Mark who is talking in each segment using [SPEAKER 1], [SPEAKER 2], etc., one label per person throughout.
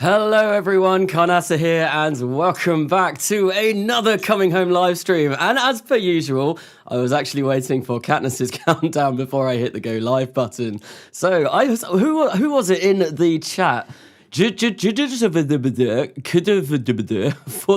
[SPEAKER 1] Hello everyone, Karnasa here, and welcome back to another Coming Home live stream. And as per usual, I was actually waiting for Katniss's countdown before I hit the go live button. So who was it in the chat? For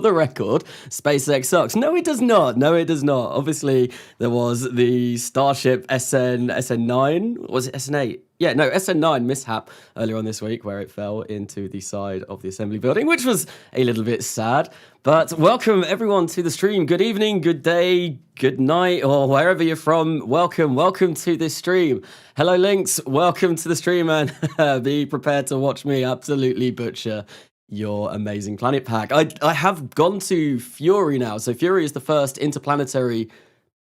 [SPEAKER 1] the record, SpaceX sucks. No, it does not. No, it does not. Obviously, there was the Starship SN9. Was it SN8? Yeah, no, SN9 mishap earlier on this week where it fell into the side of the assembly building, which was a little bit sad. But welcome everyone to the stream. Good evening, good day, good night, or wherever you're from. Welcome to this stream. Hello, Lynx. Welcome to the stream, and be prepared to watch me absolutely butcher your amazing planet pack. I have gone to Fury now. So Fury is the first interplanetary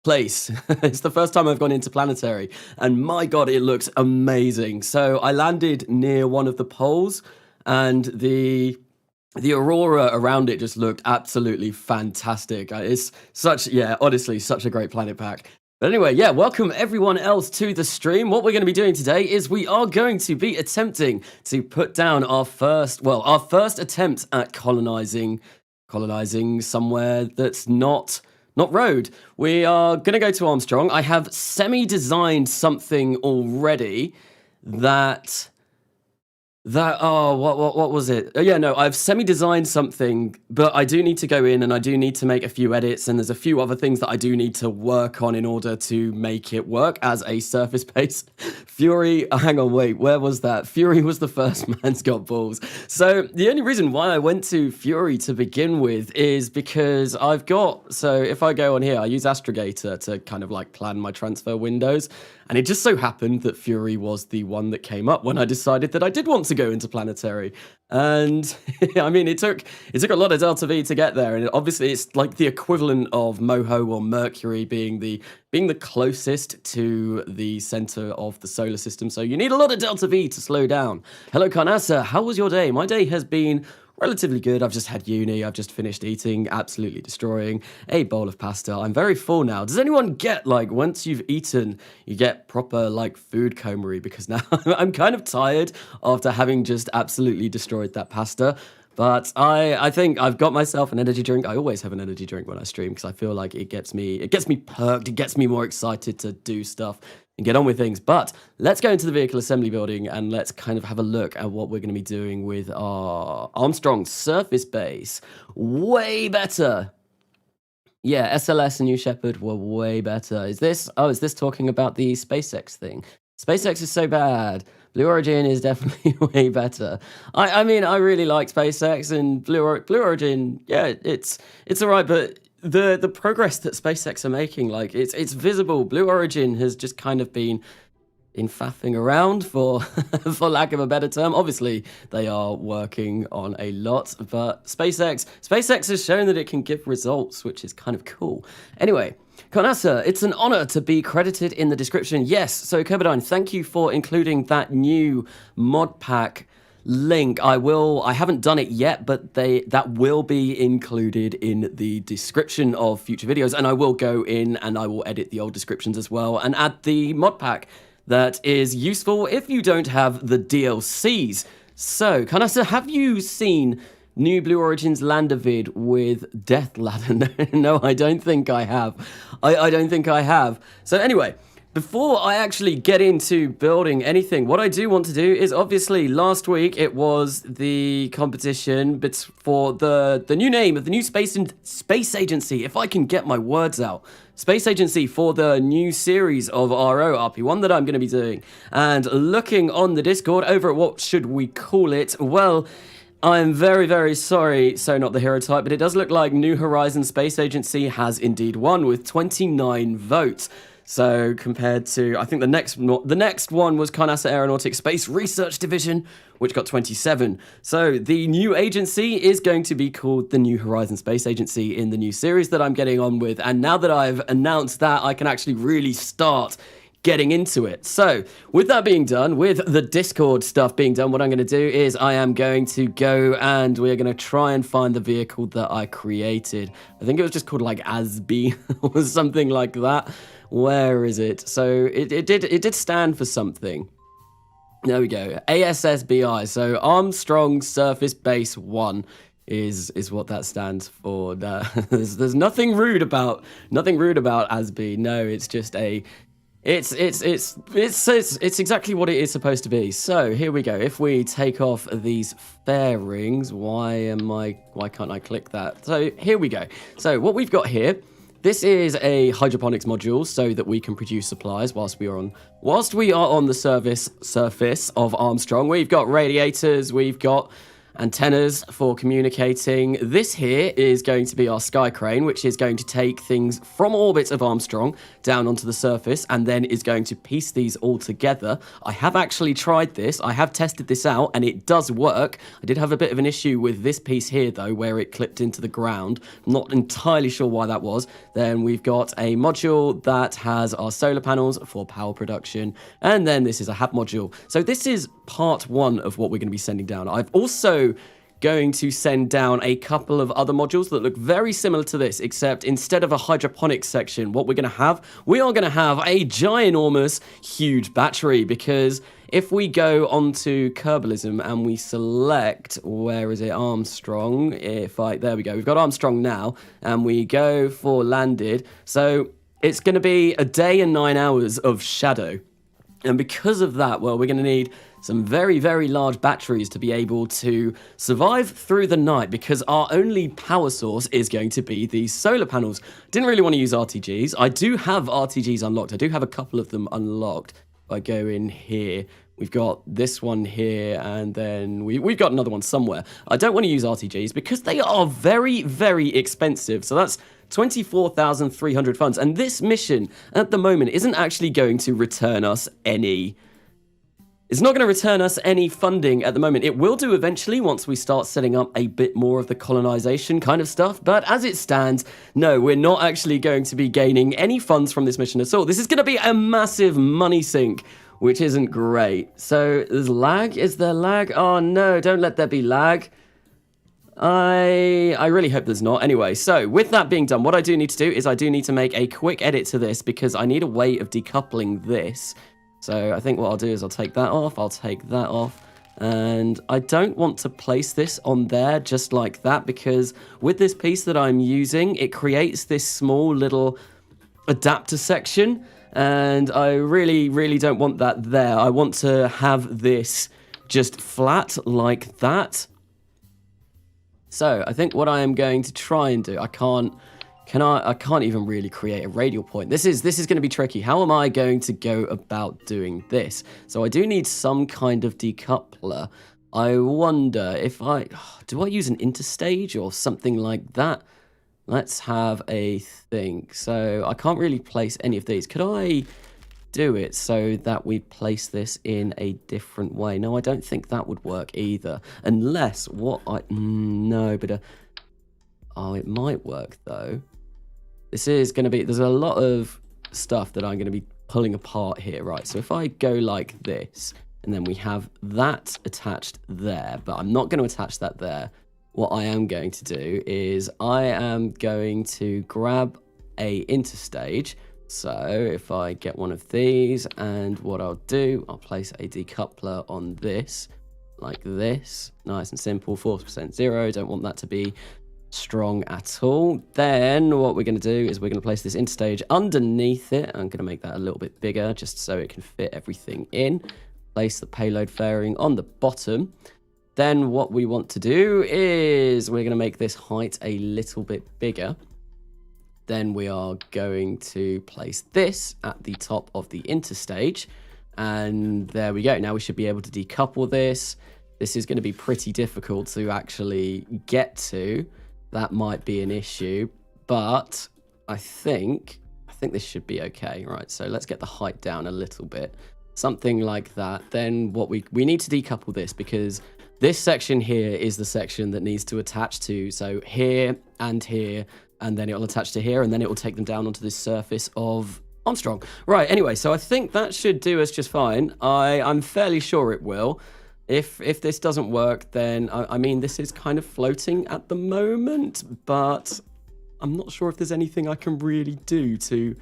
[SPEAKER 1] place. It's the first time I've gone interplanetary, and my god, it looks amazing. So I landed near one of the poles, and the aurora around it just looked absolutely fantastic. It's honestly, such a gret planet pack. But anyway, yeah, welcome everyone else to the stream. What we're going to be doing today is we are going to be attempting to put down our first attempt at colonizing somewhere that's not road. We are going to go to Armstrong. I have semi-designed something already that what was it? Oh, yeah, no, I've semi-designed something, but I do need to go in and I do need to make a few edits, and there's a few other things that I do need to work on in order to make it work as a surface-based Fury. Hang on, wait, where was that? Fury was the first man's got balls. So the only reason why I went to Fury to begin with is because so if I go on here, I use Astrogator to kind of like plan my transfer windows. And it just so happened that Fury was the one that came up when I decided that I did want to go into planetary. And I mean, it took a lot of Delta V to get there. And obviously it's like the equivalent of Moho or Mercury being the closest to the center of the solar system. So you need a lot of Delta V to slow down. Hello, Karnasa. How was your day? My day has been relatively good. I've just had uni. I've just finished eating, absolutely destroying a bowl of pasta. I'm very full now. Does anyone get, like, once you've eaten, you get proper, like, food comery? Because now I'm kind of tired after having just absolutely destroyed that pasta. But I think I've got myself an energy drink. I always have an energy drink when I stream because I feel like it gets me perked. It gets me more excited to do stuff and get on with things. But let's go into the vehicle assembly building and let's kind of have a look at what we're going to be doing with our Armstrong surface base. Way better. Yeah, SLS and New Shepard were way better. Is this talking about the SpaceX thing? SpaceX is so bad. Blue Origin is definitely way better. I mean, I really like SpaceX and Blue Origin. Yeah, it's all right, but the progress that SpaceX are making, like it's visible. Blue Origin has just kind of been faffing around, for lack of a better term. Obviously, they are working on a lot, but SpaceX has shown that it can give results, which is kind of cool. Anyway, Karnasa, it's an honor to be credited in the description. Yes, so Kerbal, thank you for including that new mod pack link. I haven't done it yet, but that will be included in the description of future videos, and I will go in and I will edit the old descriptions as well and add the mod pack that is useful if you don't have the DLCs. So, Karnasa, have you seen New Blue Origin's Lander vid with Death Ladder? No, I don't think I have. I don't think I have. So anyway, before I actually get into building anything, what I do want to do is, obviously, last week it was the competition for the new name of the new space agency, if I can get my words out. Space agency for the new series of RP1 that I'm going to be doing. And looking on the Discord over at what should we call it, well, I'm very, very sorry, so not the hero type, but it does look like New Horizons Space Agency has indeed won with 29 votes. So compared to, I think the next one was Karnasa Aeronautics Space Research Division, which got 27. So the new agency is going to be called the New Horizons Space Agency in the new series that I'm getting on with. And now that I've announced that, I can actually really start getting into it. So with that being done, with the Discord stuff being done, what I'm going to do is I am going to go and we're going to try and find the vehicle that I created. I think it was just called like ASB or something like that. Where is it? So it did stand for something. There we go. ASSBI. So Armstrong Surface Base 1 is what that stands for. There's nothing rude about ASB. No, it's just a it's exactly what it is supposed to be. So here we go. If we take off these fairings, why can't I click that? So here we go. So what we've got here, this is a hydroponics module so that we can produce supplies whilst we are on the surface of Armstrong. We've got radiators, we've got antennas for communicating. This here is going to be our sky crane, which is going to take things from orbit of Armstrong down onto the surface and then is going to piece these all together. I have actually tried this. I have tested this out and it does work. I did have a bit of an issue with this piece here though, where it clipped into the ground. Not entirely sure why that was. Then we've got a module that has our solar panels for power production. And then this is a HAB module. So this is part one of what we're going to be sending down. I've also going to send down a couple of other modules that look very similar to this, except instead of a hydroponics section, what we are going to have a ginormous, huge battery, because if we go onto Kerbalism and we select, where is it, Armstrong, there we go, we've got Armstrong now, and we go for landed, so it's going to be a day and 9 hours of shadow. And because of that, well, we're going to need some very, very large batteries to be able to survive through the night, because our only power source is going to be these solar panels. Didn't really want to use RTGs. I do have RTGs unlocked. I do have a couple of them unlocked. If I go in here, we've got this one here, and then we've got another one somewhere. I don't want to use RTGs because they are very, very expensive. So that's 24,300 funds. And this mission at the moment isn't actually going to return us any... It's not going to return us any funding at the moment. It will do eventually once we start setting up a bit more of the colonization kind of stuff. But as it stands, no, we're not actually going to be gaining any funds from this mission at all. This is going to be a massive money sink, which isn't great. So there's lag. Is there lag? Oh no, don't let there be lag. I really hope there's not. Anyway, so with that being done, what I do need to do is I do need to make a quick edit to this because I need a way of decoupling this. So I think what I'll do is I'll take that off, and I don't want to place this on there just like that, because with this piece that I'm using, it creates this small little adapter section, and I really, really don't want that there. I want to have this just flat like that. So I think what I am going to try and do, I can't even really create a radial point. This is going to be tricky. How am I going to go about doing this? So I do need some kind of decoupler. I wonder if do I use an interstage or something like that? Let's have a think. So I can't really place any of these. Could I do it so that we place this in a different way? No, I don't think that would work either. Unless no, but oh, it might work though. This is going to be, there's a lot of stuff that I'm going to be pulling apart here, right? So if I go like this, and then we have that attached there, but I'm not going to attach that there. What I am going to do is I am going to grab a interstage. So if I get one of these, and what I'll do, I'll place a decoupler on this, like this. Nice and simple, 4% 0. Don't want that to be strong at all. Then what we're going to do is we're going to place this interstage underneath it. I'm going to make that a little bit bigger just so it can fit everything in. Place the payload fairing on the bottom. Then what we want to do is we're going to make this height a little bit bigger. Then we are going to place this at the top of the interstage. And there we go. Now we should be able to decouple this. This is going to be pretty difficult to actually get to. That might be an issue, but I think this should be okay. Right, so let's get the height down a little bit. Something like that. Then what we need to decouple this, because this section here is the section that needs to attach to. So here, and then it will attach to here, and then it will take them down onto this surface of Armstrong. Right, anyway, so I think that should do us just fine. I'm fairly sure it will. If this doesn't work, then, I mean, this is kind of floating at the moment, but I'm not sure if there's anything I can really do to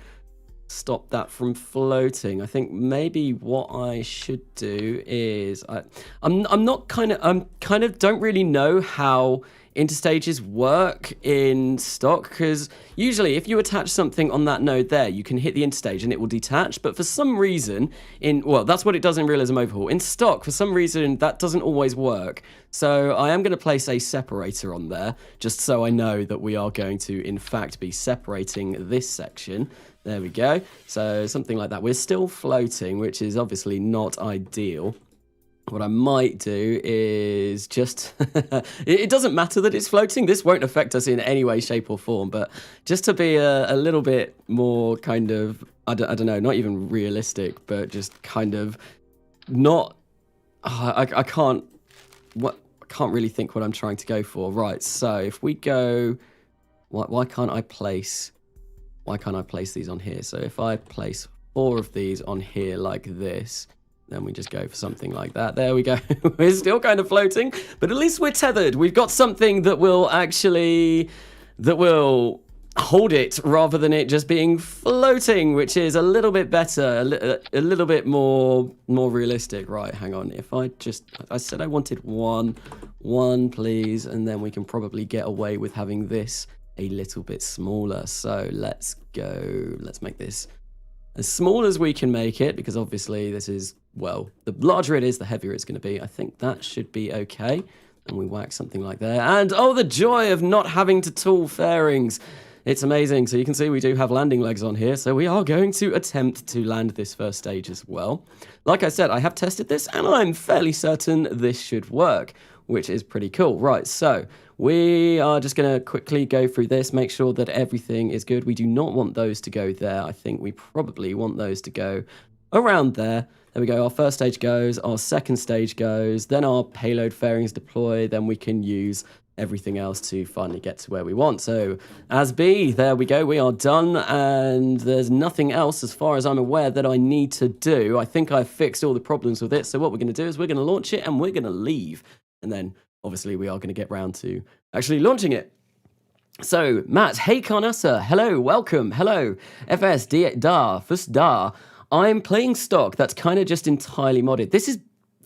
[SPEAKER 1] stop that from floating. I think maybe what I should do is I'm kind of don't really know how interstages work in stock, because usually if you attach something on that node there, you can hit the interstage and it will detach. But for some reason, well, that's what it does in Realism Overhaul. In stock, for some reason, that doesn't always work. So I am going to place a separator on there, just so I know that we are going to, in fact, be separating this section. There we go. So something like that. We're still floating, which is obviously not ideal. What I might do is just... it doesn't matter that it's floating. This won't affect us in any way, shape or form. But just to be a little bit more kind of... I don't know, not even realistic, but just kind of not... I can't... I can't really think what I'm trying to go for. Right, so if we go... Why can't I place these on here? So if I place 4 of these on here like this... Then we just go for something like that. There we go. We're still kind of floating, but at least we're tethered. We've got something that will hold it rather than it just being floating, which is a little bit better, a little bit more realistic. Right, hang on. If I said I wanted one, please, and then we can probably get away with having this a little bit smaller. So let's go. Let's make this as small as we can make it, because obviously this is, well, the larger it is, the heavier it's going to be. I think that should be okay. And we whack something like there. And, oh, the joy of not having to tool fairings. It's amazing. So you can see we do have landing legs on here. So we are going to attempt to land this first stage as well. Like I said, I have tested this, and I'm fairly certain this should work, which is pretty cool. Right, so we are just going to quickly go through this, make sure that everything is good. We do not want those to go there. I think we probably want those to go around there. There we go. Our first stage goes, our second stage goes, then our payload fairings deploy, then we can use everything else to finally get to where we want. So as B, there we go. We are done, and there's nothing else as far as I'm aware that I need to do. I think I've fixed all the problems with it. So what we're going to do is we're going to launch it and we're going to leave. And then obviously we are going to get round to actually launching it. So Matt, hey Carnassa, hello, welcome, hello, FS, Da, Fus Da. I'm playing stock. That's kind of just entirely modded. This is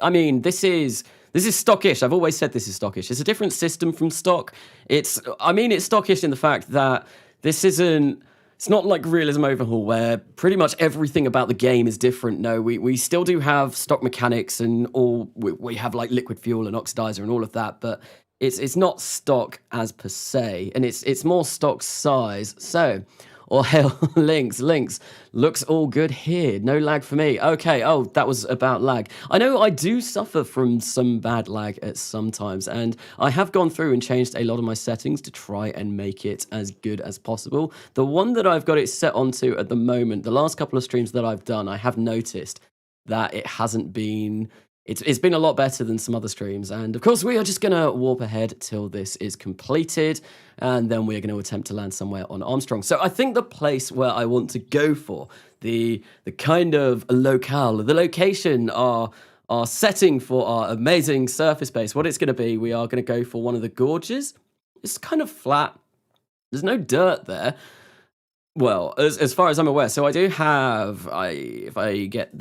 [SPEAKER 1] stockish. I've always said this is stockish. It's a different system from stock. It's stockish in the fact that it's not like Realism Overhaul where pretty much everything about the game is different. No, we still do have stock mechanics and we have like liquid fuel and oxidizer and all of that, but it's not stock as per se, and it's more stock size. So, or hell, links, looks all good here. No lag for me. Okay, oh, that was about lag. I know I do suffer from some bad lag at some times, and I have gone through and changed a lot of my settings to try and make it as good as possible. The one that I've got it set onto at the moment, the last couple of streams that I've done, I have noticed that it hasn't been... It's been a lot better than some other streams, and of course we are just going to warp ahead till this is completed, and then we're going to attempt to land somewhere on Armstrong. So I think the place where I want to go for, the kind of locale, the location, our setting for our amazing surface base, what it's going to be, we are going to go for one of the gorges. It's kind of flat. There's no dirt there. Well, as far as I'm aware. So I do have, if I get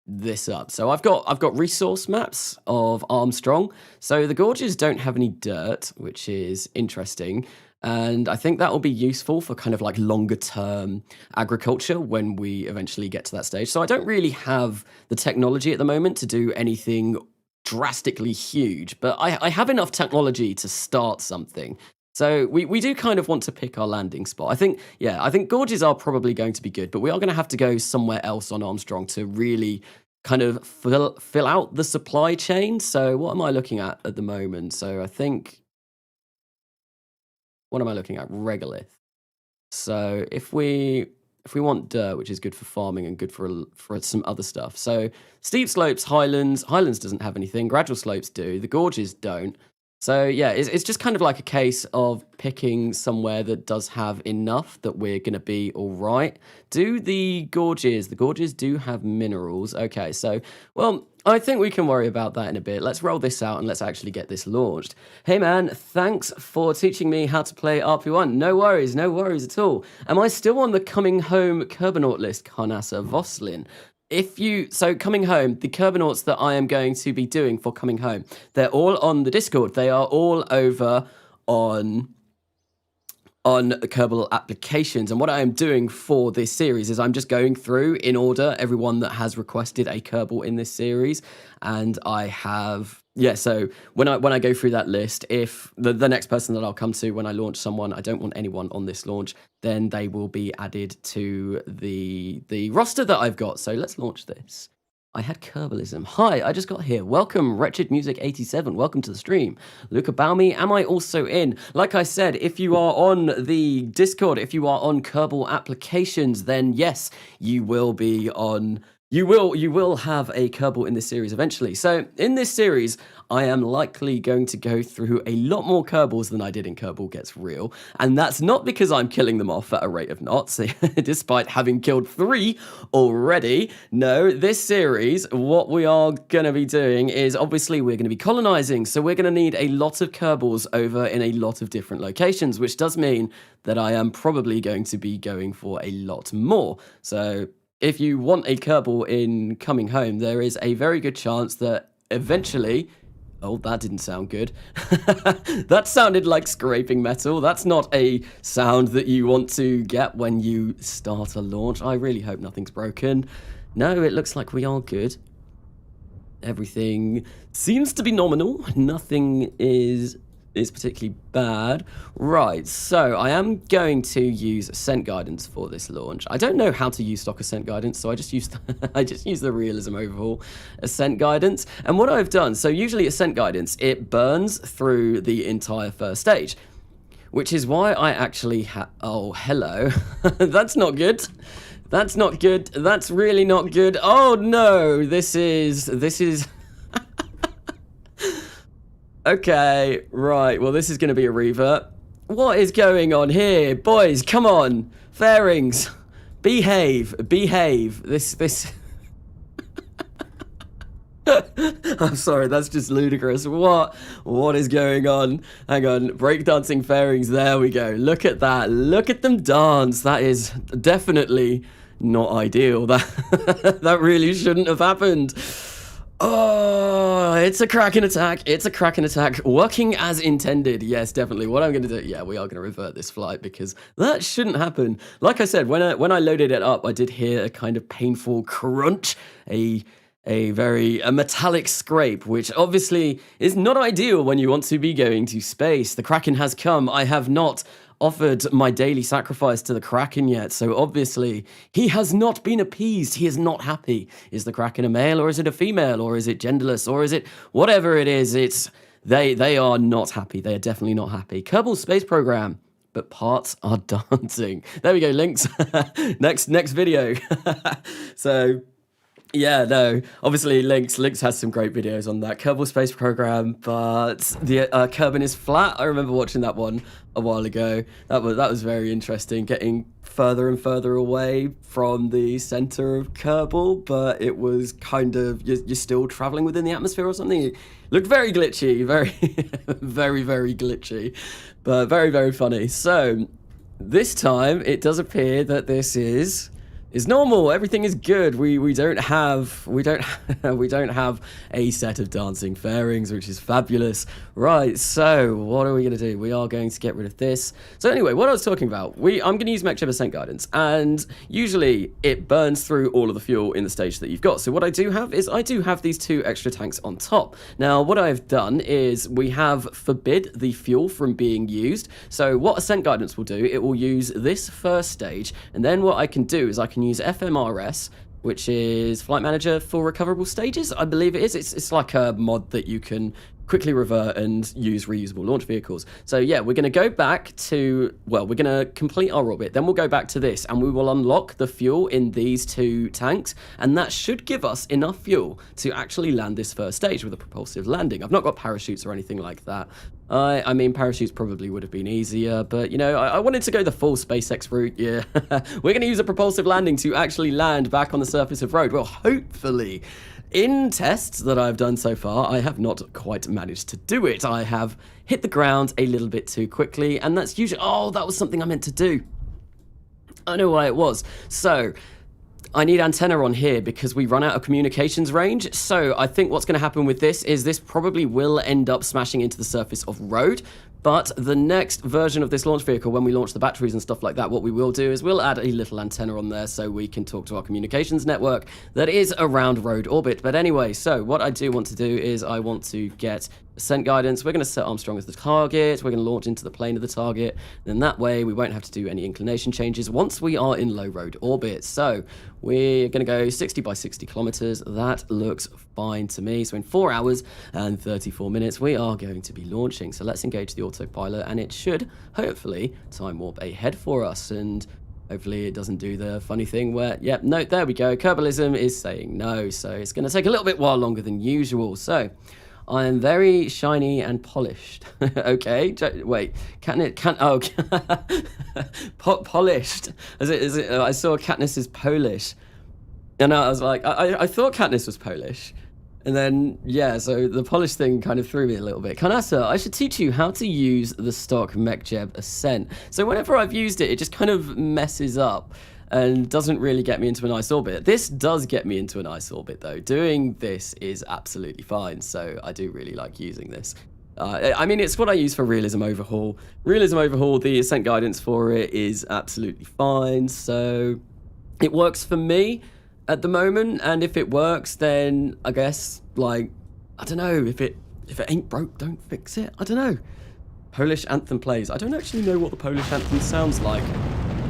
[SPEAKER 1] this up. So I've got resource maps of Armstrong. So the gorges don't have any dirt, which is interesting. And I think that will be useful for kind of like longer term agriculture when we eventually get to that stage. So I don't really have the technology at the moment to do anything drastically huge, but I have enough technology to start something. So we do kind of want to pick our landing spot. I think gorges are probably going to be good, but we are going to have to go somewhere else on Armstrong to really kind of fill out the supply chain. So what am I looking at the moment? So I think, what am I looking at? Regolith. So if we want dirt, which is good for farming and good for some other stuff. So steep slopes, highlands doesn't have anything. Gradual slopes do. The gorges don't. So yeah, it's just kind of like a case of picking somewhere that does have enough that we're going to be all right. The gorges do have minerals. Okay, so, well, I think we can worry about that in a bit. Let's roll this out and let's actually get this launched. Hey man, thanks for teaching me how to play RP1. No worries at all. Am I still on the coming home Kerbanaut list, Karnasa Voslin? So coming home, the Kerbinauts that I am going to be doing for coming home, they're all on the Discord. They are all over on Kerbal applications. And what I am doing for this series is I'm just going through in order everyone that has requested a Kerbal in this series. And I have, so when I go through that list, if the next person that I'll come to when I launch someone, I don't want anyone on this launch, then they will be added to the roster that I've got. So let's launch this. I had Kerbalism. Hi, I just got here. Welcome, Wretched Music 87. Welcome to the stream. Luca Baumi, am I also in? Like I said, if you are on the Discord, if you are on Kerbal applications, then yes, you will be on. You will have a Kerbal in this series eventually. So in this series, I am likely going to go through a lot more Kerbals than I did in Kerbal Gets Real. And that's not because I'm killing them off at a rate of knots, despite having killed 3 already. No, this series, what we are going to be doing is obviously we're going to be colonizing. So we're going to need a lot of Kerbals over in a lot of different locations, which does mean that I am probably going to be going for a lot more. So if you want a Kerbal in coming home, there is a very good chance that eventually... Oh, that didn't sound good. That sounded like scraping metal. That's not a sound that you want to get when you start a launch. I really hope nothing's broken. No, it looks like we are good. Everything seems to be nominal. Nothing is particularly bad. Right, so I am going to use Ascent guidance for this launch. I don't know how to use stock Ascent guidance, so I just used the realism overhaul Ascent guidance. And what I've done, so usually Ascent guidance, it burns through the entire first stage, which is why I actually oh, hello. That's not good. That's not good. That's really not good. Oh no, this is Okay, right, well this is going to be a revert. What is going on here? Boys, come on. Fairings. Behave. This... I'm sorry, that's just ludicrous. What is going on? Hang on, breakdancing fairings, there we go. Look at that, look at them dance. That is definitely not ideal. That really shouldn't have happened. Oh, it's a Kraken attack. It's a Kraken attack. Working as intended. Yes, definitely. What I'm going to do... Yeah, we are going to revert this flight because that shouldn't happen. Like I said, when I loaded it up, I did hear a kind of painful crunch, a metallic scrape, which obviously is not ideal when you want to be going to space. The Kraken has come. I have not offered my daily sacrifice to the Kraken yet, so obviously he has not been appeased. He is not happy. Is the Kraken a male, or is it a female, or is it genderless, or is it whatever it is? They are not happy. They are definitely not happy. Kerbal Space Program, but parts are dancing. There we go, links. next video. So yeah, no, obviously Links has some great videos on that Kerbal Space Program, but the Kerbin is flat. I remember watching that one a while ago. That was very interesting, getting further and further away from the center of Kerbal, but it was kind of, you're still traveling within the atmosphere or something. It looked very glitchy, very, very, very glitchy, but very, very funny. So this time it does appear that this is normal. Everything is good. We don't have a set of dancing fairings, which is fabulous. Right, so what are we going to do? We are going to get rid of this. So anyway, what I was talking about, I'm going to use Mechchip Ascent guidance, and usually it burns through all of the fuel in the stage that you've got. So what I do have is I do have these 2 extra tanks on top. Now what I've done is we have forbid the fuel from being used. So what Ascent guidance will do, it will use this first stage, and then what I can do is I can use FMRS, which is Flight Manager for Recoverable Stages, I believe it is. It's like a mod that you can quickly revert and use reusable launch vehicles. So yeah, we're going to go back to, well, we're going to complete our orbit, then we'll go back to this, and we will unlock the fuel in these 2 tanks, and that should give us enough fuel to actually land this first stage with a propulsive landing. I've not got parachutes or anything like that, I mean, parachutes probably would have been easier, but, you know, I wanted to go the full SpaceX route, yeah. We're going to use a propulsive landing to actually land back on the surface of road. Well, hopefully. In tests that I've done so far, I have not quite managed to do it. I have hit the ground a little bit too quickly, and that's usually... Oh, that was something I meant to do. I know why it was. So... I need antenna on here because we run out of communications range. So I think what's going to happen with this is this probably will end up smashing into the surface of road. But the next version of this launch vehicle, when we launch the batteries and stuff like that, what we will do is we'll add a little antenna on there so we can talk to our communications network that is around road orbit. But anyway, so what I do want to do is I want to get ascent guidance. We're going to set Armstrong as the target. We're going to launch into the plane of the target. Then that way we won't have to do any inclination changes once we are in low road orbit. So we're going to go 60 by 60 kilometers. That looks fine to me. So in 4 hours and 34 minutes, we are going to be launching. So let's engage the autopilot, and it should hopefully time warp ahead for us. And hopefully it doesn't do the funny thing where, yep, no, there we go. Kerbalism is saying no. So it's going to take a little bit while longer than usual. So I am very shiny and polished. Okay, wait, polished. Is it? I saw Katniss is Polish, and I was like, I thought Katniss was Polish, and then yeah, so the Polish thing kind of threw me a little bit. Kanasa, I should teach you how to use the stock MechJeb Ascent. So whenever I've used it, it just kind of messes up and doesn't really get me into a nice orbit. This does get me into a nice orbit, though. Doing this is absolutely fine, so I do really like using this. I mean, it's what I use for Realism Overhaul. Realism Overhaul, the Ascent guidance for it is absolutely fine, so it works for me at the moment, and if it works, then I guess, like, I don't know, if it ain't broke, don't fix it. I don't know. Polish anthem plays. I don't actually know what the Polish anthem sounds like.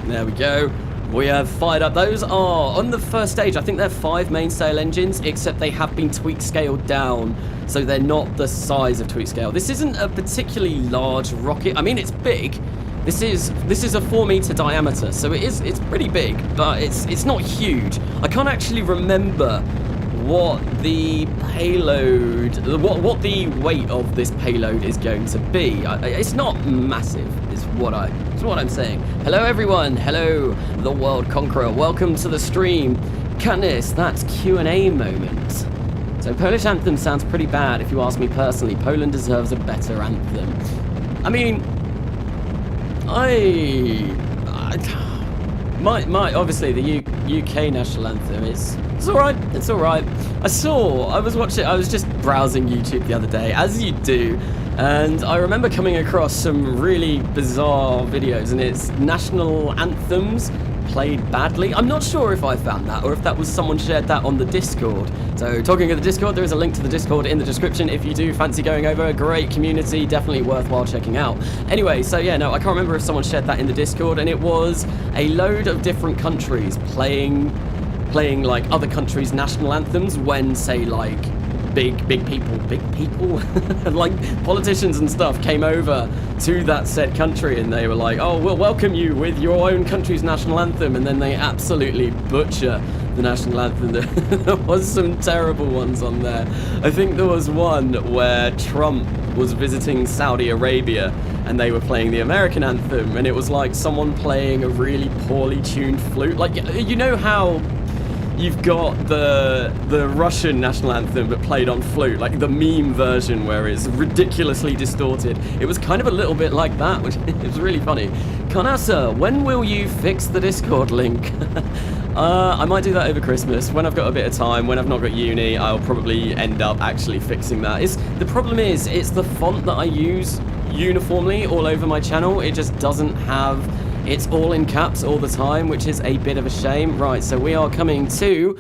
[SPEAKER 1] There we go. We have fired up. Those are, on the first stage, I think they're 5 mainsail engines, except they have been tweak scaled down, so they're not the size of tweak scale. This isn't a particularly large rocket. I mean, it's big. This is a 4 meter diameter, so it's pretty big, but it's not huge. I can't actually remember what the payload, what the weight of this payload is going to be. It's not massive, is what I'm saying. Hello everyone, hello the world conqueror, welcome to the stream. Katniss, that's Q&A moment. So Polish anthem sounds pretty bad if you ask me personally. Poland deserves a better anthem. I mean, my obviously the UK national anthem it's all right. It's all right. I was just browsing YouTube the other day, as you do, and I remember coming across some really bizarre videos, and it's national anthems played badly. I'm not sure if I found that or if that was someone shared that on the Discord. So talking of the Discord, there is a link to the Discord in the description if you do fancy going over. Great community, definitely worthwhile checking out. Anyway, so yeah, no, I can't remember if someone shared that in the Discord, and it was a load of different countries playing like other countries' national anthems when, say, like big people like politicians and stuff came over to that said country, and they were like, oh, we'll welcome you with your own country's national anthem, and then they absolutely butcher the national anthem. There was some terrible ones on there. I think there was one where Trump was visiting Saudi Arabia and they were playing the American anthem, and it was like someone playing a really poorly tuned flute. Like, you know how you've got the Russian national anthem but played on flute, like the meme version where it's ridiculously distorted. It was kind of a little bit like that, which it was really funny. Kanasa, when will you fix the Discord link? I might do that over Christmas. When I've got a bit of time, when I've not got uni, I'll probably end up actually fixing that. The problem is, it's the font that I use uniformly all over my channel. It just doesn't have... It's all in caps all the time, which is a bit of a shame. Right, so we are coming to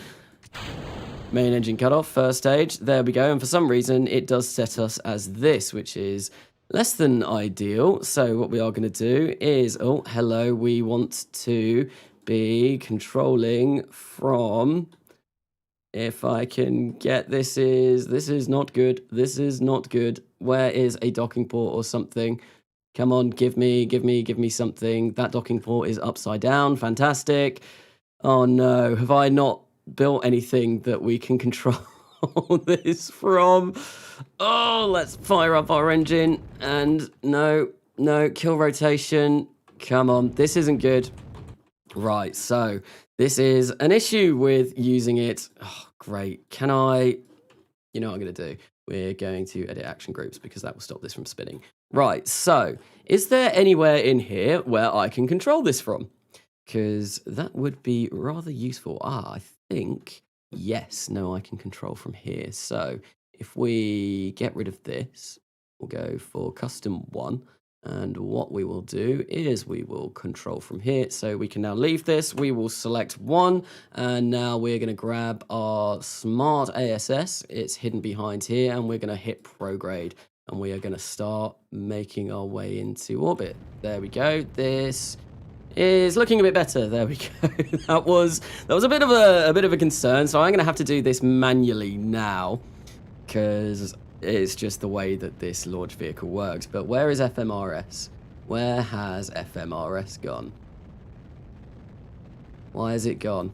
[SPEAKER 1] main engine cutoff, first stage. There we go. And for some reason, it does set us as this, which is less than ideal. So what we are going to do is, oh, hello, we want to be controlling from, if I can get, this is not good. This is not good. Where is a docking port or something? Come on, give me something. That docking port is upside down. Fantastic. Oh no, have I not built anything that we can control? control this from? Oh, let's fire up our engine. And no, kill rotation. Come on, this isn't good. Right, so this is an issue with using it. Oh, great. Can I... You know what I'm going to do? We're going to edit action groups because that will stop this from spinning. Right, so is there anywhere in here where I can control this from? Because that would be rather useful. I think, yes, no, I can control from here. So if we get rid of this, we'll go for custom 1. And what we will do is we will control from here. So we can now leave this. We will select 1. And now we're going to grab our smart ASS. It's hidden behind here. And we're going to hit prograde. And we are going to start making our way into orbit. There we go. This is looking a bit better. There we go. that was a bit of a concern. So I'm going to have to do this manually now, because it's just the way that this launch vehicle works. But where is FMRS? Where has FMRS gone? Why is it gone?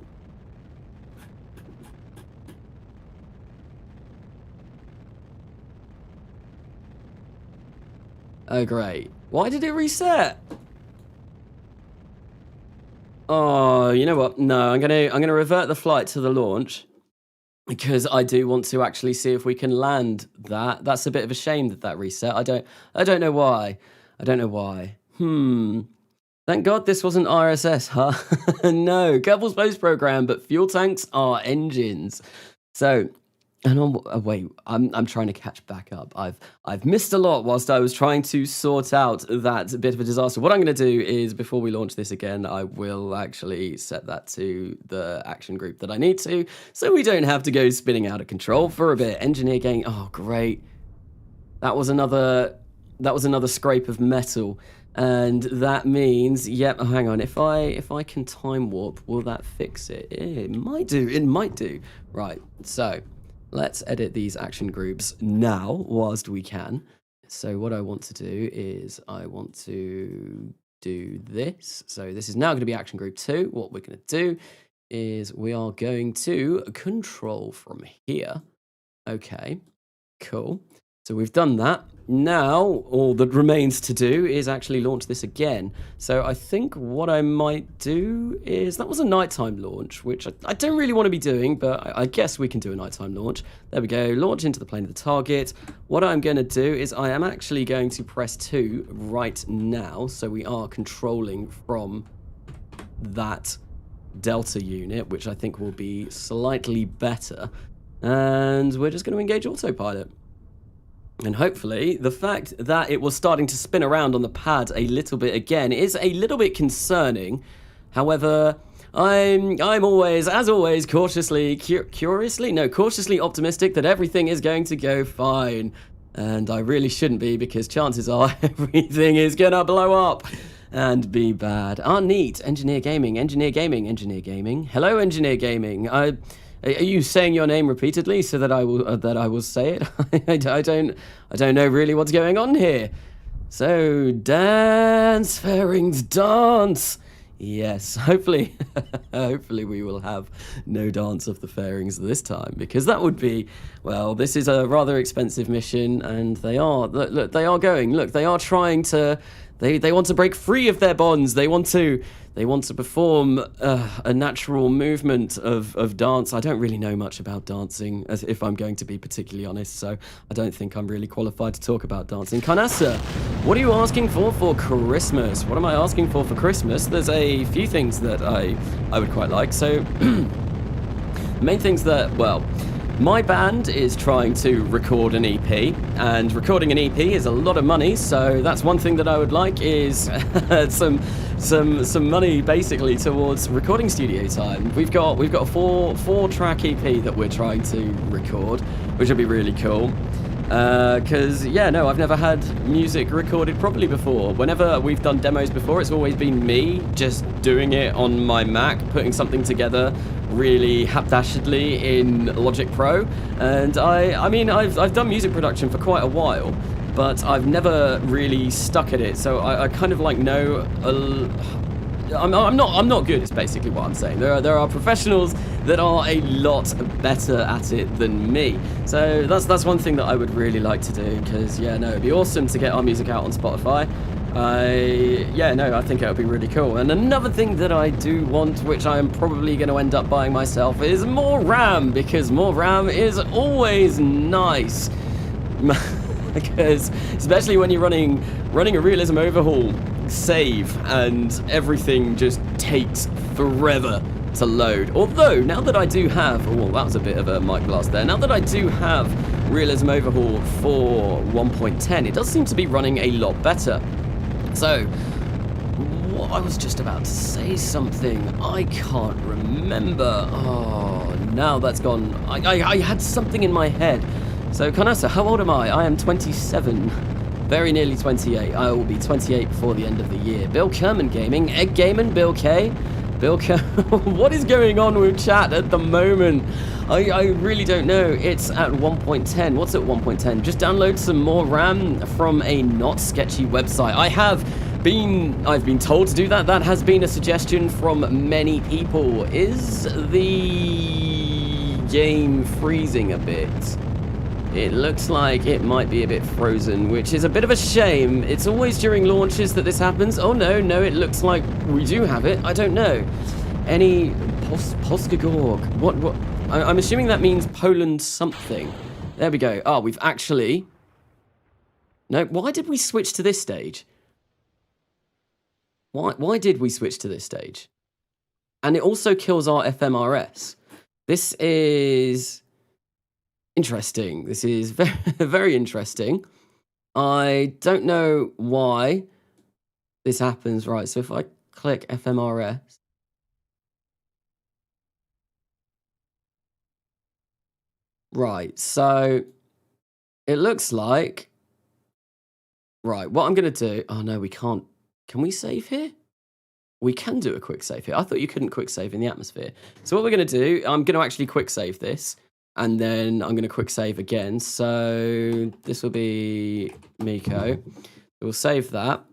[SPEAKER 1] Oh, great. Why did it reset? Oh, you know what? No, I'm gonna revert the flight to the launch, because I do want to actually see if we can land that. That's a bit of a shame that reset. I don't know why. I don't know why. Thank God this wasn't RSS, huh? No, Kerbal's post program, but fuel tanks are engines. So, and wait, I'm trying to catch back up. I've missed a lot whilst I was trying to sort out that bit of a disaster. What I'm going to do is, before we launch this again, I will actually set that to the action group that I need to, so we don't have to go spinning out of control for a bit. Engineer gang. Oh, great. That was another scrape of metal, and that means, yep. Oh, hang on. If I can time warp, will that fix it? It might do. It might do. Right. So let's edit these action groups now whilst we can. So what I want to do is I want to do this. So this is now going to be action group 2. What we're going to do is we are going to control from here. Okay, cool. So we've done that. Now all that remains to do is actually launch this again. So I think what I might do is, that was a nighttime launch, which I don't really want to be doing, but I guess we can do a nighttime launch. There we go, launch into the plane of the target. What I'm going to do is I am actually going to press 2 right now. So we are controlling from that Delta unit, which I think will be slightly better. And we're just going to engage autopilot. And hopefully, the fact that it was starting to spin around on the pad a little bit again is a little bit concerning. However, I'm always, as always, cautiously optimistic that everything is going to go fine. And I really shouldn't be, because chances are everything is gonna blow up and be bad. Neat. Engineer Gaming, Engineer Gaming, Engineer Gaming. Hello, Engineer Gaming. Are you saying your name repeatedly so that I will say it? I don't know really what's going on here. So dance, fairings, dance. Yes, hopefully we will have no dance of the fairings this time, because that would be, well, this is a rather expensive mission, and they are, look, they are going, look, they are trying to, they want to break free of their bonds. They want to perform a natural movement of dance. I don't really know much about dancing, if I'm going to be particularly honest, so I don't think I'm really qualified to talk about dancing. Kanasa, what are you asking for Christmas? What am I asking for Christmas? There's a few things that I would quite like. So, main things that, well, my band is trying to record an EP, and recording an EP is a lot of money, so that's one thing that I would like, is some money basically towards recording studio time. We've got a four track EP that we're trying to record, which would be really cool. Because, yeah, no, I've never had music recorded properly before. Whenever we've done demos before, it's always been me just doing it on my Mac, putting something together really haphazardly in Logic Pro. And I mean, I've done music production for quite a while, but I've never really stuck at it. So I kind of like know I'm not good, is basically what I'm saying. There are professionals that are a lot better at it than me. So that's one thing that I would really like to do, because yeah, no, it'd be awesome to get our music out on Spotify. Yeah, no, I think it would be really cool. And another thing that I do want, which I am probably going to end up buying myself, is more RAM, because more RAM is always nice. Because especially when you're running a realism overhaul save and everything just takes forever to load. Although now that I do have, oh, that was a bit of a mic blast there. Now that I do have realism overhaul for 1.10, it does seem to be running a lot better. So what I was just about to say something, I can't remember. Oh, now that's gone. I had something in my head. So, Carnassa, how old am I? I am 27, very nearly 28. I will be 28 before the end of the year. Bill Kerman Gaming, Egg Gaming, Bill K. Bill K. What is going on with chat at the moment? I really don't know. It's at 1.10. What's at 1.10? Just download some more RAM from a not sketchy website. I've been told to do that. That has been a suggestion from many people. Is the game freezing a bit? It looks like it might be a bit frozen, which is a bit of a shame. It's always during launches that this happens. Oh, no, it looks like we do have it. I don't know. Any Poskagorg? What? I'm assuming that means Poland something. There we go. Oh, we've actually... No, why did we switch to this stage? Why did we switch to this stage? And it also kills our FMRS. This is... interesting. This is very, very interesting. I don't know why this happens. Right, so if I click FMRS. Right, so it looks like... Right, what I'm going to do... Oh, no, we can't. Can we save here? We can do a quick save here. I thought you couldn't quick save in the atmosphere. So what we're going to do, I'm going to actually quick save this. And then I'm going to quick save again. So this will be Miko. We'll save that.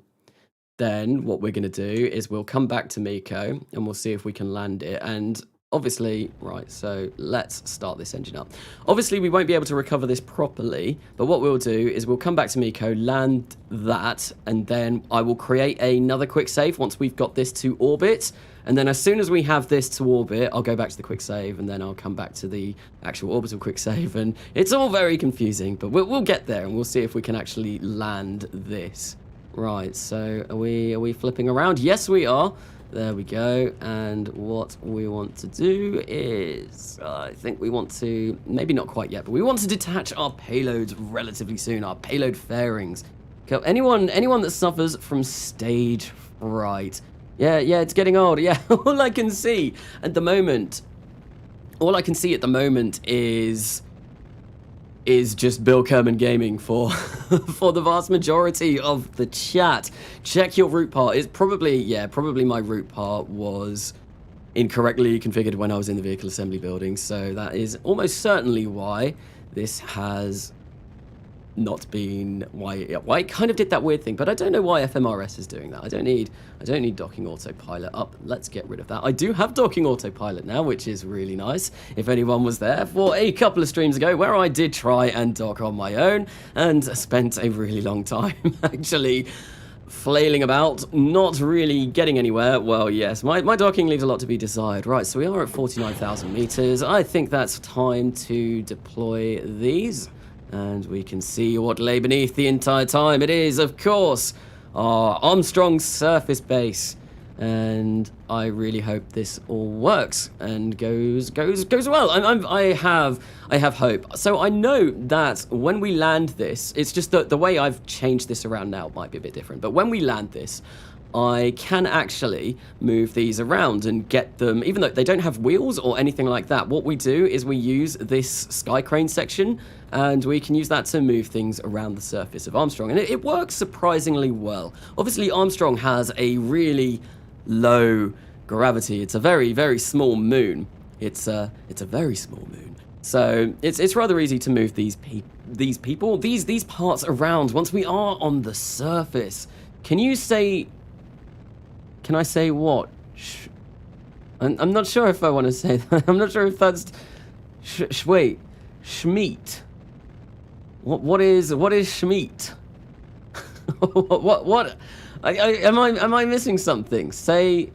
[SPEAKER 1] Then what we're going to do is we'll come back to Miko and we'll see if we can land it. And obviously, right, so let's start this engine up. Obviously, we won't be able to recover this properly. But what we'll do is we'll come back to Miko, land that, and then I will create another quick save once we've got this to orbit. And then as soon as we have this to orbit, I'll go back to the quick save, and then I'll come back to the actual orbital quick save. And it's all very confusing, but we'll get there, and we'll see if we can actually land this. Right, so are we flipping around? Yes, we are. There we go. And what we want to do is, I think we want to, maybe not quite yet, but we want to detach our payloads relatively soon, our payload fairings. Anyone that suffers from stage fright. Yeah, it's getting old. Yeah, all I can see at the moment is just Bill Kerman Gaming for for the vast majority of the chat. Check your root part. It's probably my root part was incorrectly configured when I was in the vehicle assembly building, so that is almost certainly why this has not been why it kind of did that weird thing, but I don't know why FMRS is doing that. I don't need docking autopilot up. Let's get rid of that. I do have docking autopilot now, which is really nice. If anyone was there for a couple of streams ago where I did try and dock on my own and spent a really long time actually flailing about, not really getting anywhere. Well, yes, my docking leaves a lot to be desired. Right, so we are at 49,000 meters. I think that's time to deploy these. And we can see what lay beneath the entire time. It is, of course, our Armstrong surface base. And I really hope this all works and goes well. I have hope. So I know that when we land this, it's just that the way I've changed this around now might be a bit different. But when we land this, I can actually move these around and get them, even though they don't have wheels or anything like that. What we do is we use this sky crane section, and we can use that to move things around the surface of Armstrong. And it works surprisingly well. Obviously, Armstrong has a really low gravity. It's a very, very small moon. It's a very small moon. So it's rather easy to move these parts around once we are on the surface. Can Can I say what? I'm not sure if I want to say that. I'm not sure if that's... wait. Schmeat. What is Schmeat? what? Am I missing something? Say...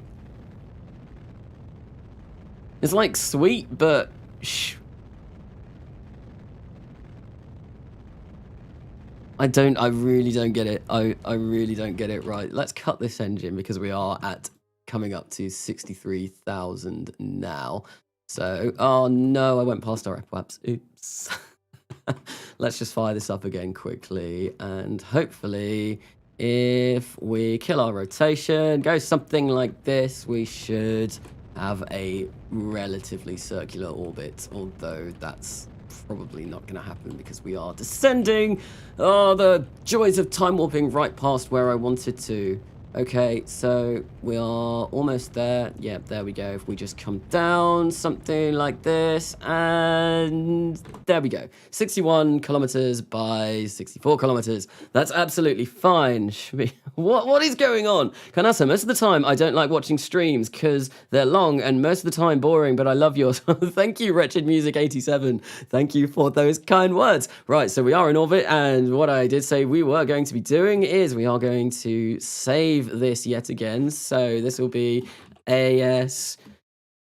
[SPEAKER 1] It's like sweet, but... I really don't get it. I really don't get it. Right, let's cut this engine because we are coming up to 63,000 now. So, oh no, I went past our app. Oops. Let's just fire this up again quickly, and hopefully if we kill our rotation, go something like this, we should have a relatively circular orbit, although that's probably not going to happen because we are descending. Oh, the joys of time warping right past where I wanted to. Okay, so we are almost there. Yeah, there we go. If we just come down something like this, and there we go. 61 kilometers by 64 kilometers. That's absolutely fine. What is going on? Kanasa, most of the time I don't like watching streams because they're long and most of the time boring, but I love yours. Thank you, Wretched Music 87. Thank you for those kind words. Right, so we are in orbit, and what I did say we were going to be doing is we are going to save this yet again. So this will be AS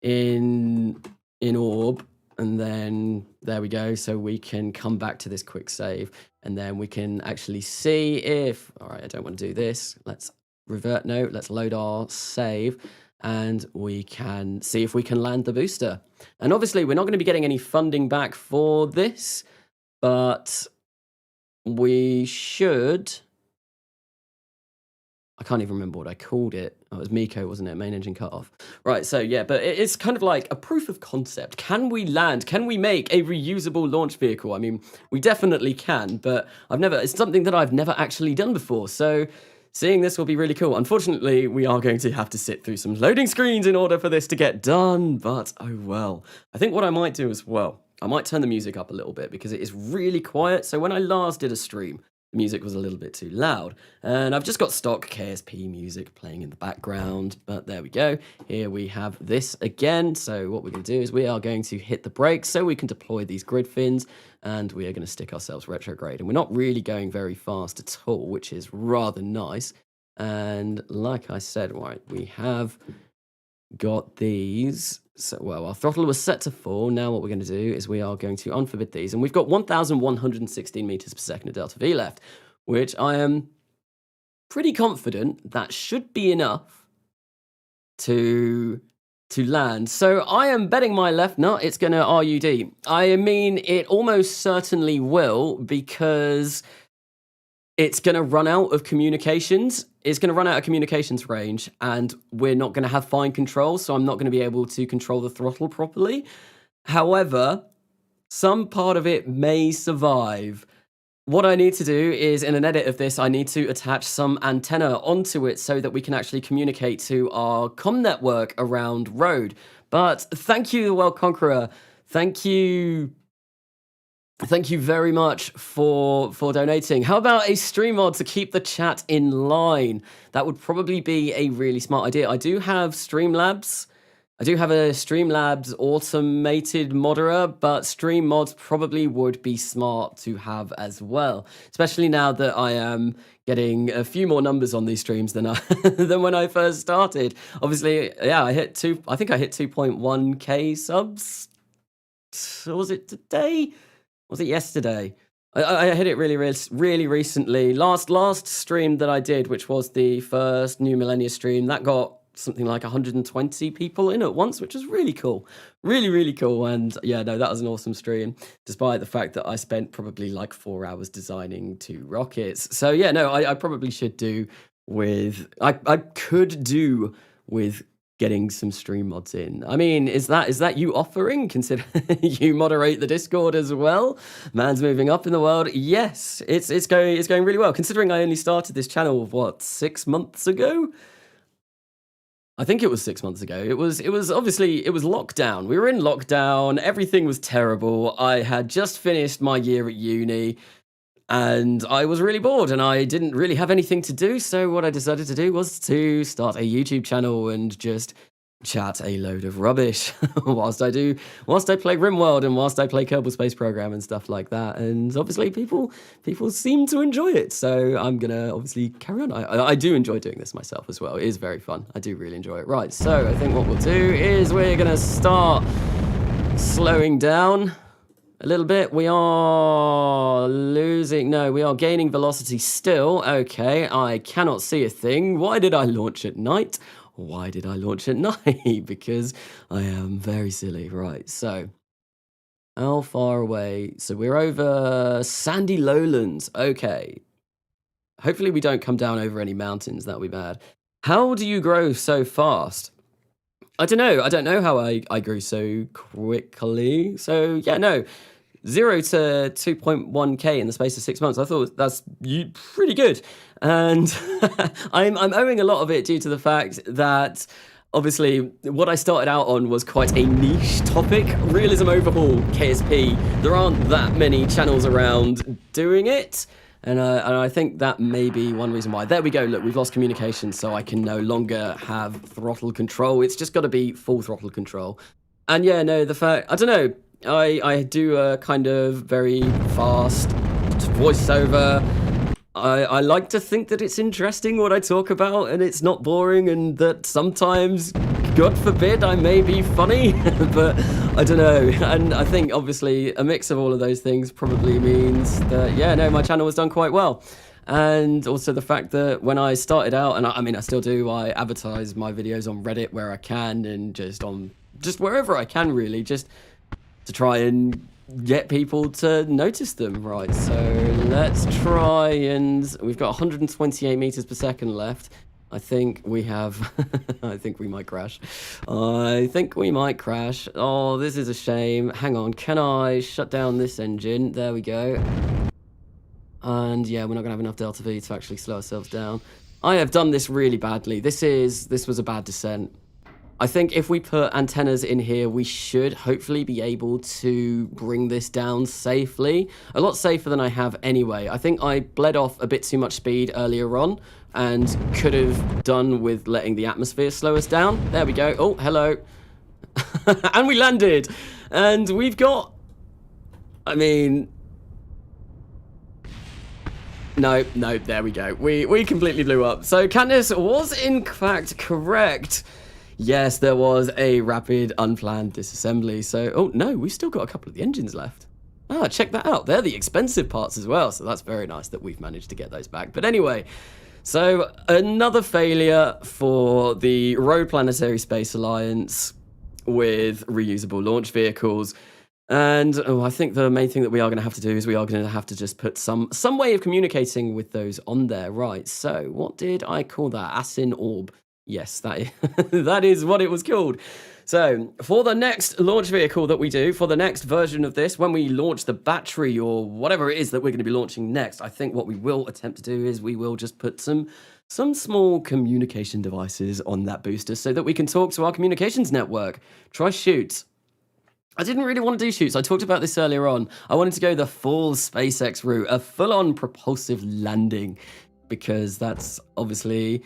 [SPEAKER 1] in orb, and then there we go. So we can come back to this quick save, and then we can actually see if, all right, I don't want to do this. Let's revert. No, let's load our save, and we can see if we can land the booster. And obviously we're not going to be getting any funding back for this, but we should... I can't even remember what I called it. Oh, it was Miko, wasn't it? Main engine cutoff. Right, so yeah, but it's kind of like a proof of concept. Can we land? Can we make a reusable launch vehicle? I mean, we definitely can, but it's something that I've never actually done before. So seeing this will be really cool. Unfortunately, we are going to have to sit through some loading screens in order for this to get done, but oh well. I think what I might do as well, I might turn the music up a little bit because it is really quiet. So when I last did a stream, music was a little bit too loud, and I've just got stock KSP music playing in the background, but there we go. Here we have this again. So what we're going to do is we are going to hit the brakes so we can deploy these grid fins, and we are going to stick ourselves retrograde, and we're not really going very fast at all, which is rather nice. And like I said, right, we have got these. So, well, our throttle was set to 4. Now what we're going to do is we are going to unforbid these. And we've got 1,116 meters per second of delta V left, which I am pretty confident that should be enough to land. So I am betting my left nut it's going to RUD. I mean, it almost certainly will, because it's going to run out of communications. It's going to run out of communications range, and we're not going to have fine control, so I'm not going to be able to control the throttle properly. However, some part of it may survive. What I need to do is, in an edit of this, I need to attach some antenna onto it so that we can actually communicate to our comm network around road. But thank you, the World Conqueror. Thank you very much for donating. How about a stream mod to keep the chat in line? That would probably be a really smart idea. I do have Streamlabs. I do have a Streamlabs automated modder, but stream mods probably would be smart to have as well, especially now that I am getting a few more numbers on these streams than than when I first started. Obviously, yeah, I think I hit 2.1k subs. Was it today? Was it yesterday? I hit it really recently. Last stream that I did, which was the first New Millennia stream, that got something like 120 people in at once, which was really cool. Really cool. And yeah, no, that was an awesome stream, despite the fact that I spent probably like 4 hours designing 2 rockets. So yeah, no, I probably should do with... I could do with getting some stream mods in. I mean, is that you offering? Consider you moderate the Discord as well. Man's moving up in the world. Yes, it's going really well. Considering I only started this channel, what, 6 months ago? I think it was 6 months ago. It was obviously, it was lockdown. We were in lockdown. Everything was terrible. I had just finished my year at uni. And I was really bored and I didn't really have anything to do. So what I decided to do was to start a YouTube channel and just chat a load of rubbish whilst I play RimWorld and whilst I play Kerbal Space Program and stuff like that. And obviously people seem to enjoy it. So I'm going to obviously carry on. I do enjoy doing this myself as well. It is very fun. I do really enjoy it. Right. So I think what we'll do is we're going to start slowing down a little bit. We are losing. No, we are gaining velocity still. Okay, I cannot see a thing. Why did I launch at night? Why did I launch at night? Because I am very silly. Right, so how far away? So we're over sandy lowlands. Okay. Hopefully we don't come down over any mountains. That would be bad. How do you grow so fast? I don't know. I don't know how I grew so quickly. So yeah, no, 0 to 2.1k in the space of 6 months. I thought that's pretty good, and I'm owing a lot of it due to the fact that obviously what I started out on was quite a niche topic. Realism Overhaul KSP. There aren't that many channels around doing it. And I think that may be one reason why. There we go. Look, we've lost communication, so I can no longer have throttle control. It's just got to be full throttle control. And yeah, no, the fact, I don't know. I do a kind of very fast voiceover. I like to think that it's interesting what I talk about and it's not boring, and that sometimes, God forbid, I may be funny, but I don't know. And I think obviously a mix of all of those things probably means that, yeah, no, my channel has done quite well. And also the fact that when I started out, and I mean, I still do, I advertise my videos on Reddit where I can, and just wherever I can really, just to try and get people to notice them. Right, so let's try, and we've got 128 meters per second left. I think we have, I think we might crash. I think we might crash. Oh, this is a shame. Hang on, can I shut down this engine? There we go. And yeah, we're not gonna have enough delta V to actually slow ourselves down. I have done this really badly. This was a bad descent. I think if we put antennas in here, we should hopefully be able to bring this down safely. A lot safer than I have anyway. I think I bled off a bit too much speed earlier on and could have done with letting the atmosphere slow us down. There we go. Oh, hello. And we landed. And we've got, I mean, no, there we go. We completely blew up. So Candice was in fact correct. Yes, there was a rapid unplanned disassembly. So, oh no, we've still got a couple of the engines left. Ah, check that out. They're the expensive parts as well. So that's very nice that we've managed to get those back. But anyway, so another failure for the Road Planetary Space Alliance with reusable launch vehicles. And I think the main thing that we are going to have to do is we are going to have to just put some way of communicating with those on there. Right, so what did I call that? Ascent Orb. Yes, that is what it was called. So for the next launch vehicle that we do, for the next version of this, when we launch the battery or whatever it is that we're going to be launching next, I think what we will attempt to do is we will just put some small communication devices on that booster so that we can talk to our communications network. Try shoots. I didn't really want to do shoots. I talked about this earlier on. I wanted to go the full SpaceX route, a full-on propulsive landing, because that's obviously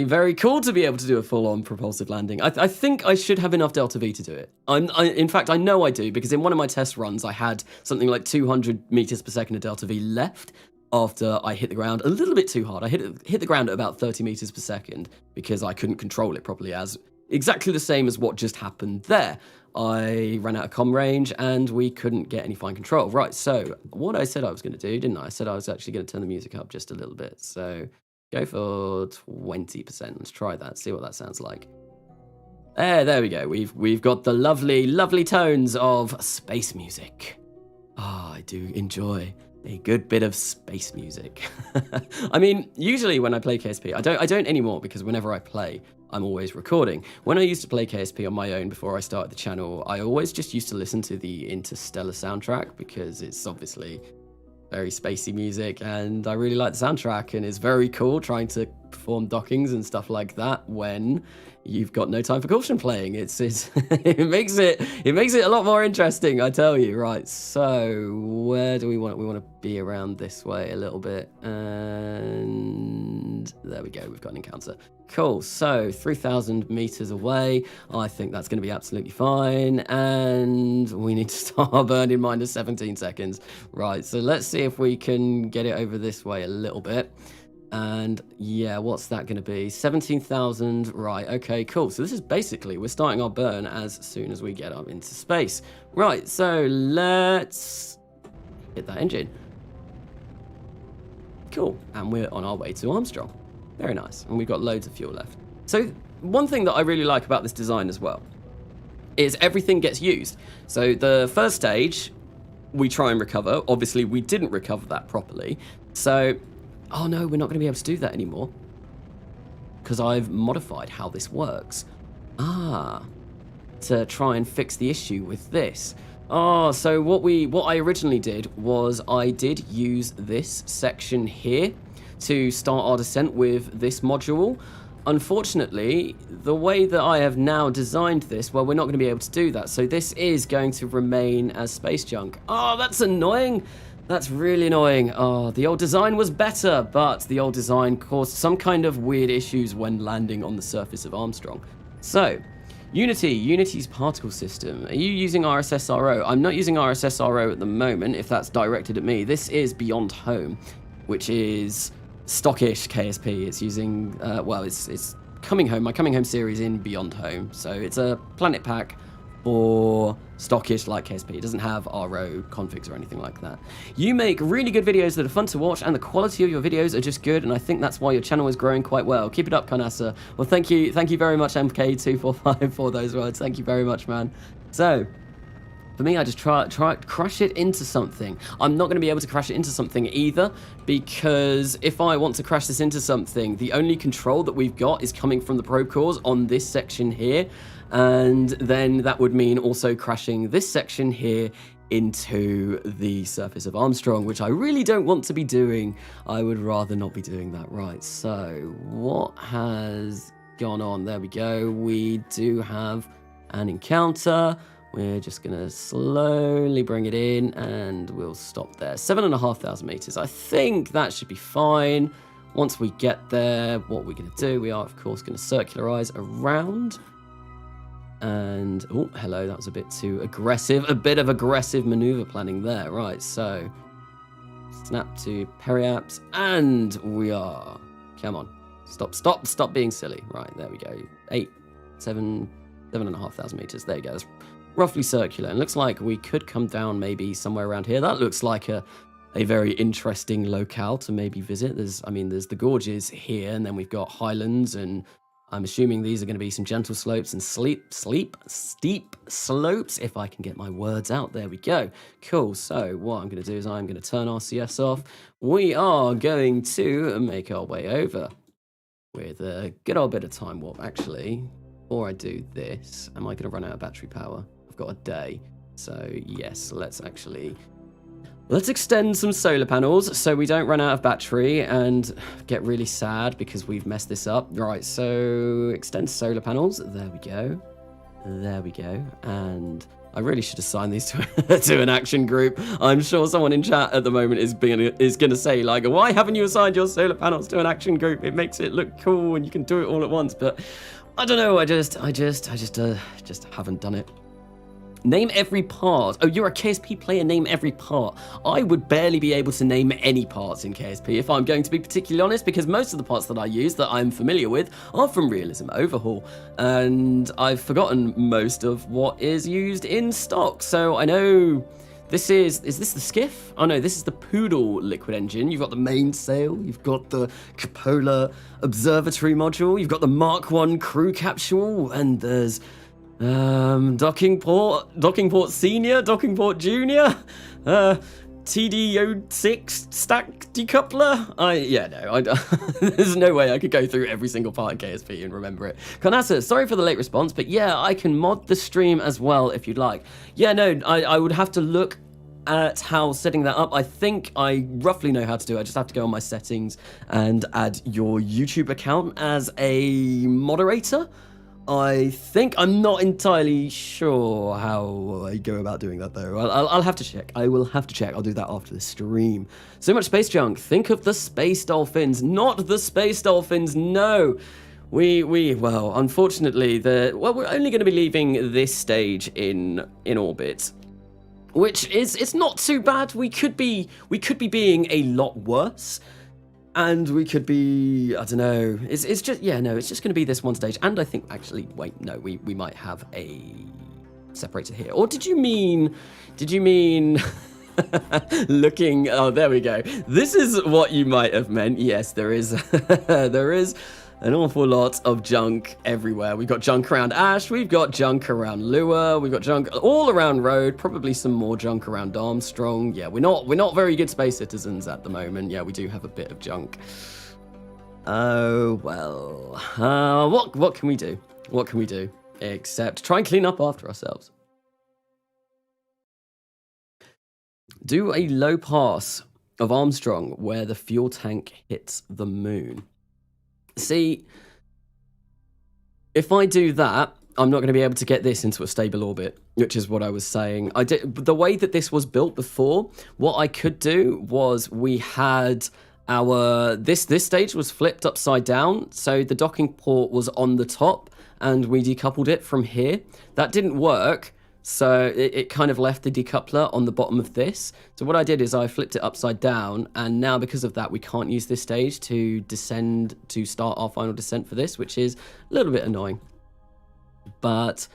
[SPEAKER 1] very cool to be able to do a full-on propulsive landing. I think I should have enough delta V to do it. In fact, I know I do, because in one of my test runs, I had something like 200 meters per second of delta V left after I hit the ground a little bit too hard. I hit the ground at about 30 meters per second because I couldn't control it properly, as exactly the same as what just happened there. I ran out of comm range and we couldn't get any fine control. Right, so what I said I was going to do, didn't I? I said I was actually going to turn the music up just a little bit. So go for 20%. Let's try that, see what that sounds like. There we go. We've got the lovely tones of space music. Ah, I do enjoy a good bit of space music. I mean, usually when I play KSP, I don't anymore, because whenever I play, I'm always recording. When I used to play KSP on my own before I started the channel, I always just used to listen to the Interstellar soundtrack, because it's obviously very spacey music, and I really like the soundtrack, and it's very cool trying to perform dockings and stuff like that when you've got no time for caution playing. It's it makes it a lot more interesting, I tell you. Right, so where do we want to be around this way a little bit, and there we go, we've got an encounter. Cool, so 3,000 meters away. I think that's going to be absolutely fine. And we need to start our burn in minus 17 seconds. Right, so let's see if we can get it over this way a little bit. And yeah, what's that going to be? 17,000. Right, okay, cool. So this is basically, we're starting our burn as soon as we get up into space. Right, so let's hit that engine. Cool, and we're on our way to Armstrong. Very nice, and we've got loads of fuel left. So one thing that I really like about this design as well is everything gets used. So the first stage, we try and recover. Obviously, we didn't recover that properly. So, oh no, we're not going to be able to do that anymore because I've modified how this works. To try and fix the issue with this. Oh, so what I originally did was I did use this section here to start our descent with this module. Unfortunately, the way that I have now designed this, well, we're not going to be able to do that. So this is going to remain as space junk. Oh, that's annoying. That's really annoying. Oh, the old design was better, but the old design caused some kind of weird issues when landing on the surface of Armstrong. So, Unity's particle system. Are you using RSSRO? I'm not using RSSRO at the moment, if that's directed at me. This is Beyond Home, which is stockish KSP. It's using, well, it's Coming Home, my Coming Home series in Beyond Home. So it's a planet pack for stockish like KSP. It doesn't have RO configs or anything like that. You make really good videos that are fun to watch, and the quality of your videos are just good, and I think that's why your channel is growing quite well. Keep it up, Karnasa. Well, thank you very much, MK245, for those words. Thank you very much, man. So, for me, I just try crash it into something. I'm not going to be able to crash it into something either, because if I want to crash this into something, the only control that we've got is coming from the probe cores on this section here, and then that would mean also crashing this section here into the surface of Armstrong, which I really don't want to be doing. I would rather not be doing that. Right, so what has gone on? There we go. We do have an encounter. We're just going to slowly bring it in, and we'll stop there. 7,500 meters. I think that should be fine. Once we get there, what we're going to do, we are, of course, going to circularize around. And, oh, hello, that was a bit too aggressive. A bit of aggressive maneuver planning there. Right, so snap to periaps, and we are. Come on. Stop being silly. Right, there we go. 7,500 meters. There you go. That's roughly circular, and looks like we could come down maybe somewhere around here. That looks like a very interesting locale to maybe visit. There's the gorges here, and then we've got highlands, and I'm assuming these are going to be some gentle slopes and steep slopes, if I can get my words out. There we go. Cool. So what I'm going to do is I'm going to turn RCS off. We are going to make our way over with a good old bit of time warp. Actually, before I do this, am I going to run out of battery power? I've got a day. So yes, let's extend some solar panels so we don't run out of battery and get really sad because we've messed this up. Right, so extend solar panels. There we go. There we go. And I really should assign these to an action group. I'm sure someone in chat at the moment is going to say, like, why haven't you assigned your solar panels to an action group? It makes it look cool and you can do it all at once. But I don't know. I just haven't done it. Name every part. Oh, you're a KSP player, name every part. I would barely be able to name any parts in KSP if I'm going to be particularly honest, because most of the parts that I use that I'm familiar with are from Realism Overhaul, and I've forgotten most of what is used in stock. So I know this is this the skiff? Oh no, this is the Poodle liquid engine. You've got the mainsail, you've got the Cupola observatory module, you've got the Mark 1 crew capsule, and there's docking port senior, docking port junior, TDO6 stack decoupler. There's no way I could go through every single part of KSP and remember it. Karnasa, sorry for the late response, but yeah, I can mod the stream as well if you'd like. Yeah, no, I would have to look at how setting that up. I think I roughly know how to do it. I just have to go on my settings and add your YouTube account as a moderator. I think. I'm not entirely sure how I go about doing that, though. I'll have to check. I will have to check. I'll do that after the stream. So much space junk. Think of the space dolphins, not the space dolphins. No. Well, unfortunately, we're only going to be leaving this stage in orbit, which is, it's not too bad. We could be being a lot worse. And we could be, I don't know, it's just, yeah, no, it's just going to be this one stage. And I think, actually, wait, no, we might have a separator here. Or did you mean looking, oh, there we go. This is what you might have meant. Yes, there is, there is an awful lot of junk everywhere. We've got junk around Ash, we've got junk around Lua, we've got junk all around Road, probably some more junk around Armstrong. Yeah, we're not very good space citizens at the moment. Yeah, we do have a bit of junk. Oh, well. What can we do? What can we do? Except try and clean up after ourselves. Do a low pass of Armstrong where the fuel tank hits the moon. See, if I do that, I'm not going to be able to get this into a stable orbit, which is what I was saying. The way that this was built before, what I could do was we had this stage was flipped upside down, so the docking port was on the top, and we decoupled it from here. That didn't work. So it kind of left the decoupler on the bottom of this. So what I did is I flipped it upside down, and now because of that, we can't use this stage to descend, to start our final descent for this, which is a little bit annoying. But,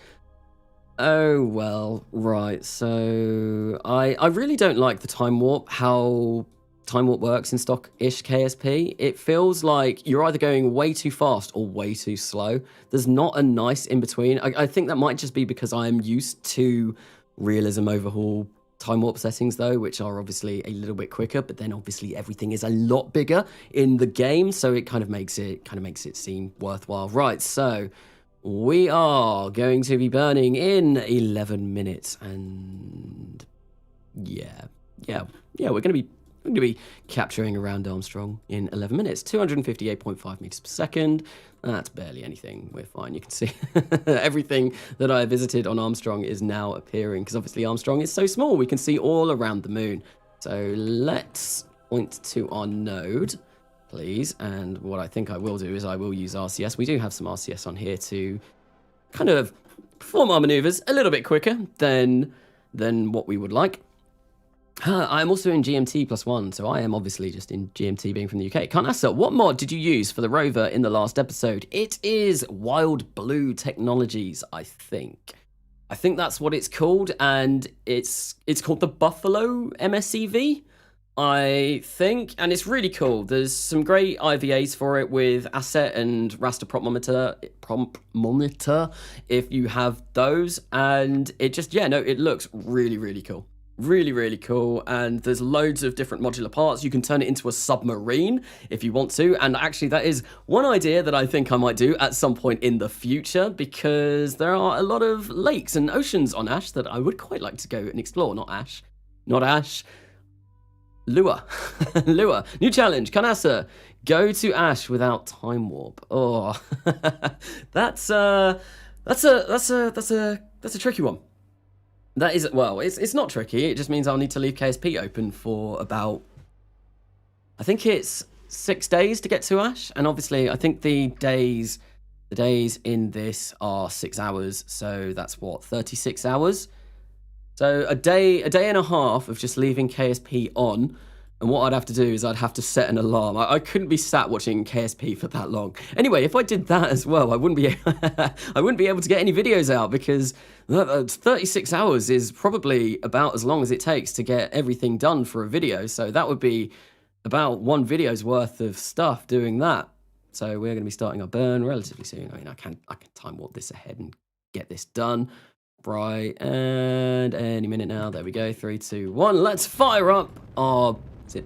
[SPEAKER 1] oh well, right. So I really don't like the time warp, how time warp works in stock-ish KSP. It feels like you're either going way too fast or way too slow. There's not a nice in-between. I think that might just be because I'm used to realism overhaul time warp settings, though, which are obviously a little bit quicker, but then obviously everything is a lot bigger in the game, so it kind of makes it seem worthwhile. Right, so we are going to be burning in 11 minutes, and yeah, we're going to be capturing around Armstrong in 11 minutes. 258.5 meters per second. That's barely anything. We're fine. You can see everything that I visited on Armstrong is now appearing, because obviously Armstrong is so small. We can see all around the moon. So let's point to our node, please. And what I think I will do is I will use RCS. We do have some RCS on here to kind of perform our maneuvers a little bit quicker than what we would like. I'm also in GMT +1, so I am obviously just in GMT being from the UK. Carnassa, what mod did you use for the rover in the last episode? It is Wild Blue Technologies, I think. I think that's what it's called, and it's called the Buffalo MSEV, I think, and it's really cool. There's some great IVAs for it with Ascent and raster prompt monitor if you have those, and it just, yeah, no, it looks really, really cool. Really, really cool, and there's loads of different modular parts. You can turn it into a submarine if you want to, and actually that is one idea that I think I might do at some point in the future, because there are a lot of lakes and oceans on Ash that I would quite like to go and explore. Not Ash. Lua. Lua. New challenge, Carnassa. Go to Ash without time warp. Oh, that's a tricky one. That is, well, it's not tricky. It just means I'll need to leave KSP open for about, I think it's 6 days to get to Ash. And obviously, I think the days in this are 6 hours. So that's what, 36 hours? So a day and a half of just leaving KSP on. And what I'd have to do is I'd have to set an alarm. I couldn't be sat watching KSP for that long. Anyway, if I did that as well, I wouldn't be able to get any videos out, because 36 hours is probably about as long as it takes to get everything done for a video. So that would be about one video's worth of stuff doing that. So we're going to be starting our burn relatively soon. I mean, I can time warp this ahead and get this done. Right, and any minute now. There we go. 3, 2, 1. Let's fire up our... Is it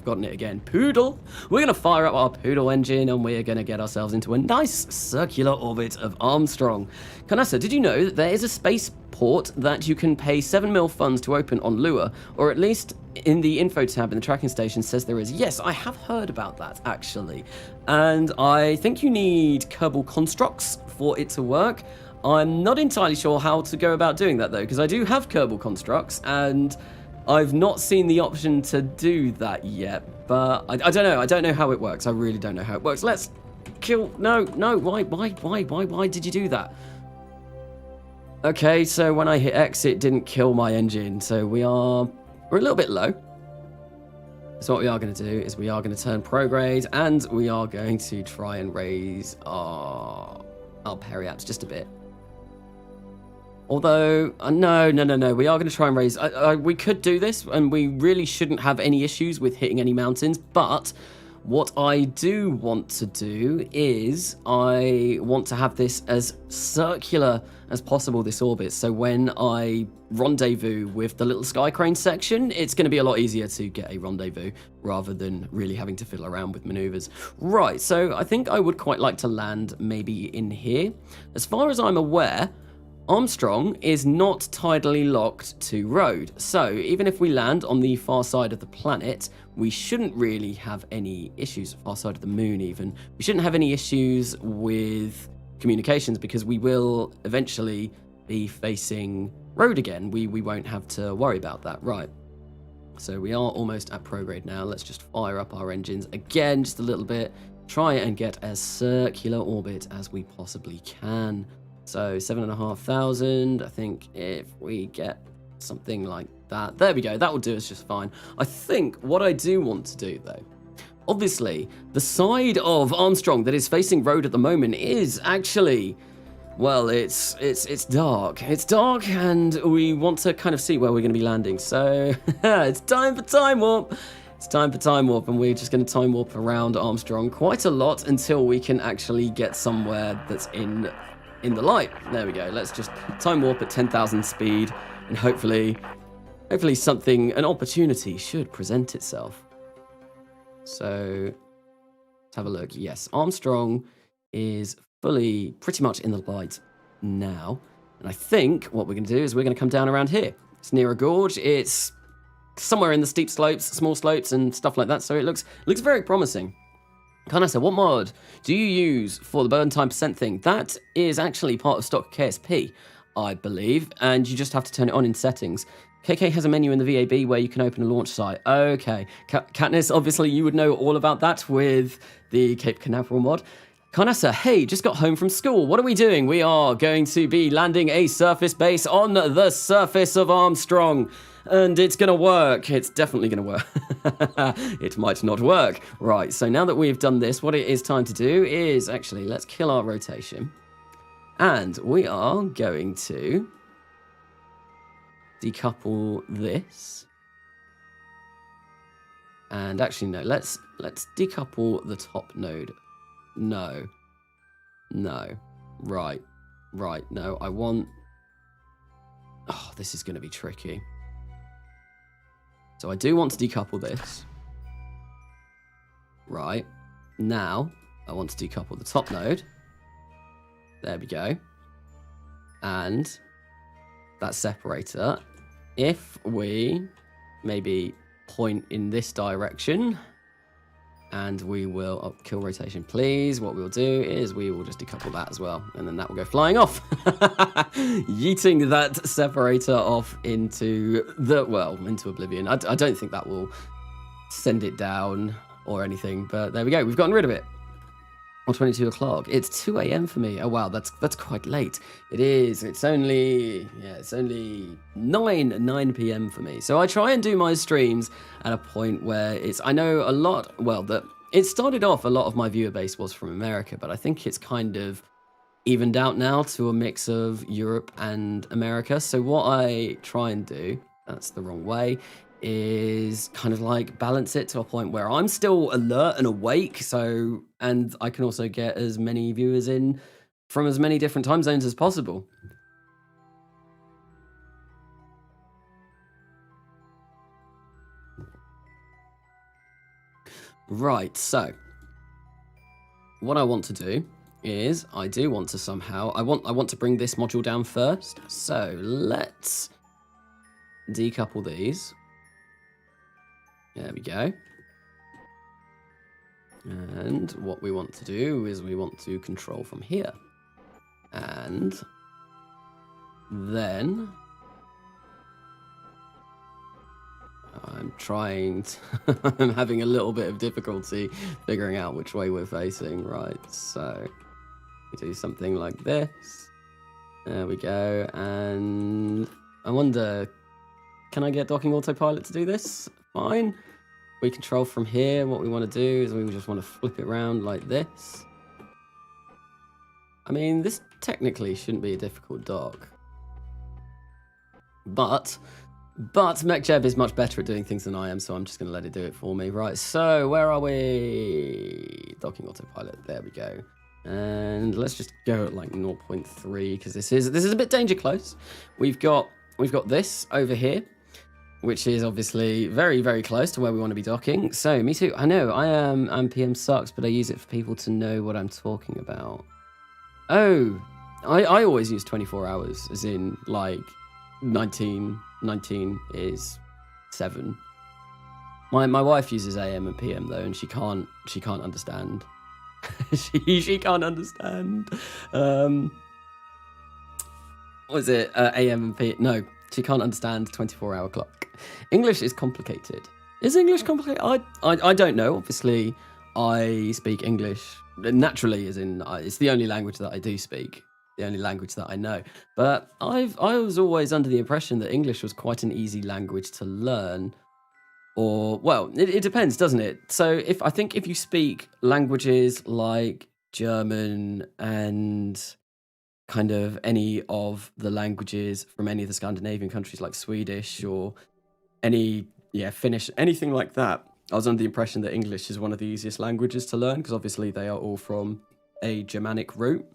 [SPEAKER 1] forgotten it again. Poodle. We're going to fire up our Poodle engine, and we're going to get ourselves into a nice circular orbit of Armstrong. Kanasa, did you know that there is a spaceport that you can pay 7 mil funds to open on Lua, or at least in the info tab in the tracking station says there is? Yes, I have heard about that, actually. And I think you need Kerbal constructs for it to work. I'm not entirely sure how to go about doing that, though, because I do have Kerbal constructs, and I've not seen the option to do that yet. But I don't know. I don't know how it works. I really don't know how it works. Let's kill... No. Why did you do that? Okay, so when I hit X, it didn't kill my engine. So we're a little bit low. So what we are going to do is we are going to turn prograde, and we are going to try and raise our periaps just a bit. Although, no. We are going to try and raise... we could do this, and we really shouldn't have any issues with hitting any mountains. But what I do want to do is I want to have this as circular as possible, this orbit. So when I rendezvous with the little sky crane section, it's going to be a lot easier to get a rendezvous rather than really having to fiddle around with maneuvers. Right, so I think I would quite like to land maybe in here. As far as I'm aware, Armstrong is not tidally locked to road, so even if we land on the far side of the planet, we shouldn't really have any issues, far side of the moon even, we shouldn't have any issues with communications because we will eventually be facing road again. We won't have to worry about that. Right, so we are almost at prograde now. Let's just fire up our engines again just a little bit, try and get as circular orbit as we possibly can. So 7,500, I think if we get something like that, there we go, that will do us just fine. I think what I do want to do though, obviously the side of Armstrong that is facing road at the moment is actually, well, it's dark. It's dark, and we want to kind of see where we're going to be landing. So it's time for time warp. It's time for time warp, and we're just going to time warp around Armstrong quite a lot until we can actually get somewhere that's in the light. There we go. Let's just time warp at 10,000 speed, and hopefully something, an opportunity should present itself. So let's have a look. Yes, Armstrong is fully pretty much in the light now, and I think what we're going to do is we're going to come down around here. It's near a gorge. It's somewhere in the steep slopes, small slopes, and stuff like that. So it looks very promising. Kanasa, what mod do you use for the burn time percent thing? That is actually part of stock KSP, I believe, and you just have to turn it on in settings. KK has a menu in the VAB where you can open a launch site. Okay. Katniss, obviously you would know all about that with the Cape Canaveral mod. Kanasa, hey, just got home from school. What are we doing? We are going to be landing a surface base on the surface of Armstrong. And it's going to work. It's definitely going to work. It might not work. Right, so now that we've done this, what it is time to do is actually, let's kill our rotation. And we are going to decouple this. And actually, no, let's decouple the top node. No. Right, no, I want... Oh, this is going to be tricky. So I do want to decouple this. Right. Now, I want to decouple the top node. There we go. And that separator, if we maybe point in this direction, and we will kill rotation, please. What we'll do is we will just decouple that as well, and then that will go flying off, yeeting that separator off into into oblivion. I don't think that will send it down or anything, but there we go. We've gotten rid of it. Or 22 o'clock. It's 2 a.m. for me. Oh wow, that's quite late. It is. It's only 9 p.m. for me. So I try and do my streams at a point where it's. I know a lot. Well, it started off. A lot of my viewer base was from America, but I think it's kind of evened out now to a mix of Europe and America. So what I try and do, that's the wrong way, is kind of like balance it to a point where I'm still alert and awake, so, and I can also get as many viewers in from as many different time zones as possible. Right, so what I want to do is I do want to somehow I want to bring this module down first. So let's decouple these. There we go. And what we want to do is we want to control from here. And then I'm trying to I'm having a little bit of difficulty figuring out which way we're facing. Right, so we do something like this. There we go. And I wonder, can I get docking autopilot to do this? Fine. We control from here. What we want to do is we just want to flip it around like this. I mean, this technically shouldn't be a difficult dock. But MechJeb is much better at doing things than I am, so I'm just going to let it do it for me. Right, so where are we? Docking autopilot. There we go. And let's just go at like 0.3 because this is a bit danger close. We've got this over here, which is obviously very, very close to where we want to be docking. So, me too. I know, I'm PM sucks, but I use it for people to know what I'm talking about. Oh, I always use 24 hours, as in, like, 19 is 7. My wife uses AM and PM, though, and she can't understand. she can't understand. What is it? AM and PM? No, she can't understand 24-hour clock. English is complicated. Is English complicated? I don't know. Obviously, I speak English naturally, as in it's the only language that I do speak, the only language that I know. But I was always under the impression that English was quite an easy language to learn. Or, well, it depends, doesn't it? So I think if you speak languages like German and kind of any of the languages from any of the Scandinavian countries like Swedish or Finnish, anything like that, I was under the impression that English is one of the easiest languages to learn because obviously they are all from a Germanic root.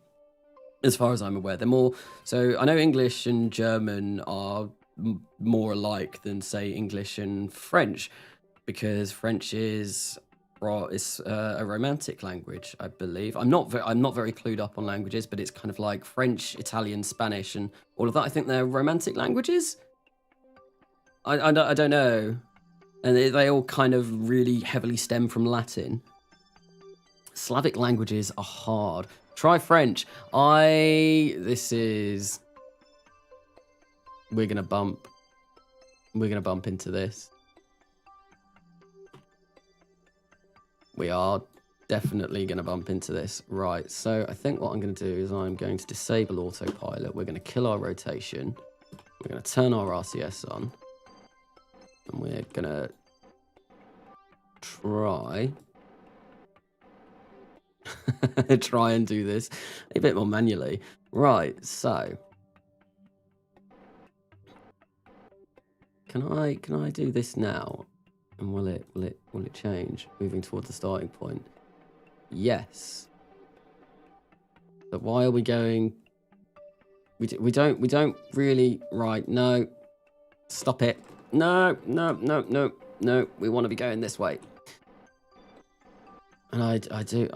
[SPEAKER 1] As far as I'm aware, they're more... So I know English and German are more alike than, say, English and French, because French is a Romantic language, I believe. I'm not very clued up on languages, but it's kind of like French, Italian, Spanish, and all of that. I think they're Romantic languages. I don't know. And they all kind of really heavily stem from Latin. Slavic languages are hard. Try French. We're gonna bump into this. We are definitely gonna bump into this. Right, so I think what I'm gonna do is I'm going to disable autopilot. We're gonna kill our rotation. We're gonna turn our RCS on. And we're gonna try and do this a bit more manually. Right, so can I do this now? And will it change moving towards the starting point? Yes. But why are we going? We don't really. Right, no. Stop it. No. We want to be going this way. And I do.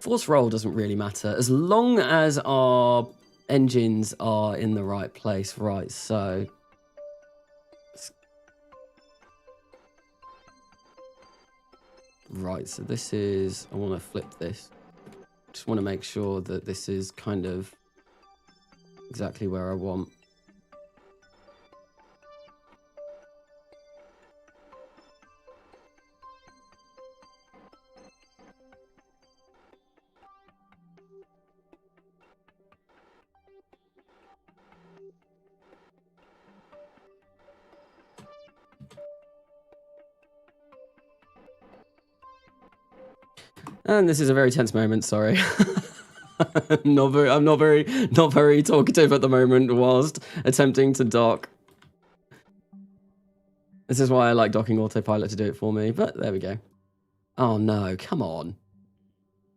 [SPEAKER 1] Force roll doesn't really matter as long as our engines are in the right place. Right, so. Right, so this is. I want to flip this. Just want to make sure that this is kind of exactly where I want. And this is a very tense moment, sorry. I'm not very talkative at the moment whilst attempting to dock. This is why I like docking autopilot to do it for me, but there we go. Oh no, come on.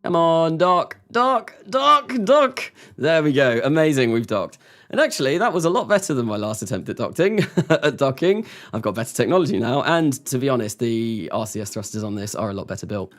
[SPEAKER 1] Come on, dock, dock, dock, dock. There we go. Amazing, we've docked. And actually, that was a lot better than my last attempt at docking. I've got better technology now, and to be honest, the RCS thrusters on this are a lot better built.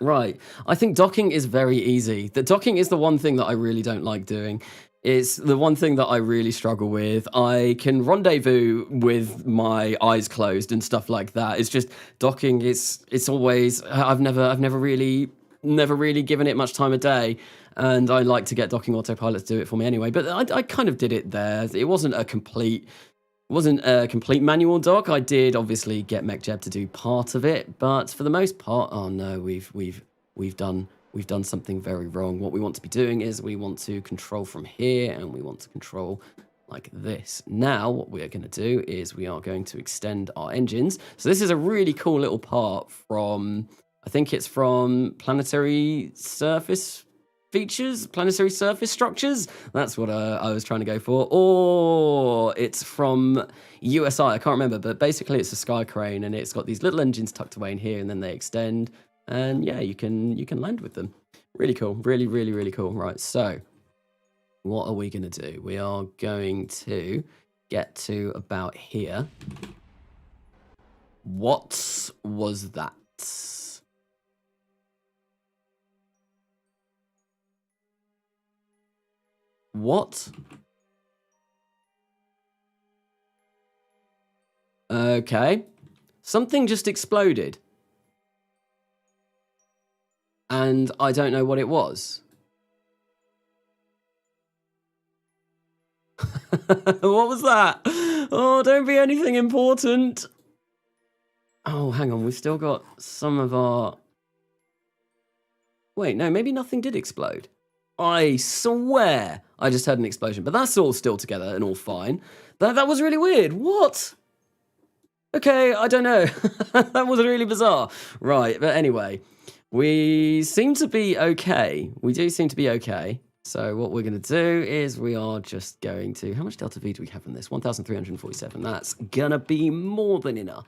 [SPEAKER 1] Right, I think docking is very easy. The docking is the one thing that I really don't like doing. It's the one thing that I really struggle with. I can rendezvous with my eyes closed and stuff like that. It's just docking. It's always I've never really given it much time of day, and I like to get docking autopilot to do it for me anyway. But I kind of did it there. It wasn't a complete manual dock. I did obviously get MechJeb to do part of it, but for the most part, oh no, we've done something very wrong. What we want to be doing is we want to control from here, and we want to control like this. Now, what we are going to do is we are going to extend our engines. So this is a really cool little part from, I think it's from planetary surface features, planetary surface structures. That's what I was trying to go for. Or it's from USI, I can't remember, but basically it's a sky crane, and it's got these little engines tucked away in here, and then they extend, and yeah, you can land with them. Really cool, really cool. Right, so what are we going to do? We are going to get to about here. What was that? What? Okay. Something just exploded. And I don't know what it was. What was that? Oh, don't be anything important. Oh, hang on. We've still got some of our... Wait, no, maybe nothing did explode. I swear I just had an explosion, but that's all still together and all fine. That was really weird. What? Okay, I don't know. That was really bizarre. Right, but anyway, we seem to be okay. We do seem to be okay. So what we're going to do is we are just going to... How much Delta V do we have in this? 1,347. That's going to be more than enough.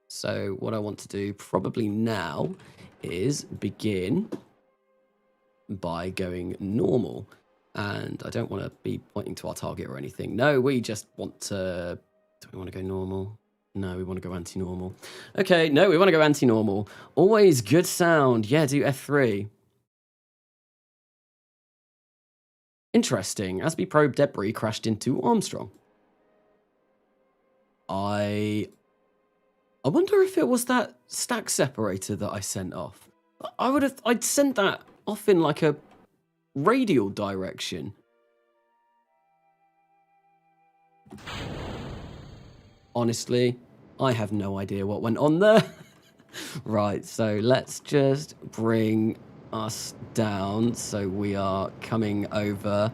[SPEAKER 1] So what I want to do probably now is begin by going normal. And I don't want to be pointing to our target or anything. No, we just want to... Do we want to go normal? No, we want to go anti-normal. Okay, no, we want to go anti-normal. Always good sound. Yeah, do F3. Interesting. As we probe debris crashed into Armstrong. I wonder if it was that stack separator that I sent off. I'd sent that off in like a radial direction. Honestly, I have no idea what went on there. Right, so let's just bring us down so we are coming over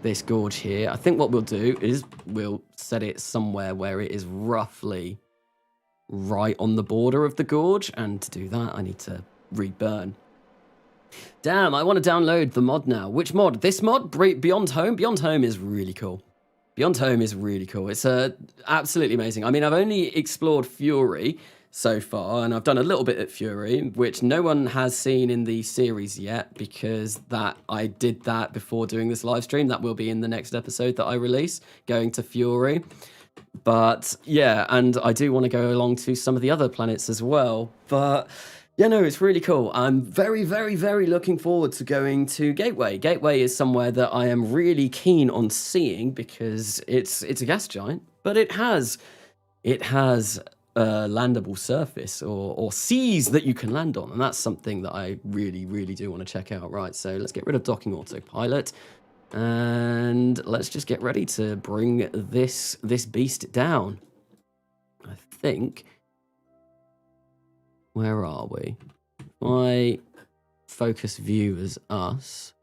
[SPEAKER 1] this gorge here. I think what we'll do is we'll set it somewhere where it is roughly right on the border of the gorge, and to do that I need to reburn. Damn, I want to download the mod now. Which mod? This mod? Beyond Home? Beyond Home is really cool. Beyond Home is really cool. It's absolutely amazing. I mean, I've only explored Fury so far, and I've done a little bit at Fury, which no one has seen in the series yet, because I did that before doing this live stream. That will be in the next episode that I release, going to Fury. But yeah, and I do want to go along to some of the other planets as well. But yeah, no, it's really cool. I'm very looking forward to going to Gateway. Gateway is somewhere that I am really keen on seeing, because it's a gas giant, but it has a landable surface or seas that you can land on, and that's something that I really do want to check out. Right, so let's get rid of docking autopilot, and let's just get ready to bring this beast down. I think... Where are we? My focus view as us.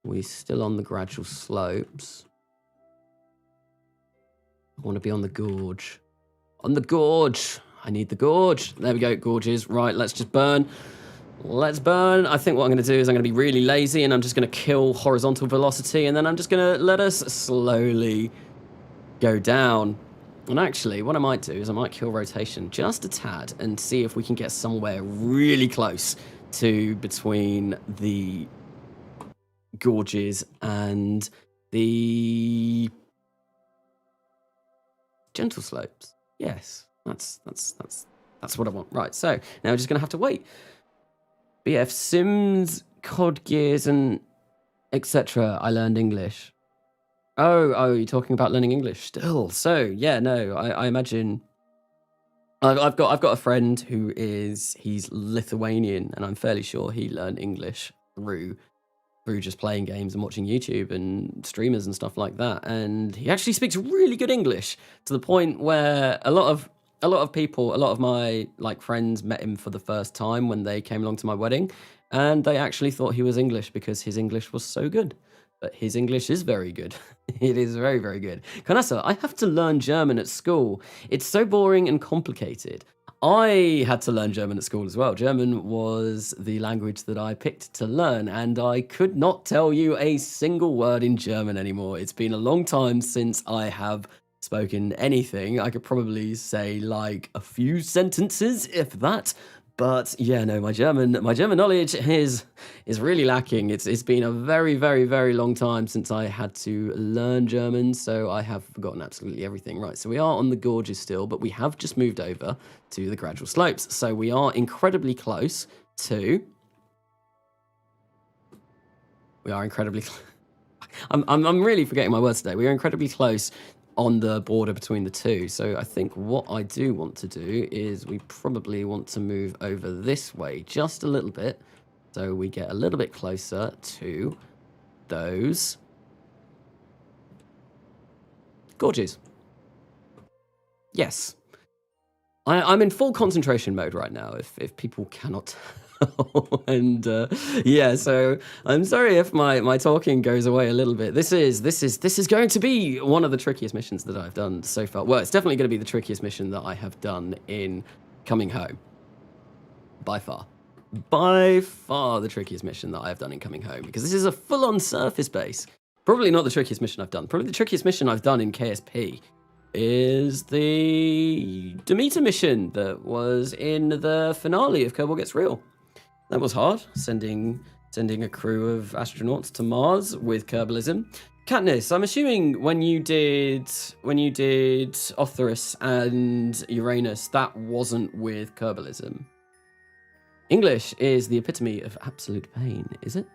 [SPEAKER 1] We're still on the gradual slopes. I want to be on the gorge. On the gorge! I need the gorge. There we go, gorges. Right, let's just burn. Let's burn. I think what I'm going to do is I'm going to be really lazy, and I'm just going to kill horizontal velocity, and then I'm just going to let us slowly go down. And actually, what I might do is I might kill rotation just a tad and see if we can get somewhere really close to between the gorges and the gentle slopes. Yes, that's what I want. Right, so now we're just gonna have to wait. BF Sims, COD Gears, and etc. I learned English. Oh, you're talking about learning English still. So yeah, no, I imagine I've got a friend who he's Lithuanian, and I'm fairly sure he learned English through just playing games and watching YouTube and streamers and stuff like that. And he actually speaks really good English to the point where a lot of people, a lot of my like friends met him for the first time when they came along to my wedding, and they actually thought he was English because his English was so good. But his English is very good. It is very, very good. Kanasa, I have to learn German at school. It's so boring and complicated. I had to learn German at school as well. German was the language that I picked to learn, and I could not tell you a single word in German anymore. It's been a long time since I have spoken anything. I could probably say like a few sentences, if that. But yeah, no, my German knowledge is really lacking. It's been a very, very, very long time since I had to learn German, so I have forgotten absolutely everything. Right, so we are on the gorges still, but we have just moved over to the gradual slopes. So we are incredibly close to. We are incredibly. I'm really forgetting my words today. We are incredibly close on the border between the two. So I think what I do want to do is we probably want to move over this way just a little bit, so we get a little bit closer to those gorges. Yes. I'm in full concentration mode right now, if people cannot tell. And yeah, so I'm sorry if my talking goes away a little bit. This is going to be one of the trickiest missions that I've done so far. Well, it's definitely going to be the trickiest mission that I have done in Coming Home. By far. By far the trickiest mission that I have done in Coming Home, because this is a full-on surface base. Probably not the trickiest mission I've done. Probably the trickiest mission I've done in KSP is the Demeter mission that was in the finale of Kerbal Gets Real. That was hard, sending a crew of astronauts to Mars with Kerbalism. Katniss, I'm assuming when you did Othorus and Uranus, that wasn't with Kerbalism. English is the epitome of absolute pain, is it?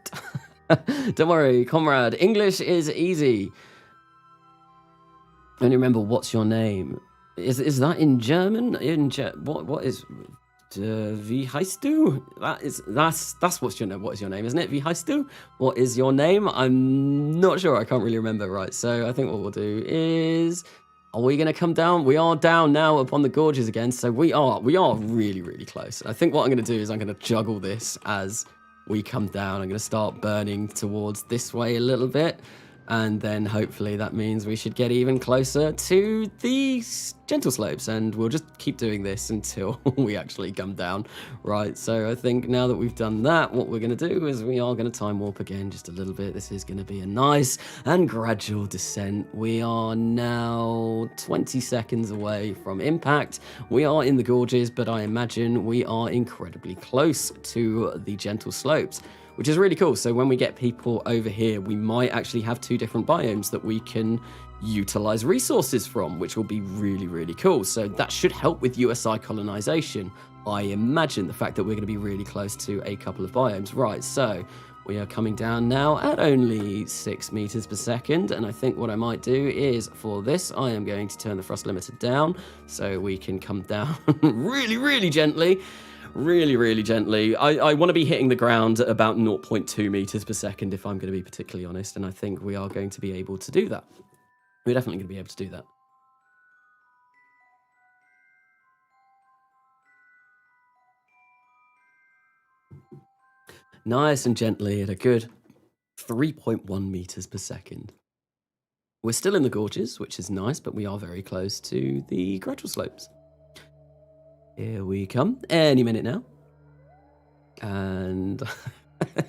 [SPEAKER 1] Don't worry, comrade. English is easy. And remember, what's your name? Is that in German? What is wie heißt du? That's what's your name. What is your name, isn't it? Wie heißt du? What is your name? I'm not sure. I can't really remember. Right. So I think what we'll do is, are we going to come down? We are down now upon the gorges again. So we are really, really close. I think what I'm going to do is I'm going to juggle this as we come down. I'm going to start burning towards this way a little bit. And then hopefully that means we should get even closer to the gentle slopes, and we'll just keep doing this until we actually come down. Right, so I think now that we've done that, what we're going to do is we are going to time warp again just a little bit. This is going to be a nice and gradual descent. We are now 20 seconds away from impact. We are in the gorges, but I imagine we are incredibly close to the gentle slopes, which is really cool. So when we get people over here, we might actually have two different biomes that we can utilize resources from, which will be really, really cool. So that should help with USI colonization. I imagine the fact that we're going to be really close to a couple of biomes. Right, so we are coming down now at only 6 meters per second. And I think what I might do is, for this, I am going to turn the thrust limiter down so we can come down really, really gently. Really, really gently. I want to be hitting the ground at about 0.2 meters per second, if I'm going to be particularly honest, and I think we are going to be able to do that. We're definitely going to be able to do that. Nice and gently at a good 3.1 meters per second. We're still in the gorges, which is nice, but we are very close to the gradual slopes. Here we come, any minute now. And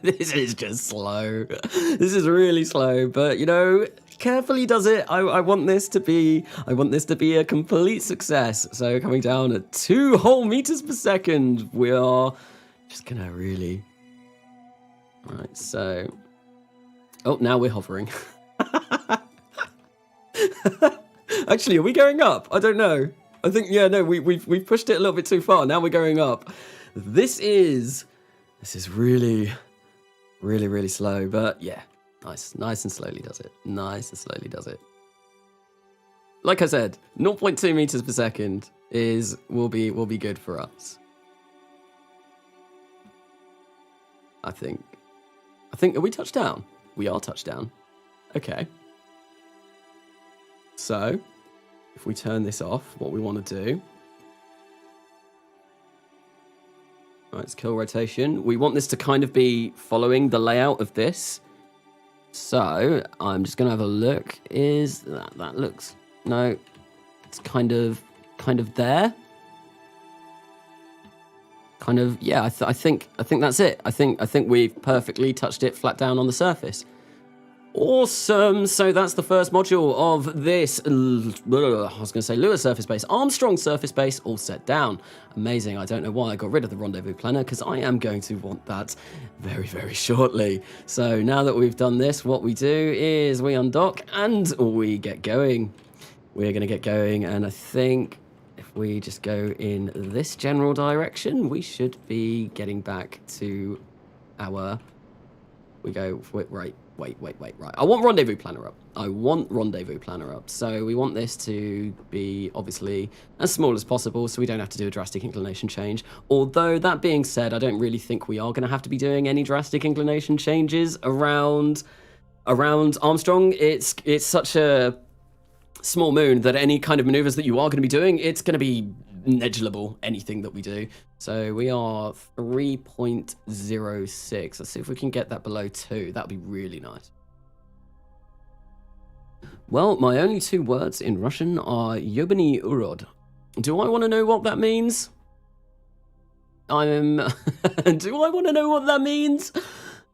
[SPEAKER 1] this is just slow. This is really slow, but you know, carefully does it. I want this to be a complete success. So coming down at 2 whole meters per second, we are just gonna really. Right, so now we're hovering. Actually, are we going up? I don't know. I think no, we've pushed it a little bit too far. Now we're going up. This is really, really, really slow, but yeah. Nice and slowly does it. Nice and slowly does it. Like I said, 0.2 meters per second will be good for us. I think are we touched down? We are touched down. Okay. So, if we turn this off, what we want to do. Right, it's kill rotation. We want this to kind of be following the layout of this. So I'm just gonna have a look. Is that looks no? It's kind of there. Kind of yeah. I think that's it. I think we've perfectly touched it flat down on the surface. Awesome. So that's the first module of this. I was going to say Lua surface base, Armstrong surface base, all set down. Amazing. I don't know why I got rid of the rendezvous planner because I am going to want that very, very shortly. So now that we've done this, what we do is we undock and we get going. We're going to get going, and I think if we just go in this general direction, we should be getting back to our. We go right. Wait, right. I want rendezvous planner up. So we want this to be obviously as small as possible so we don't have to do a drastic inclination change. Although that being said, I don't really think we are going to have to be doing any drastic inclination changes around Armstrong. It's such a small moon that any kind of maneuvers that you are going to be doing, it's going to be negligible, anything that we do. So we are 3.06. Let's see if we can get that below 2. That would be really nice. Well, my only 2 words in Russian are Yobany Urod. Do I want to know what that means? Do I want to know what that means?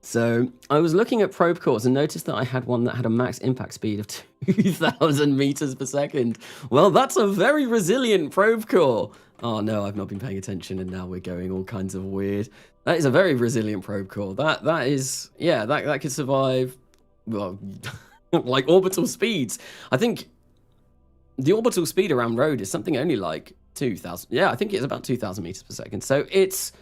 [SPEAKER 1] So I was looking at probe cores and noticed that I had one that had a max impact speed of 2,000 meters per second. Well, that's a very resilient probe core. Oh no, I've not been paying attention and now we're going all kinds of weird. That is a very resilient probe core. That is, yeah, that could survive, well, like orbital speeds. I think the orbital speed around road is something only like 2,000. Yeah, I think it's about 2,000 meters per second. So it's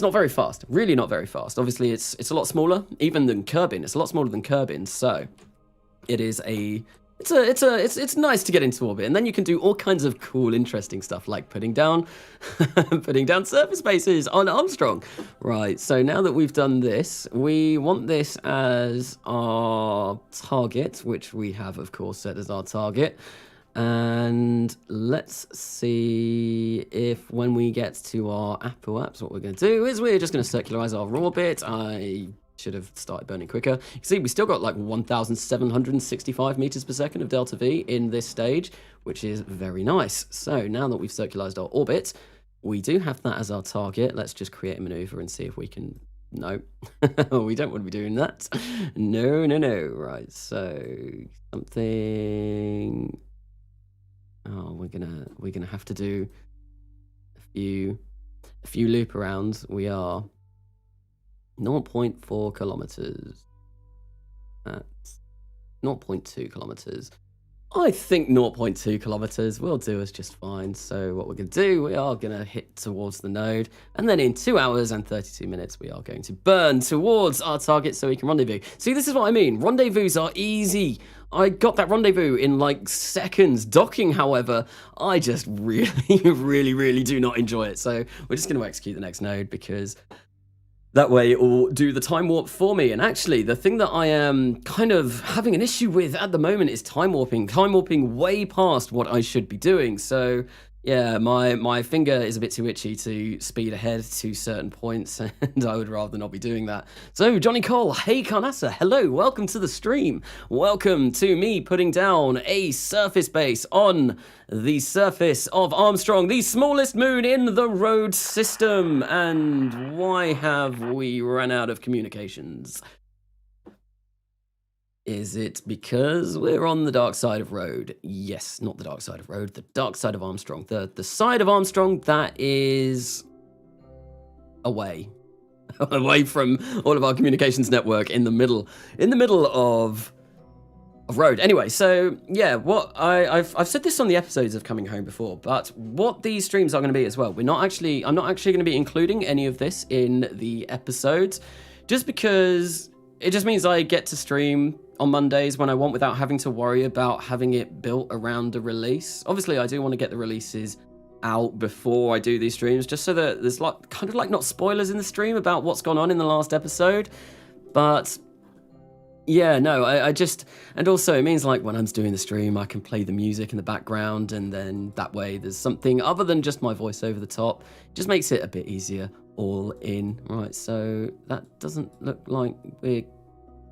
[SPEAKER 1] not very fast, really not very fast. Obviously, it's a lot smaller, even than Kerbin. It's a lot smaller than Kerbin, so it is it's nice to get into orbit, and then you can do all kinds of cool, interesting stuff like putting down surface bases on Armstrong. Right. So now that we've done this, we want this as our target, which we have, of course, set as our target. And let's see if when we get to our apoaps, what we're going to do is we're just going to circularize our orbit. I should have started burning quicker. You can see we still got like 1,765 meters per second of delta V in this stage, which is very nice. So now that we've circularized our orbit, we do have that as our target. Let's just create a maneuver and see if we can. No, we don't want to be doing that. No. Right, so something. Oh, we're gonna have to do a few loop arounds. We are 0.4 kilometers. That's 0.2 kilometers. I think 0.2 kilometers will do us just fine. So what we're going to do, we are going to hit towards the node. And then in 2 hours and 32 minutes, we are going to burn towards our target so we can rendezvous. See, this is what I mean. Rendezvous are easy. I got that rendezvous in like seconds. Docking, however, I just really do not enjoy it. So we're just going to execute the next node because that way it will do the time warp for me. And actually, the thing that I am kind of having an issue with at the moment is time warping. Time warping way past what I should be doing. So yeah, my finger is a bit too itchy to speed ahead to certain points, and I would rather not be doing that. So, Johnny Cole, hey Carnassa, hello, welcome to the stream. Welcome to me putting down a surface base on the surface of Armstrong, the smallest moon in the road system. And why have we run out of communications? Is it because we're on the dark side of road? Yes, not the dark side of road, the dark side of Armstrong. The side of Armstrong that is away. Away from all of our communications network in the middle of road. Anyway, so yeah, what I've said this on the episodes of Coming Home before, but what these streams are going to be as well. I'm not actually going to be including any of this in the episodes, just because it just means I get to stream on Mondays when I want without having to worry about having it built around a release. Obviously, I do want to get the releases out before I do these streams, just so that there's like kind of like not spoilers in the stream about what's gone on in the last episode. But yeah, no, I just, and also it means like when I'm doing the stream, I can play the music in the background, and then that way there's something other than just my voice over the top. Just makes it a bit easier all in. Right, so that doesn't look like we're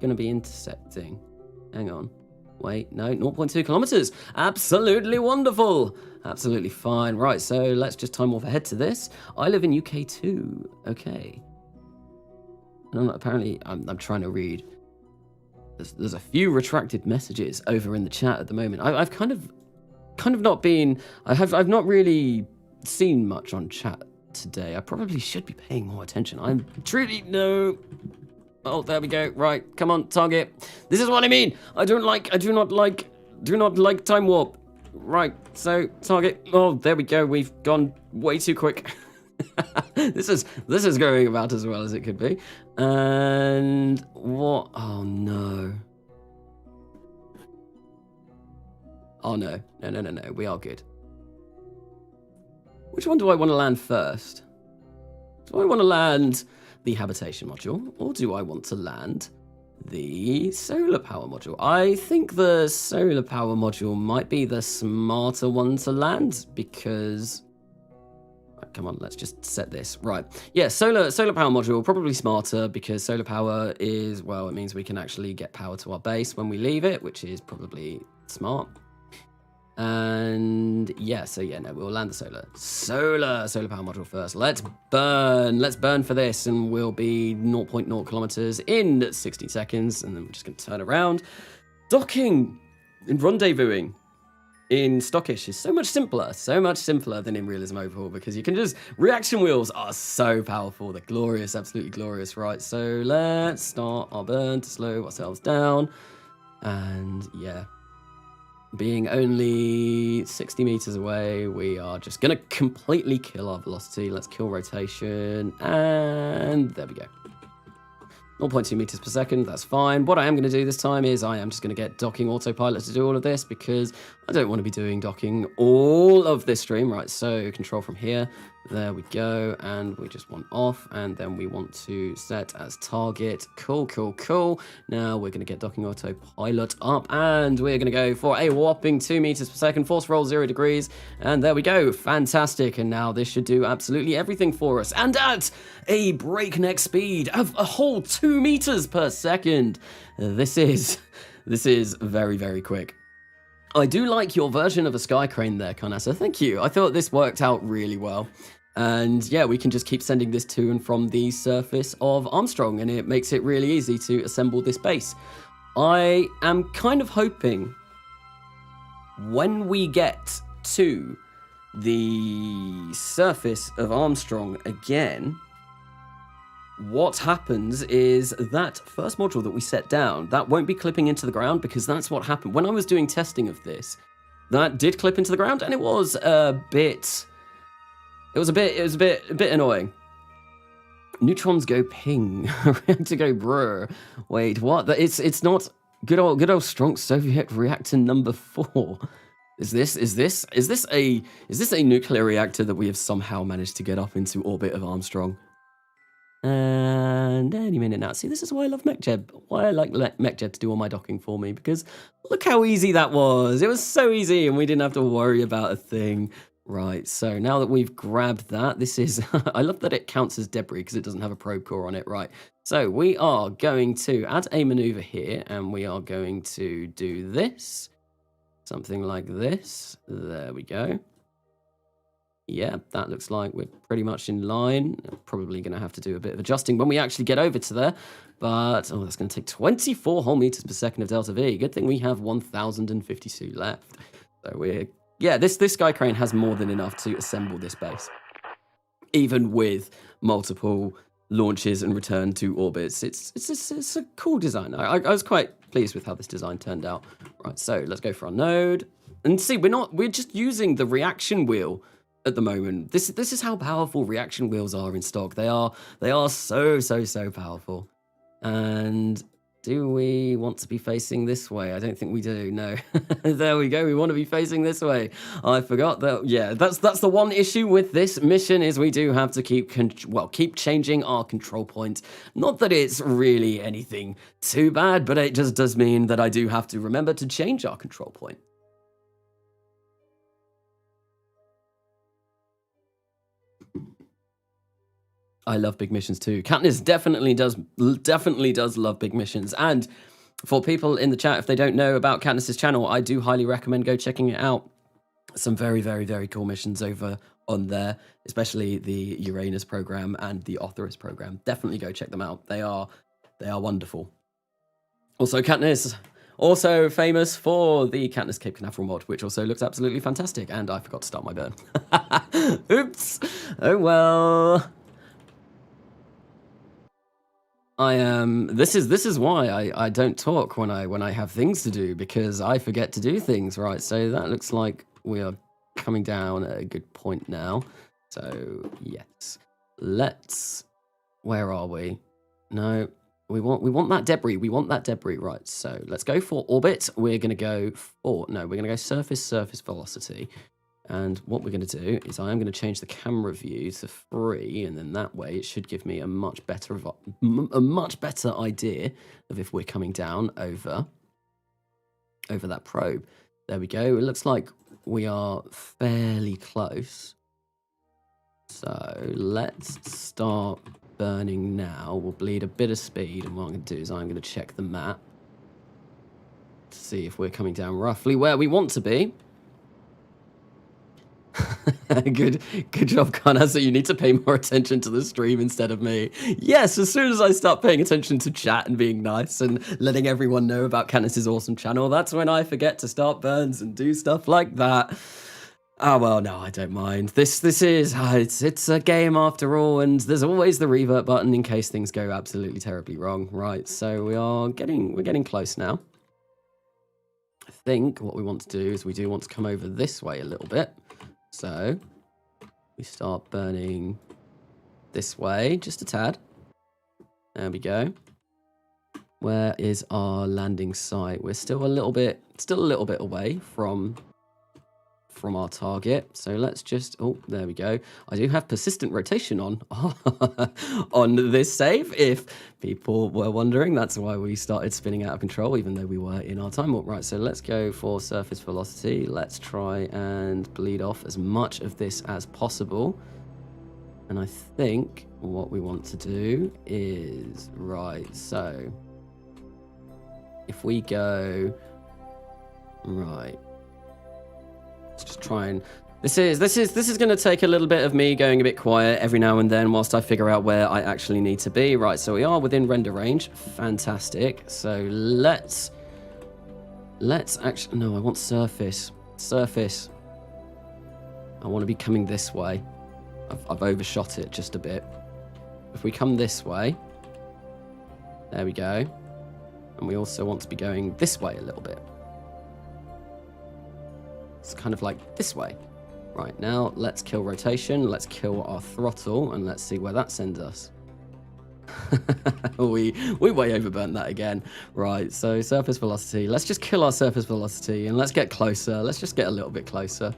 [SPEAKER 1] going to be intersecting. Hang on. Wait, no, 0.2 kilometers. Absolutely wonderful. Absolutely fine. Right, so let's just time warp ahead to this. I live in UK 2. Okay. And apparently, I'm trying to read. There's a few retracted messages over in the chat at the moment. I've kind of not been. I've not really seen much on chat today. I probably should be paying more attention. I'm truly no. Oh, there we go. Right, come on, target. This is what I mean. I do not like time warp. Right, so target. Oh, there we go. We've gone way too quick. This is going about as well as it could be. And what? Oh no. Oh no. No. We are good. Which one do I want to land first? Do I want to land the habitation module, or do I want to land the solar power module? I think the solar power module might be the smarter one to land, because come on, let's just set this right. Yeah, solar power module probably smarter, because solar power is, well, it means we can actually get power to our base when we leave it, which is probably smart. And yeah, so yeah, no, we'll land the solar power module first. Let's burn for this, and we'll be 0.0 kilometers in 60 seconds, and then we're just gonna turn around. Docking and rendezvousing in Stockish is so much simpler than in Realism Overhaul, because you can just, reaction wheels are so powerful. They're glorious, absolutely glorious. Right, so let's start our burn to slow ourselves down. And yeah, being only 60 meters away, we are just gonna completely kill our velocity. Let's kill rotation, and there we go. 0.2 meters per second, that's fine. What I am going to do this time is I am just going to get docking autopilot to do all of this, because I don't want to be doing docking all of this stream. Right, so control from here. There we go, and we just want off, and then we want to set as target. Cool. Now we're going to get docking autopilot up, and we're going to go for a whopping 2 meters per second, force roll 0 degrees, and there we go. Fantastic, and now this should do absolutely everything for us, and at a breakneck speed of a whole 2 meters per second. This is very, very quick. I do like your version of a sky crane there, Carnassa. Thank you. I thought this worked out really well. And yeah, we can just keep sending this to and from the surface of Armstrong, and it makes it really easy to assemble this base. I am kind of hoping when we get to the surface of Armstrong again, what happens is that first module that we set down, that won't be clipping into the ground, because that's what happened. When I was doing testing of this, that did clip into the ground, and it was a bit annoying. Neutrons go ping. Reactor go brr. Wait, what? It's not good old strong Soviet reactor number 4. Is this a nuclear reactor that we have somehow managed to get up into orbit of Armstrong? And any minute now. See, this is why I love MechJeb. Why I like MechJeb to do all my docking for me, because look how easy that was. It was so easy, and we didn't have to worry about a thing. Right, so now that we've grabbed that, this is... I love that it counts as debris, because it doesn't have a probe core on it. Right, so we are going to add a maneuver here, and we are going to do this. Something like this. There we go. Yeah, that looks like we're pretty much in line. Probably going to have to do a bit of adjusting when we actually get over to there. But, oh, that's going to take 24 whole meters per second of delta V. Good thing we have 1,052 left. So we're, yeah, this sky crane has more than enough to assemble this base. Even with multiple launches and return to orbits. It's a cool design. I was quite pleased with how this design turned out. Right, so let's go for our node. And see, we're just using the reaction wheel at the moment. This is how powerful reaction wheels are in stock. They are so powerful. And do we want to be facing this way? I don't think we do. No. There we go. We want to be facing this way. I forgot that. Yeah, that's the one issue with this mission is we do have to keep changing our control point. Not that it's really anything too bad, but it just does mean that I do have to remember to change our control point. I love big missions too. Katniss definitely does love big missions. And for people in the chat, if they don't know about Katniss's channel, I do highly recommend go checking it out. Some very cool missions over on there, especially the Uranus program and the Othorus program. Definitely go check them out. They are wonderful. Also, Katniss, also famous for the Katniss Cape Canaveral mod, which also looks absolutely fantastic. And I forgot to start my burn. Oops. Oh well. This is why I don't talk when I have things to do, because I forget to do things, right? So that looks like we are coming down at a good point now. So yes, where are we? No, we want that debris. We want that debris, right? So let's go for orbit. We're gonna go surface velocity. And what we're going to do is I am going to change the camera view to 3, and then that way it should give me a much better idea of if we're coming down over that probe. There we go. It looks like we are fairly close. So let's start burning now. We'll bleed a bit of speed, and what I'm going to do is I'm going to check the map to see if we're coming down roughly where we want to be. Good job, Connor. So you need to pay more attention to the stream instead of me. Yes, as soon as I start paying attention to chat and being nice and letting everyone know about Katniss's awesome channel, that's when I forget to start burns and do stuff like that. Oh, well, no, I don't mind. This is, it's a game after all, and there's always the revert button in case things go absolutely terribly wrong. Right, so we're getting close now. I think what we want to do is we do want to come over this way a little bit. So we start burning this way, just a tad. There we go. Where is our landing site? We're still a little bit away from our target. So let's just, oh, there we go. I do have persistent rotation on on this save. If people were wondering, that's why we started spinning out of control, even though we were in our time warp. Right, so let's go for surface velocity. Let's try and bleed off as much of this as possible. And I think what we want to do is, right, so if we go, right, let's just try and, this is going to take a little bit of me going a bit quiet every now and then whilst I figure out where I actually need to be. Right, so we are within render range. Fantastic. So let's actually, no, I want surface. I want to be coming this way. I've overshot it just a bit. If we come this way, there we go. And we also want to be going this way a little bit. It's kind of like this way. Right, now let's kill rotation, let's kill our throttle, and let's see where that sends us. we way overburnt that again. Right, so surface velocity. Let's just kill our surface velocity, and let's get closer. Let's just get a little bit closer.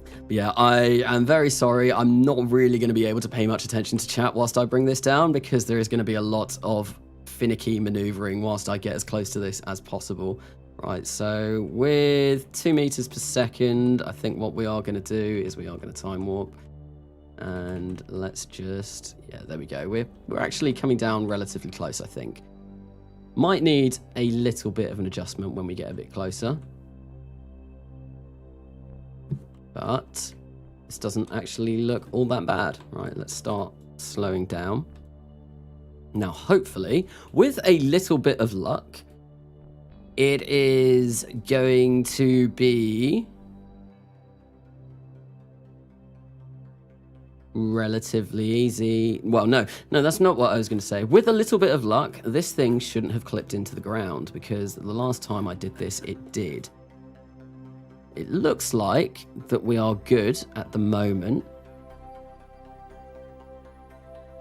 [SPEAKER 1] But yeah, I am very sorry. I'm not really going to be able to pay much attention to chat whilst I bring this down, because there is going to be a lot of finicky maneuvering whilst I get as close to this as possible. Right, so with 2 meters per second, I think what we are going to do is we are going to time warp. And let's just, yeah, there we go. We're actually coming down relatively close, I think. Might need a little bit of an adjustment when we get a bit closer. But this doesn't actually look all that bad. Right, let's start slowing down. Now, hopefully, with a little bit of luck, it is going to be relatively easy. Well, no, that's not what I was going to say. With a little bit of luck, this thing shouldn't have clipped into the ground, because the last time I did this, it did. It looks like that we are good at the moment.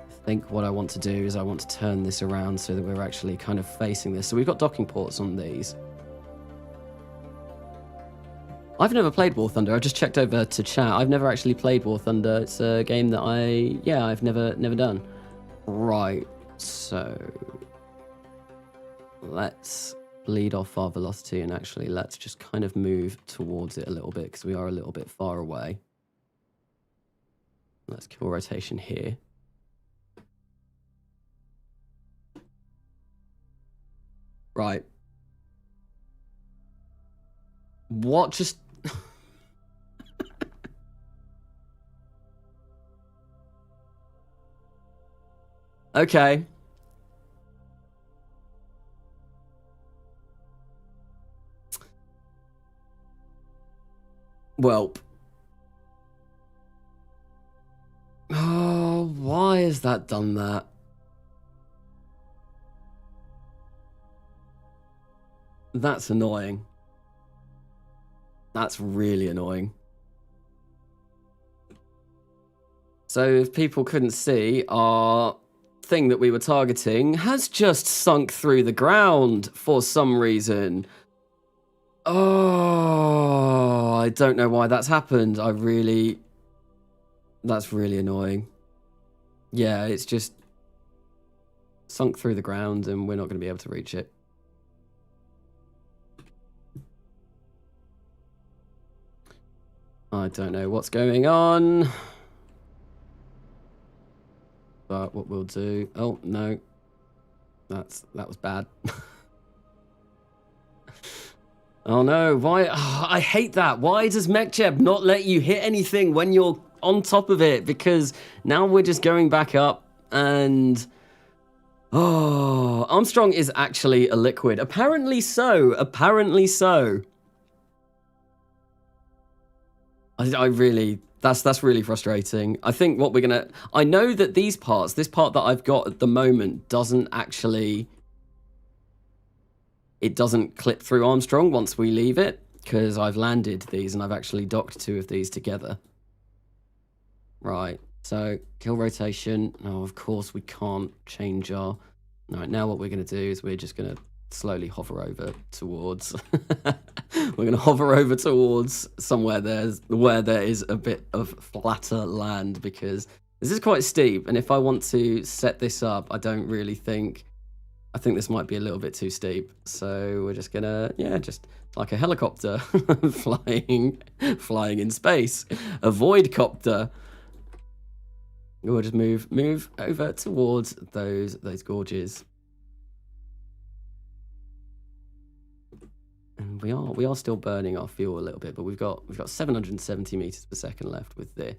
[SPEAKER 1] I think what I want to do is I want to turn this around so that we're actually kind of facing this. So we've got docking ports on these. I've never played War Thunder. I just checked over to chat. I've never actually played War Thunder. It's a game that I've never done. Right, so let's bleed off our velocity, and actually let's just kind of move towards it a little bit, because we are a little bit far away. Let's kill rotation here. Right. What just... Okay. Well. Oh, why has that done that? That's annoying. That's really annoying. So if people couldn't see, our thing that we were targeting has just sunk through the ground for some reason. Oh, I don't know why that's happened. That's really annoying. Yeah, it's just sunk through the ground and we're not going to be able to reach it. I don't know what's going on. But what we'll do... Oh, no. That was bad. Oh, no. Why? Oh, I hate that. Why does MechJeb not let you hit anything when you're on top of it? Because now we're just going back up and... Oh, Armstrong is actually a liquid. Apparently so. Apparently so. I really... That's really frustrating. I think what we're going to... I know that these parts, this part that I've got at the moment doesn't actually... It doesn't clip through Armstrong once we leave it, because I've landed these and I've actually docked 2 of these together. Right, so kill rotation. Oh, of course we can't change our... All right, now what we're going to do is we're just going to slowly hover over towards... We're going to hover over towards somewhere where there is a bit of flatter land, because this is quite steep. And if I want to set this up, I don't really think... I think this might be a little bit too steep. So we're just going to, yeah, just like a helicopter flying in space. A voidcopter. We'll just move over towards those gorges. And we are still burning our fuel a little bit, but we've got 770 meters per second left with this,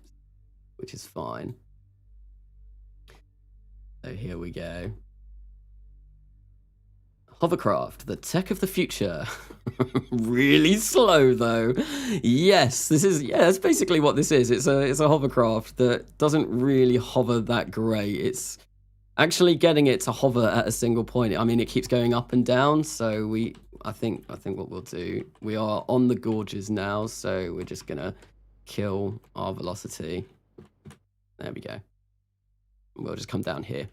[SPEAKER 1] which is fine. So here we go. Hovercraft, the tech of the future. Really slow though. Yes, that's basically what this is. It's a hovercraft that doesn't really hover that great. It's actually getting it to hover at a single point. I mean, it keeps going up and down, so I think what we'll do, we are on the gorges now, so we're just gonna kill our velocity. There we go. We'll just come down here,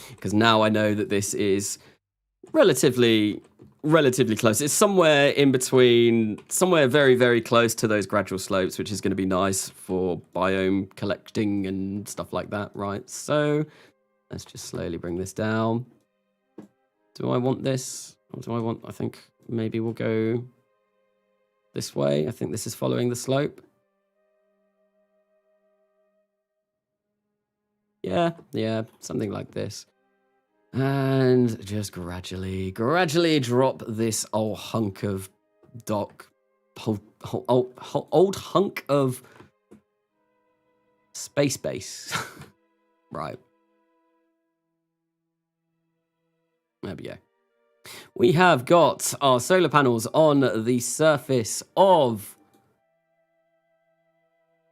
[SPEAKER 1] because now I know that this is relatively close. It's somewhere in between, somewhere very, very close to those gradual slopes, which is going to be nice for biome collecting and stuff like that, right? So let's just slowly bring this down. Do I want this? Or do I want... I think maybe we'll go this way. I think this is following the slope. Yeah, something like this. And just gradually drop this old hunk of dock old hunk of space base. Right. There we go. We have got our solar panels on the surface of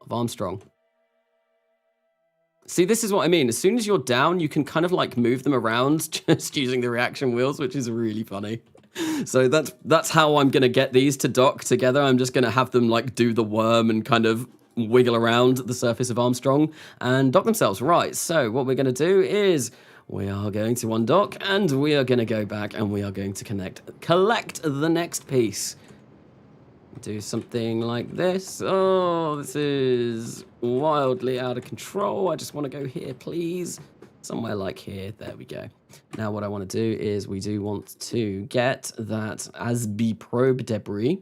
[SPEAKER 1] Armstrong. See, this is what I mean. As soon as you're down, you can kind of like move them around just using the reaction wheels, which is really funny. So that's how I'm going to get these to dock together. I'm just going to have them like do the worm and kind of wiggle around the surface of Armstrong and dock themselves. Right, so what we're going to do is we are going to undock and we are going to go back and we are going to collect the next piece. Do something like this. Oh, this is wildly out of control. I just want to go here, please. Somewhere like here. There we go. Now what I want to do is we do want to get that ASB probe debris.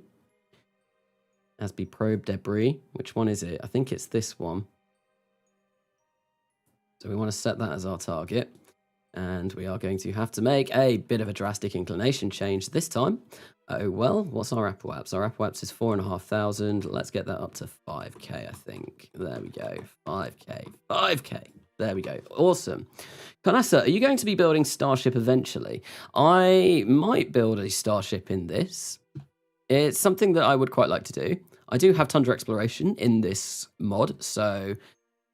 [SPEAKER 1] ASB probe debris. Which one is it? I think it's this one. So we want to set that as our target. And we are going to have to make a bit of a drastic inclination change this time. Oh, well, what's our apoaps? Our apoaps is 4,500. Let's get that up to 5k, I think. There we go. 5k. 5k. There we go. Awesome. Kanasa, are you going to be building Starship eventually? I might build a Starship in this. It's something that I would quite like to do. I do have Tundra Exploration in this mod, so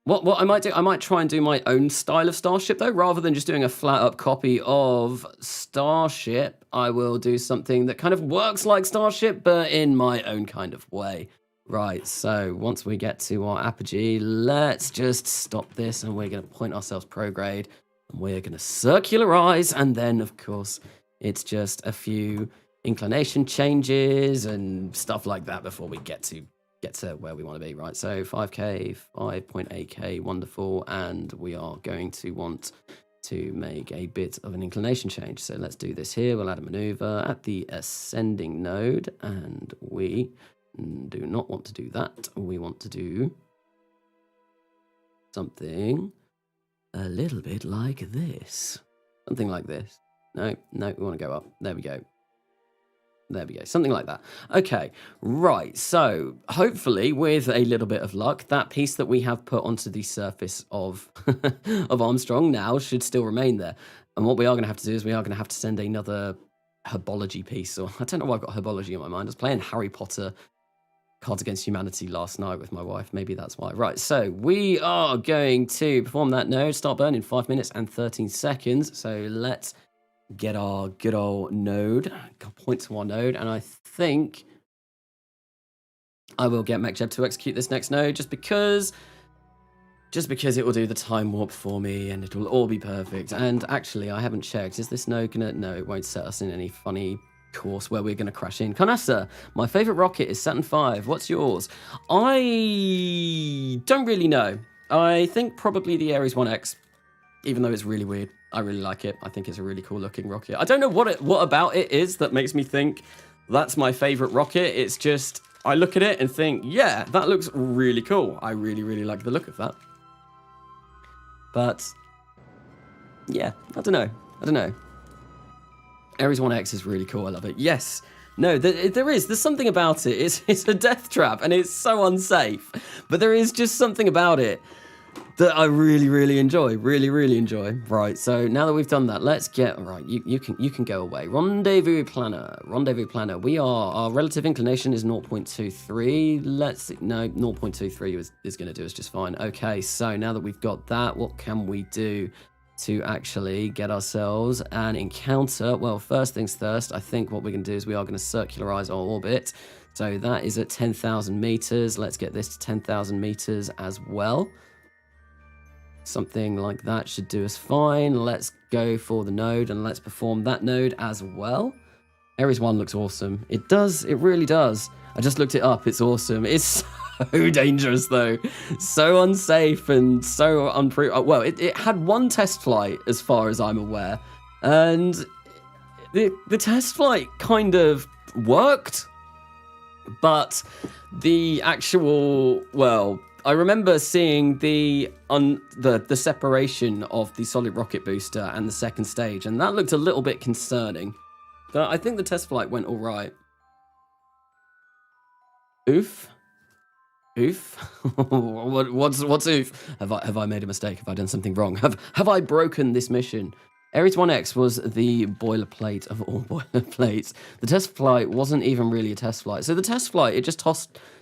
[SPEAKER 1] what I might do, I might try and do my own style of Starship, though. Rather than just doing a flat-up copy of Starship, I will do something that kind of works like Starship, but in my own kind of way. Right, so once we get to our apogee, let's just stop this, and we're going to point ourselves prograde, and we're going to circularize, and then, of course, it's just a few inclination changes and stuff like that before we get to where we want to be, right? So 5k, 5.8k, wonderful, and we are going to want to make a bit of an inclination change. So let's do this here. We'll add a maneuver at the ascending node, and we do not want to do that. We want to do something a little bit like this. Something like this. No, we want to go up. There we go. There we go, something like that. Okay, right, so hopefully with a little bit of luck, that piece that we have put onto the surface of, of Armstrong now should still remain there. And what we are going to have to do is we are going to have to send another herbology piece, or I don't know why I've got herbology in my mind. I was playing Harry Potter Cards Against Humanity last night with my wife, maybe that's why. Right, so we are going to perform that node, start burn in 5 minutes and 13 seconds, so let's get our good old node, point to our node, and I think I will get MechJeb to execute this next node just because it will do the time warp for me and it will all be perfect. And actually, I haven't checked. Is this node gonna? No, it won't set us in any funny course where we're gonna crash in. Kanasa, my favorite rocket is Saturn V. What's yours? I don't really know. I think probably the Ares 1X, even though it's really weird. I really like it. I think it's a really cool looking rocket. I don't know what about it is that makes me think that's my favorite rocket. It's just, I look at it and think, yeah, that looks really cool. I really, really like the look of that. But, yeah, I don't know. Ares 1X is really cool. I love it. Yes. No, there's something about it. It's a death trap and it's so unsafe. But there is just something about it that I really, really enjoy. Really, really enjoy. Right, so now that we've done that, let's get... Right, you can go away. Rendezvous planner. Our relative inclination is 0.23. No, 0.23 is going to do us just fine. Okay, so now that we've got that, what can we do to actually get ourselves an encounter? Well, first things first, I think what we're going to do is we are going to circularize our orbit. So that is at 10,000 meters. Let's get this to 10,000 meters as well. Something like that should do us fine. Let's go for the node and let's perform that node as well. Ares 1 looks awesome. It does. It really does. I just looked it up. It's awesome. It's so dangerous, though. So unsafe and so unproven. Well, it had one test flight, as far as I'm aware. And the test flight kind of worked. But the actual, well... I remember seeing the separation of the solid rocket booster and the second stage, and that looked a little bit concerning. But I think the test flight went all right. Oof. Oof. What's oof? Have I made a mistake? Have I done something wrong? Have I broken this mission? Ares 1X was the boilerplate of all boilerplates. The test flight wasn't even really a test flight. So the test flight, it just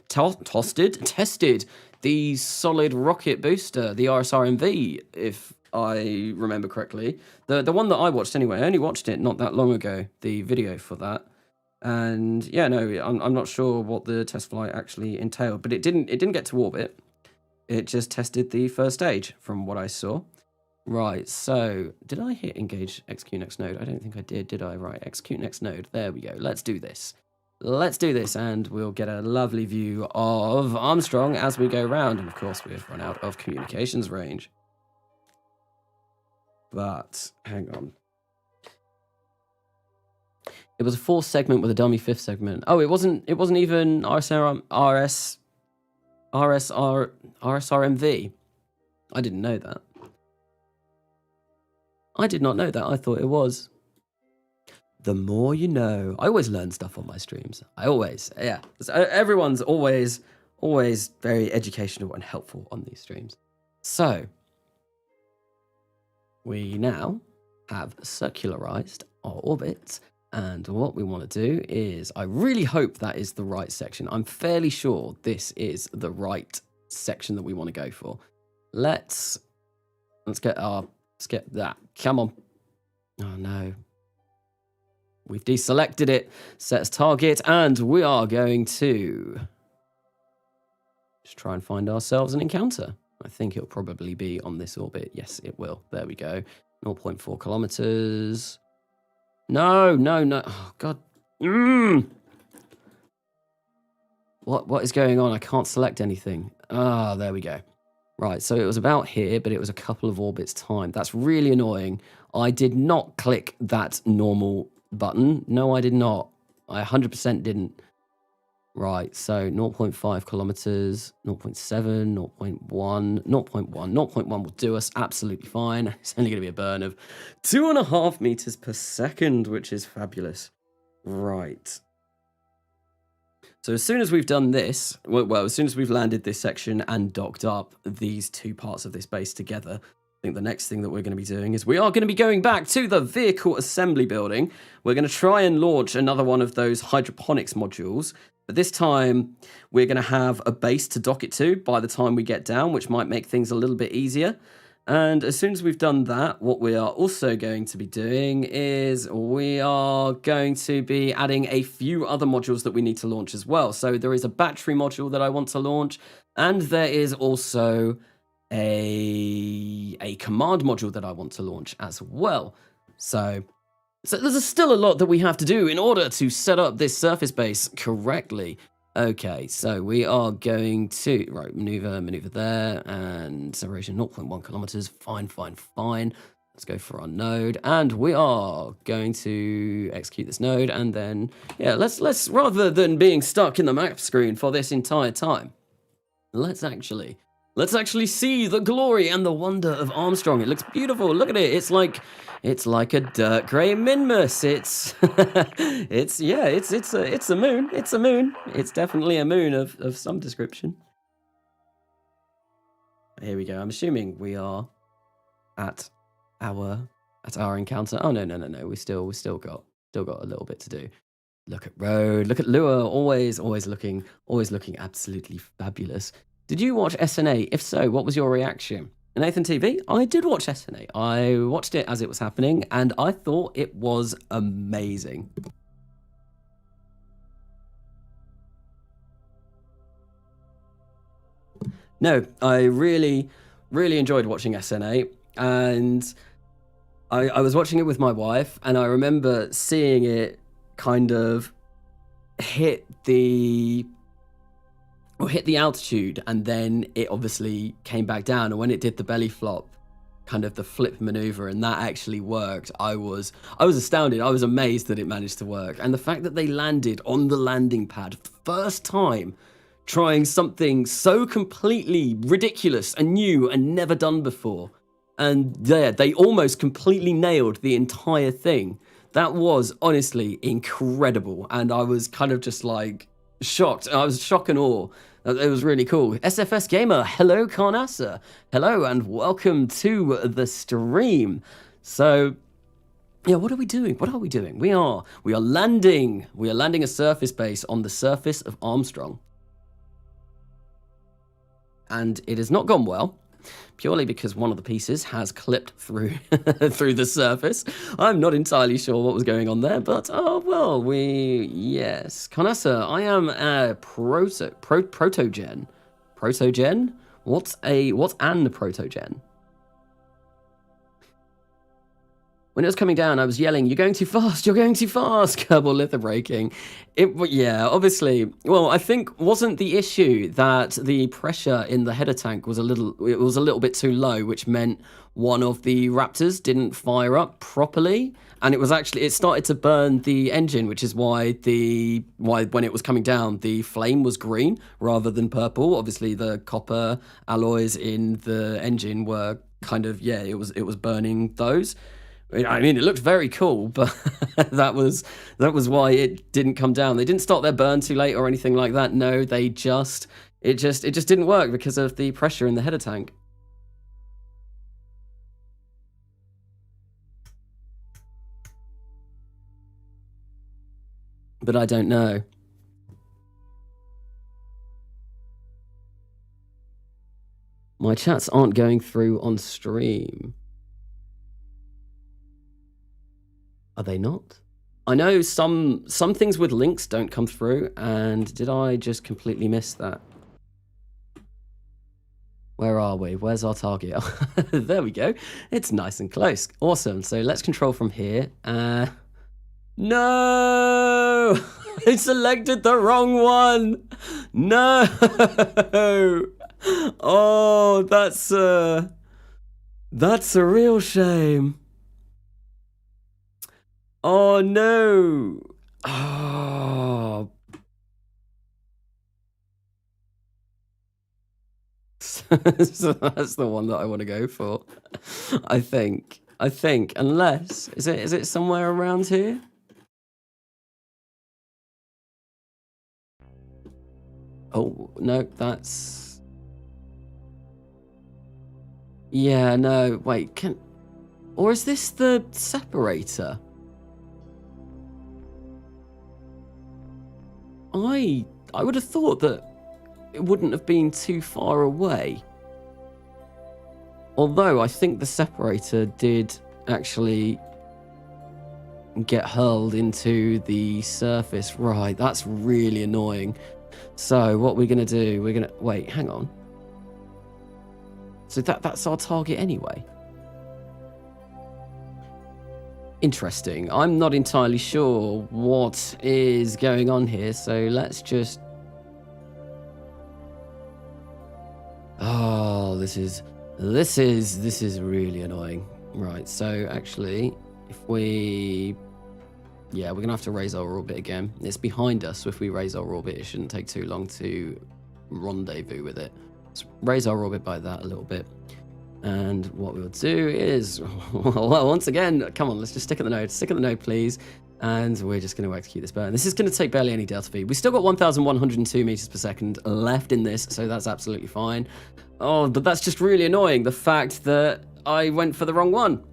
[SPEAKER 1] tested the solid rocket booster, the RSRMV, if I remember correctly. The one that I watched anyway. I only watched it not that long ago, the video for that. And yeah, no, I'm not sure what the test flight actually entailed, but it didn't get to orbit. It just tested the first stage from what I saw. Right, so did I hit engage execute next node? I don't think I did I? Right, execute next node. There we go. Let's do this. Let's do this, and we'll get a lovely view of Armstrong as we go round. And of course, we've run out of communications range. But hang on. It was a fourth segment with a dummy fifth segment. Oh, it wasn't even RSRMV. I didn't know that. I did not know that. I thought it was. The more you know. I always learn stuff on my streams. Yeah. Everyone's always very educational and helpful on these streams. So, we now have circularized our orbits. And what we want to do is, I really hope that is the right section. I'm fairly sure this is the right section that we want to go for. Let's get that. Come on. Oh no. We've deselected it. Set as target, and we are going to just try and find ourselves an encounter. I think it'll probably be on this orbit. Yes, it will. There we go. 0.4 kilometers. No. Oh, God. What is going on? I can't select anything. Ah, there we go. Right, so it was about here, but it was a couple of orbits time. That's really annoying. I did not click that normal button. No, I did not. I 100% didn't. Right, so 0.5 kilometers, 0.7, 0.1, 0.1. 0.1 will do us absolutely fine. It's only going to be a burn of 2.5 meters per second, which is fabulous. Right. So as soon as we've done this, well, as soon as we've landed this section and docked up these two parts of this base together, I think the next thing that we're going to be doing is we are going to be going back to the vehicle assembly building. We're going to try and launch another one of those hydroponics modules. But this time, we're going to have a base to dock it to by the time we get down, which might make things a little bit easier. And as soon as we've done that, what we are also going to be doing is we are going to be adding a few other modules that we need to launch as well. So there is a battery module that I want to launch, and there is also a command module that I want to launch as well. So there's still a lot that we have to do in order to set up this surface base correctly. Okay, so we are going to, right, maneuver there, and separation 0.1 kilometers. Fine. Let's go for our node, and we are going to execute this node, and then, yeah, let's rather than being stuck in the map screen for this entire time, let's actually see the glory and the wonder of Armstrong. It looks beautiful. Look at it. It's like a dirt grey Minmus. It's a moon. It's a moon. It's definitely a moon of some description. Here we go. I'm assuming we are at our encounter. Oh no. We still got a little bit to do. Look at road. Look at lure. Always looking absolutely fabulous. Did you watch SNA? If so, what was your reaction? Nathan TV, I did watch SNA. I watched it as it was happening, and I thought it was amazing. No, I really enjoyed watching SNA, and I was watching it with my wife, and I remember seeing it kind of hit the altitude, and then it obviously came back down, and when it did the belly flop, kind of the flip maneuver, and that actually worked, I was astounded. I was amazed that it managed to work, and the fact that they landed on the landing pad first time, trying something so completely ridiculous and new and never done before, and they almost completely nailed the entire thing. That was honestly incredible, and I was kind of just like, shocked. I was shock and awe. It was really cool. SFS Gamer, hello Carnassa. Hello and welcome to the stream. So, yeah, what are we doing? What are we doing? We are landing. We are landing a surface base on the surface of Armstrong. And it has not gone well, purely because one of the pieces has clipped through through the surface. I'm not entirely sure what was going on there, but oh well, yes. Carnassa, I am a protogen. Protogen? What's an protogen? When it was coming down, I was yelling, "You're going too fast! You're going too fast!" Kerbal lither braking. Yeah, obviously. Well, I think wasn't the issue that the pressure in the header tank was a little bit too low, which meant one of the Raptors didn't fire up properly, and it started to burn the engine, which is why when it was coming down, the flame was green rather than purple. Obviously, the copper alloys in the engine were kind of it was burning those. I mean, it looked very cool, but that was why it didn't come down. They didn't start their burn too late or anything like that. No, it just didn't work because of the pressure in the header tank. But I don't know. My chats aren't going through on stream. Are they not? I know some things with links don't come through, and did I just completely miss that? Where are we? Where's our target? There we go. It's nice and close. Awesome. So let's control from here. No! I selected the wrong one! No! Oh, that's a real shame. Oh no! Oh. So that's the one that I want to go for. I think, unless is it somewhere around here? Oh no, that's. Yeah, no. Wait, or is this the separator? I would have thought that it wouldn't have been too far away. Although I think the separator did actually get hurled into the surface. Right, that's really annoying. So what we're going to do, wait, hang on. So that's our target anyway. Interesting. I'm not entirely sure what is going on here, so let's just... Oh, this is really annoying. Right, so actually, if we... Yeah, we're going to have to raise our orbit again. It's behind us, so if we raise our orbit, it shouldn't take too long to rendezvous with it. Let's raise our orbit by that a little bit. And what we'll do is, well, once again, come on, let's just stick at the node. Stick at the node, please. And we're just going to execute this burn. This is going to take barely any delta V. We've still got 1,102 meters per second left in this, so that's absolutely fine. Oh, but that's just really annoying. The fact that I went for the wrong one.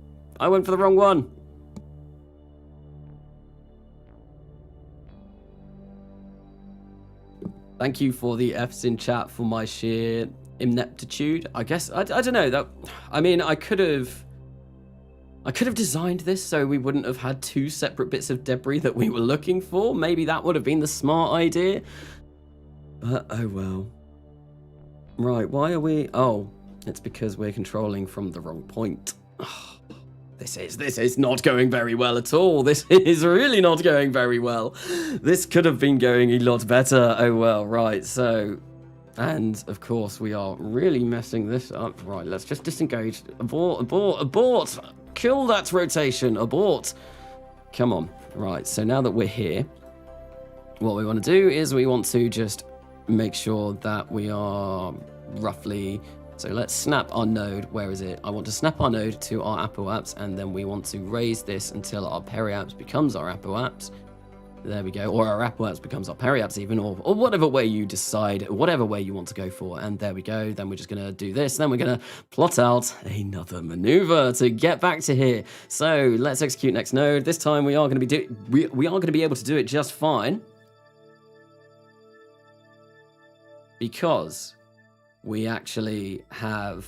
[SPEAKER 1] Thank you for the Fs in chat for my sheer ineptitude. I guess I don't know that. I mean, I could have designed this so we wouldn't have had two separate bits of debris that we were looking for. Maybe that would have been the smart idea. But oh well. Right, why are we? Oh, it's because we're controlling from the wrong point. Oh, this is not going very well at all. This is really not going very well. This could have been going a lot better. Oh well, right, so. And, of course, we are really messing this up. Right, let's just disengage. Abort! Kill that rotation! Abort! Come on. Right, so now that we're here, what we want to do is we want to just make sure that we are roughly... So let's snap our node. Where is it? I want to snap our node to our apoapse, and then we want to raise this until our periapse becomes our apoapse. There we go. Or our apps becomes our periapps even, or whatever way you decide, whatever way you want to go for. And there we go. Then we're just going to do this. Then we're going to plot out another maneuver to get back to here. So let's execute next node. This time we are going to be we are going to be able to do it just fine. Because we actually have...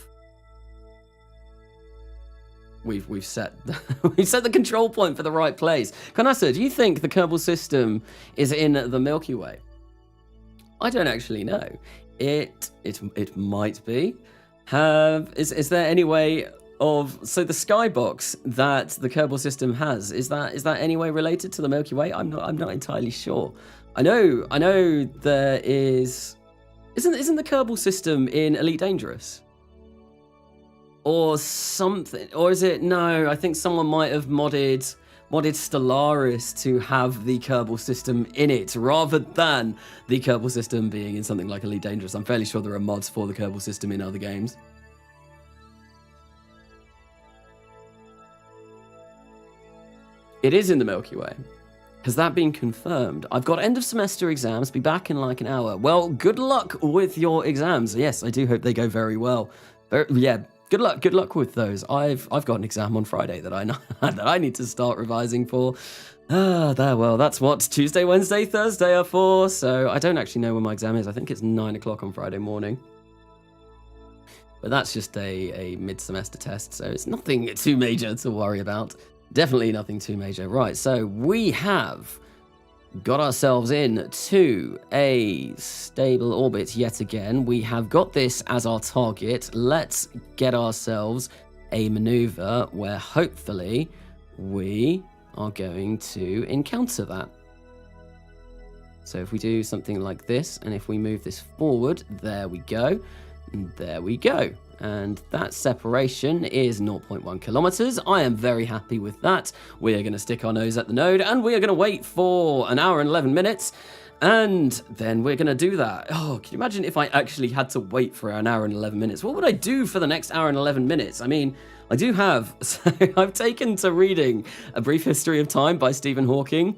[SPEAKER 1] We've set we've set the control point for the right place. Kanasa, do you think the Kerbal system is in the Milky Way? I don't actually know. It might be. Is there any way of, so the skybox that the Kerbal system has, is that any way related to the Milky Way? I'm not entirely sure. I know there is. Isn't the Kerbal system in Elite Dangerous? Or something, or is it? No, I think someone might have modded Stellaris to have the Kerbal system in it, rather than the Kerbal system being in something like Elite Dangerous. I'm fairly sure there are mods for the Kerbal system in other games. It is in the Milky Way. Has that been confirmed? I've got end of semester exams, be back in like an hour. Well, good luck with your exams. Yes, I do hope they go very well. Yeah. Good luck with those. I've got an exam on Friday that I need to start revising for. Well, that's what Tuesday, Wednesday, Thursday are for. So I don't actually know when my exam is. I think it's 9 o'clock on Friday morning. But that's just a mid-semester test, so it's nothing too major to worry about. Definitely nothing too major. Right, so we have got ourselves in to a stable orbit yet again. We have got this as our target. Let's get ourselves a maneuver where hopefully we are going to encounter that. So if we do something like this, and if we move this forward, there we go. There we go. And that separation is 0.1 kilometers. I am very happy with that. We are going to stick our nose at the node, and we are going to wait for an hour and 11 minutes. And then we're going to do that. Oh, can you imagine if I actually had to wait for an hour and 11 minutes? What would I do for the next hour and 11 minutes? I mean, I do have... So I've taken to reading A Brief History of Time by Stephen Hawking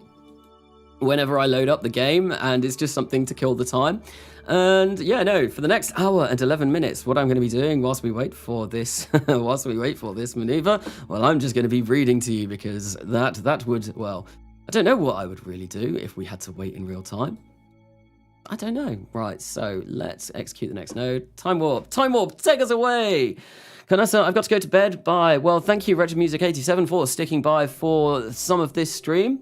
[SPEAKER 1] whenever I load up the game, and it's just something to kill the time. And yeah, no, for the next hour and 11 minutes, what I'm going to be doing whilst we wait for this, maneuver, well, I'm just going to be reading to you, because that would, well, I don't know what I would really do if we had to wait in real time. I don't know. Right, so let's execute the next node. Time warp, take us away. Kanasa, I've got to go to bed. Bye. Well, thank you, RetroMusic87, for sticking by for some of this stream.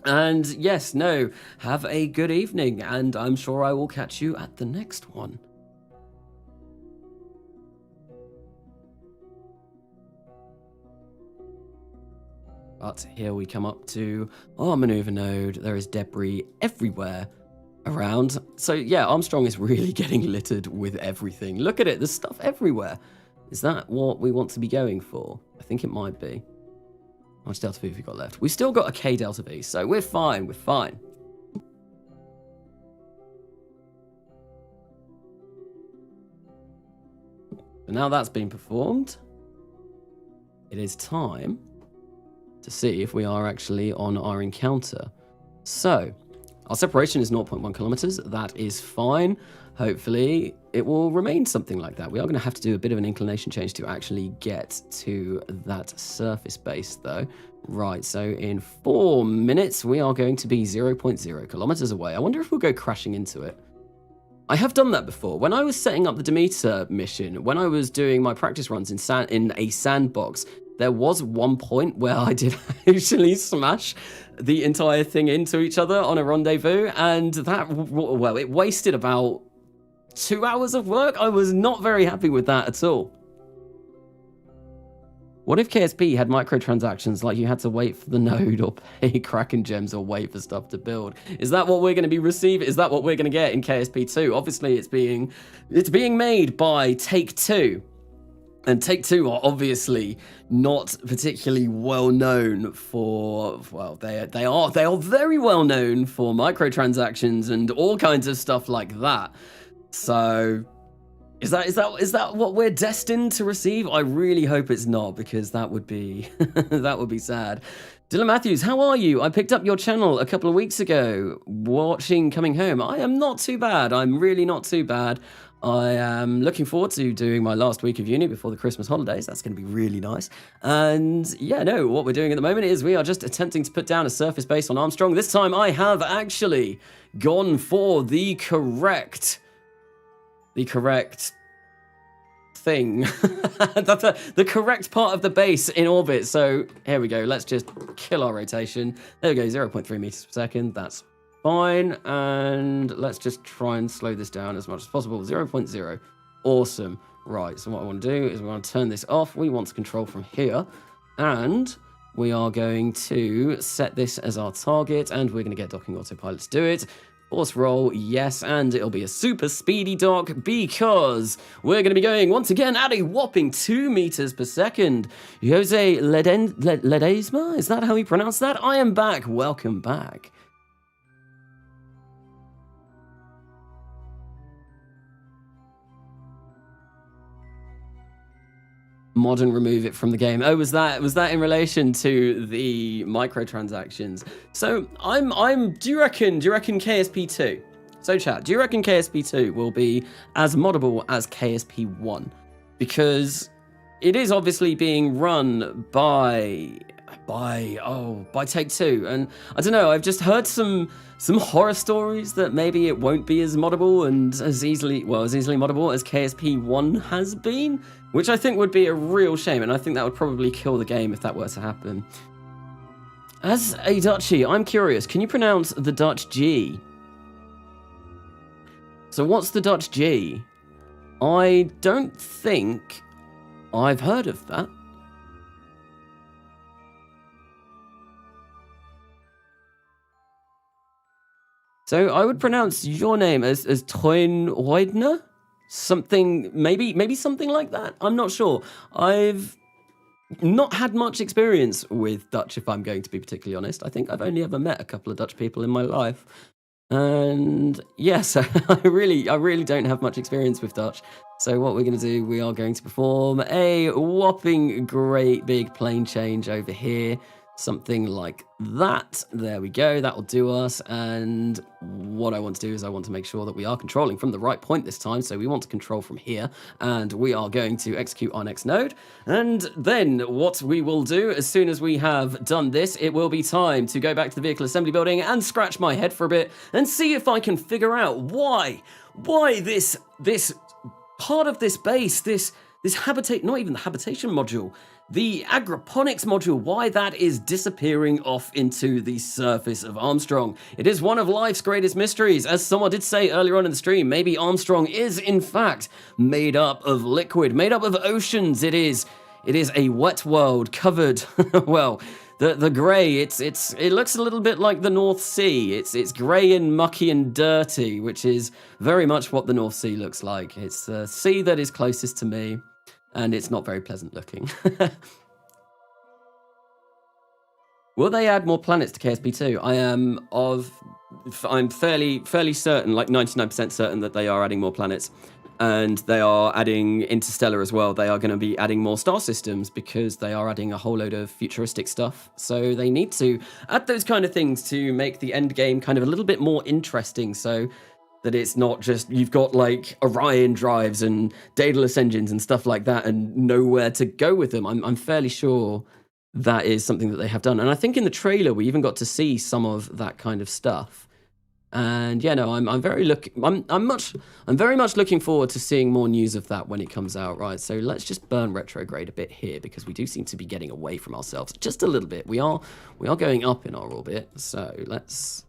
[SPEAKER 1] And yes, no, have a good evening, and I'm sure I will catch you at the next one. But here we come up to our maneuver node. There is debris everywhere around. So yeah, Armstrong is really getting littered with everything. Look at it, there's stuff everywhere. Is that what we want to be going for? I think it might be. How much Delta V have we got left? We've still got a K Delta V, so we're fine, But now that's been performed, it is time to see if we are actually on our encounter. So, our separation is 0.1 kilometers. That is fine. Hopefully, it will remain something like that. We are going to have to do a bit of an inclination change to actually get to that surface base, though. Right, so in 4 minutes, we are going to be 0.0 kilometers away. I wonder if we'll go crashing into it. I have done that before. When I was setting up the Demeter mission, when I was doing my practice runs in a sandbox, there was one point where I did actually smash the entire thing into each other on a rendezvous, and that, well, it wasted about 2 hours of work. I was not very happy with that at all. What if KSP had microtransactions, like you had to wait for the node or pay Kraken gems or wait for stuff to build? Is that what we're going to be receiving? Is that what we're going to get in KSP 2? Obviously, it's being made by Take-Two. And Take-Two are obviously not particularly well known for, well, they are very well known for microtransactions and all kinds of stuff like that. So is that what we're destined to receive? I really hope it's not, because that would be that would be sad. Dylan Matthews, how are you? I picked up your channel a couple of weeks ago, watching Coming Home. I am not too bad. I'm really not too bad. I am looking forward to doing my last week of uni before the Christmas holidays. That's going to be really nice. And yeah, no, what we're doing at the moment is we are just attempting to put down a surface base on Armstrong. This time I have actually gone for the correct thing. the correct part of the base in orbit. So here we go. Let's just kill our rotation. There we go, 0.3 meters per second. That's fine. And let's just try and slow this down as much as possible. 0.0. Awesome. Right, so what I want to do is we want to turn this off. We want to control from here. And we are going to set this as our target. And we're going to get docking autopilot to do it. Force roll, yes, and it'll be a super speedy dock because we're going to be going once again at a whopping 2 meters per second. Jose Ledesma, is that how you pronounce that? I am back. Welcome back. Mod and remove it from the game. Oh, was that in relation to the microtransactions? So do you reckon KSP2? So chat, do you reckon KSP2 will be as moddable as KSP1? Because it is obviously being run by Take-Two, and I don't know, I've just heard some horror stories that maybe it won't be as moddable and as easily moddable as KSP1 has been, which I think would be a real shame, and I think that would probably kill the game if that were to happen. As a Dutchie, I'm curious, can you pronounce the Dutch G? So what's the Dutch G? I don't think I've heard of that. So I would pronounce your name as Toin Weidner? Something, maybe something like that. I'm not sure. I've not had much experience with Dutch, if I'm going to be particularly honest. I think I've only ever met a couple of Dutch people in my life. And yes, I really don't have much experience with Dutch. So what we're going to do, we are going to perform a whopping great big plane change over here. Something like that. There we go. That'll do us. And what I want to do is I want to make sure that we are controlling from the right point this time. So we want to control from here. And we are going to execute our next node. And then what we will do, as soon as we have done this, it will be time to go back to the vehicle assembly building and scratch my head for a bit and see if I can figure out why this part of this base, this habitat, not even the habitation module, the agroponics module, why that is disappearing off into the surface of Armstrong. It is one of life's greatest mysteries. As someone did say earlier on in the stream, maybe Armstrong is in fact made up of liquid, made up of oceans. It is a wet world covered, well, the grey, it looks a little bit like the North Sea. It's grey and mucky and dirty, which is very much what the North Sea looks like. It's the sea that is closest to me. And it's not very pleasant looking. Will they add more planets to KSP2? I'm fairly certain, like 99% certain that they are adding more planets. And they are adding interstellar as well. They are going to be adding more star systems because they are adding a whole load of futuristic stuff. So they need to add those kind of things to make the end game kind of a little bit more interesting. So that it's not just you've got like Orion drives and Daedalus engines and stuff like that and nowhere to go with them. I'm fairly sure that is something that they have done. And I think in the trailer we even got to see some of that kind of stuff. And yeah, no, I'm very much looking forward to seeing more news of that when it comes out, right? So let's just burn retrograde a bit here because we do seem to be getting away from ourselves just a little bit. We are going up in our orbit, so let's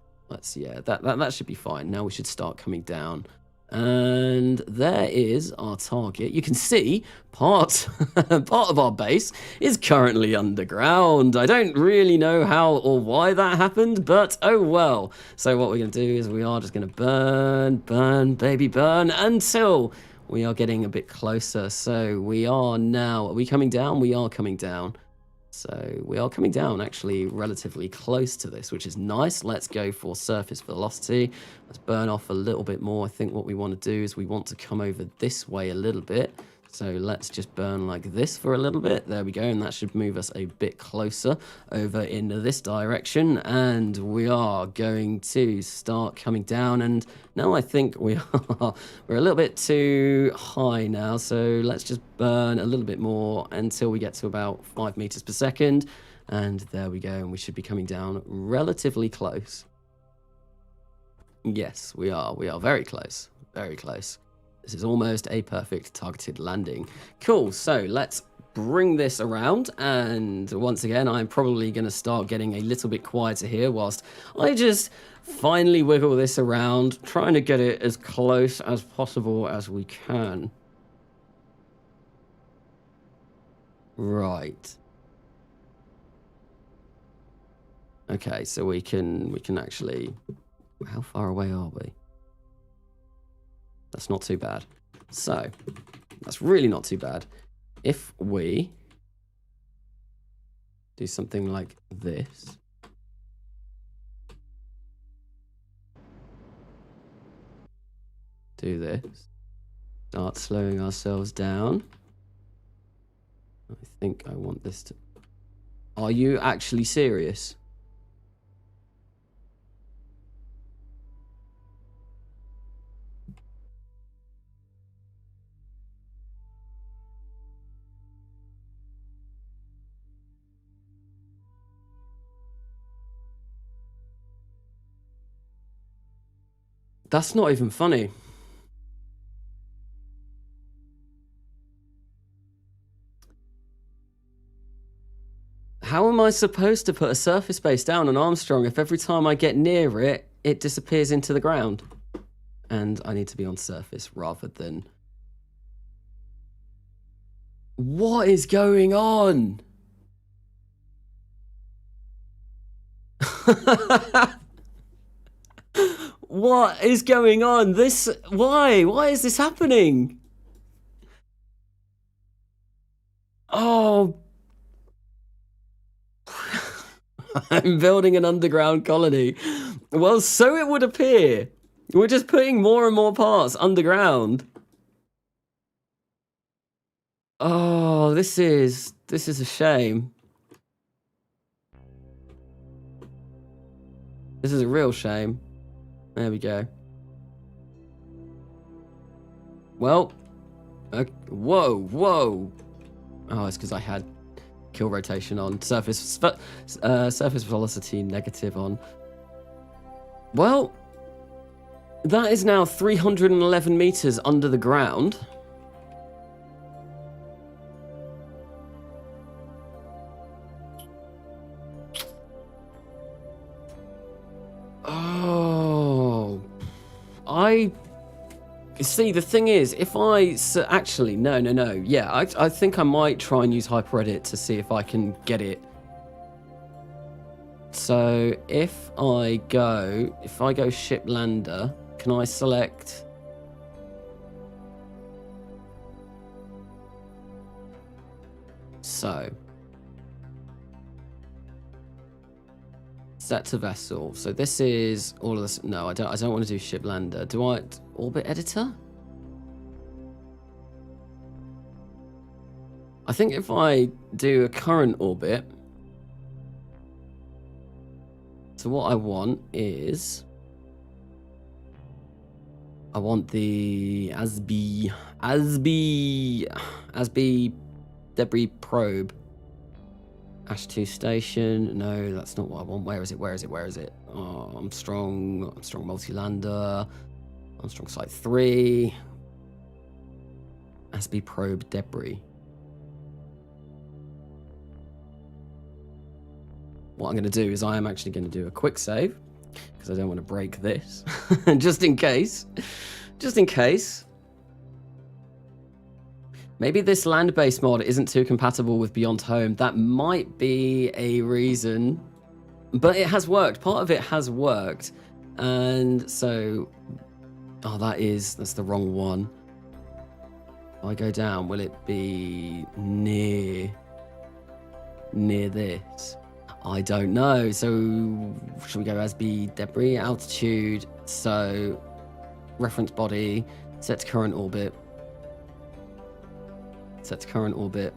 [SPEAKER 1] yeah, that should be fine. Now we should start coming down. And there is our target. You can see part of our base is currently underground. I don't really know how or why that happened, but oh well. So what we're going to do is we are just going to burn, baby, burn until we are getting a bit closer. So are we coming down? We are coming down. So we are coming down actually relatively close to this, which is nice. Let's go for surface velocity. Let's burn off a little bit more. I think what we want to do is we want to come over this way a little bit. So let's just burn like this for a little bit. There we go. And that should move us a bit closer over in this direction. And we are going to start coming down. And now I think we're a little bit too high now. So let's just burn a little bit more until we get to about 5 meters per second. And there we go. And we should be coming down relatively close. Yes, we are. We are very close. Very close. This is almost a perfect targeted landing. Cool, so let's bring this around. And once again, I'm probably going to start getting a little bit quieter here whilst I just finally wiggle this around, trying to get it as close as possible as we can. Right. Okay, so we can actually... How far away are we? That's not too bad. So, that's really not too bad. If we do something like this. Do this. Start slowing ourselves down. I think I want this to... Are you actually serious? That's not even funny. How am I supposed to put a surface base down on Armstrong if every time I get near it, it disappears into the ground? And I need to be on surface rather than... What is going on? What is going on? This... Why? Why is this happening? Oh... I'm building an underground colony. Well, so it would appear. We're just putting more and more parts underground. Oh, this is a shame. This is a real shame. There we go. Well, whoa. Oh, it's because I had kill rotation on, surface velocity negative on. Well, that is now 311 meters under the ground. Oh, see, the thing is, if I... actually, no. Yeah, I think I might try and use HyperEdit to see if I can get it. So, if I go ship lander, can I select... So... Set to vessel. So this is all of this. No, I don't want to do ship lander. Do I orbit editor? I think if I do a current orbit. So what I want is I want the ASB debris probe. Ash 2 station. No, that's not what I want. Where is it? Oh, Armstrong multi-lander. Armstrong site 3. ASB probe debris. What I'm going to do is I am actually going to do a quick save because I don't want to break this. Just in case. Maybe this land-based mod isn't too compatible with Beyond Home. That might be a reason. But it has worked. Part of it has worked. And so... Oh, that's the wrong one. If I go down, will it be near this? I don't know. So, should we go ASB debris, altitude? So, reference body, set to current orbit. Set to current orbit.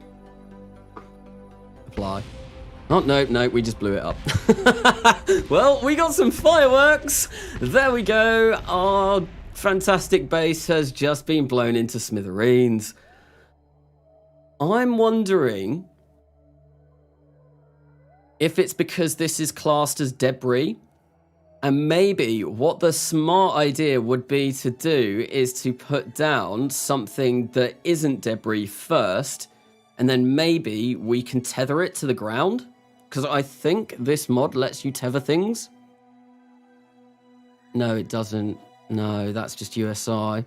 [SPEAKER 1] Apply. Oh, no, we just blew it up. Well, we got some fireworks. There we go. Our fantastic base has just been blown into smithereens. I'm wondering if it's because this is classed as debris. And maybe what the smart idea would be to do is to put down something that isn't debris first, and then maybe we can tether it to the ground. Because I think this mod lets you tether things. No, it doesn't. No, that's just USI.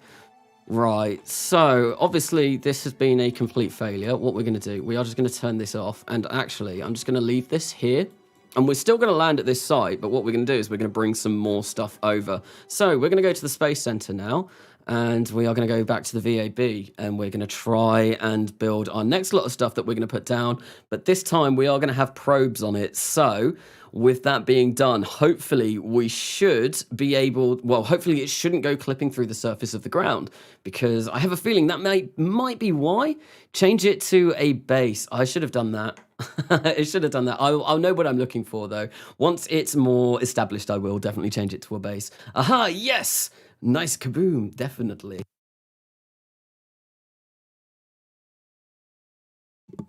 [SPEAKER 1] Right, so obviously this has been a complete failure. What we're going to do, we are just going to turn this off. And actually, I'm just going to leave this here. And we're still going to land at this site, but what we're going to do is we're going to bring some more stuff over. So we're going to go to the Space Center now, and we are going to go back to the VAB, and we're going to try and build our next lot of stuff that we're going to put down. But this time we are going to have probes on it. So with that being done, hopefully we should be able, well, hopefully it shouldn't go clipping through the surface of the ground, because I have a feeling that might be why. Change it to a base. I should have done that. I should have done that. I'll know what I'm looking for, though. Once it's more established, I will definitely change it to a base. Aha, yes! Nice kaboom, definitely.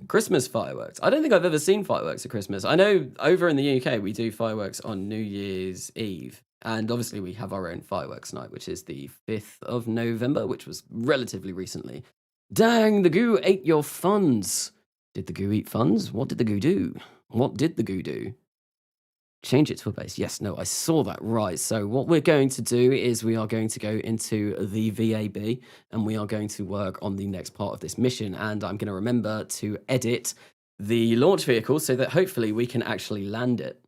[SPEAKER 1] Christmas fireworks. I don't think I've ever seen fireworks at Christmas. I know over in the UK, we do fireworks on New Year's Eve. And obviously we have our own fireworks night, which is the 5th of November, which was relatively recently. Dang, the goo ate your funds. Did the goo eat funds? What did the goo do? What did the goo do? Change it to a base. Yes, no, I saw that. Right, so what we're going to do is we are going to go into the VAB, and we are going to work on the next part of this mission. And I'm going to remember to edit the launch vehicle so that hopefully we can actually land it.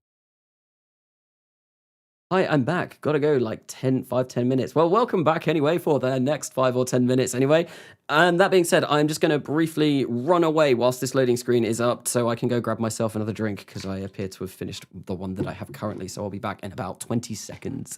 [SPEAKER 1] Hi, I'm back. Gotta go like 10 minutes. Well, welcome back anyway for the next 5 or 10 minutes anyway. And that being said, I'm just going to briefly run away whilst this loading screen is up so I can go grab myself another drink, because I appear to have finished the one that I have currently. So I'll be back in about 20 seconds.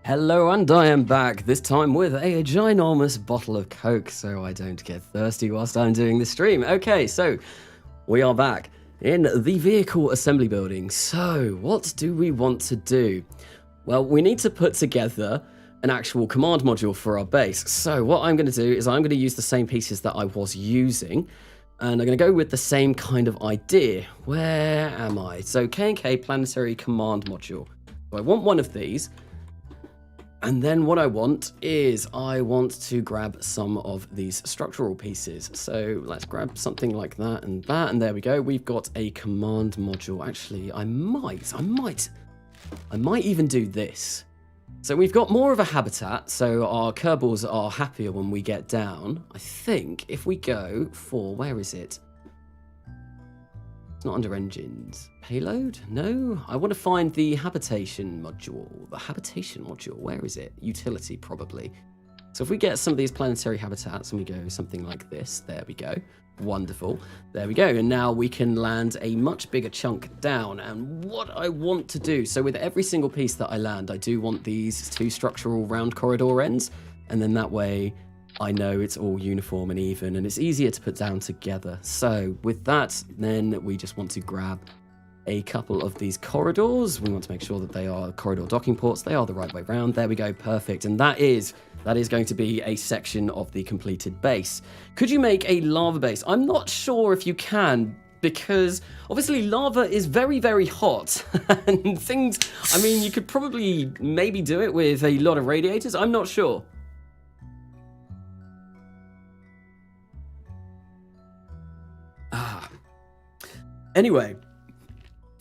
[SPEAKER 1] Hello, and I am back, this time with a ginormous bottle of Coke so I don't get thirsty whilst I'm doing the stream. Okay, so we are back in the vehicle assembly building. So what do we want to do? Well, we need to put together an actual command module for our base. So what I'm going to do is I'm going to use the same pieces that I was using, and I'm going to go with the same kind of idea. Where am I? So K&K Planetary Command Module. So I want one of these. And then what I want is I want to grab some of these structural pieces. So let's grab something like that, and there we go. We've got a command module. Actually, I might even do this. So we've got more of a habitat, so our Kerbals are happier when we get down. I think if we go for, where is it? It's not under engines. Payload? No. I want to find the habitation module. The habitation module, where is it? Utility, probably. So if we get some of these planetary habitats and we go something like this, there we go. Wonderful. There we go. And now we can land a much bigger chunk down. And what I want to do, so with every single piece that I land, I do want these 2 structural round corridor ends. And then that way I know it's all uniform and even, and it's easier to put down together. So with that, then we just want to grab a couple of these corridors. We want to make sure that they are corridor docking ports. They are the right way round. There we go. Perfect. And that is going to be a section of the completed base. Could you make a lava base? I'm not sure if you can, because obviously lava is very, very hot and things, I mean, you could probably maybe do it with a lot of radiators. I'm not sure. Anyway,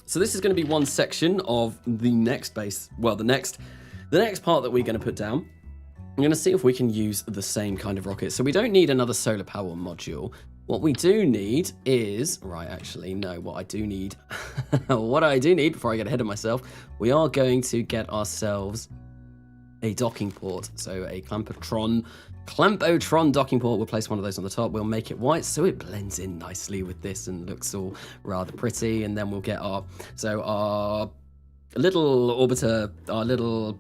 [SPEAKER 1] so this is going to be one section of the next base. Well, the next part that we're going to put down. I'm going to see if we can use the same kind of rocket. So we don't need another solar power module. What we do need is, right, actually, no, what I do need, what I do need before I get ahead of myself, we are going to get ourselves a docking port. So a Clampotron docking port. We'll place one of those on the top. We'll make it white so it blends in nicely with this and looks all rather pretty. And then we'll get our little orbiter, our little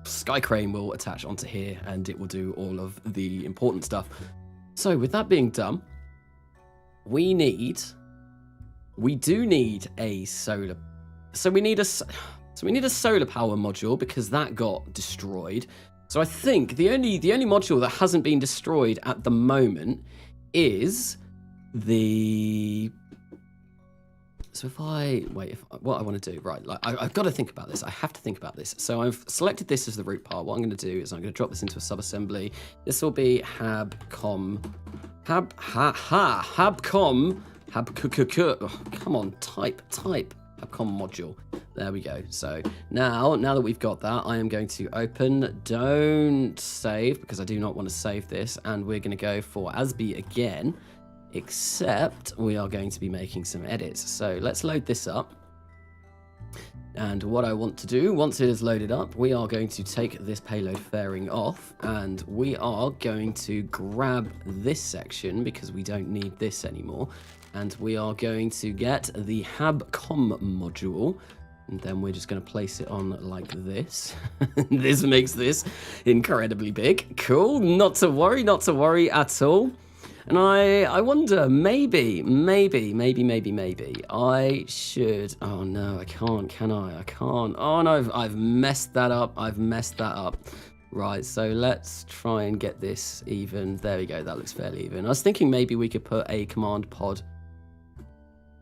[SPEAKER 1] sky crane will attach onto here and it will do all of the important stuff. So with that being done, we do need a solar. So we need a solar power module because that got destroyed. So I think the only module that hasn't been destroyed at the moment is the. So what I want to do, right? Like I've got to think about this. I have to think about this. So I've selected this as the root part. What I'm going to do is I'm going to drop this into a sub-assembly. This will be habcom. Oh, come on, type. Habcom module. There we go. So now that we've got that, I am going to open. Don't save because I do not want to save this, and we're going to go for ASB again. Except we are going to be making some edits. So let's load this up. And what I want to do, once it is loaded up, we are going to take this payload fairing off and we are going to grab this section because we don't need this anymore. And we are going to get the habcom module. And then we're just going to place it on like this. This makes this incredibly big. Cool. Not to worry at all. And I wonder, maybe, I should, oh no, I can't, can I? I can't. Oh no, I've messed that up. Right, so let's try and get this even. There we go, that looks fairly even. I was thinking maybe we could put a command pod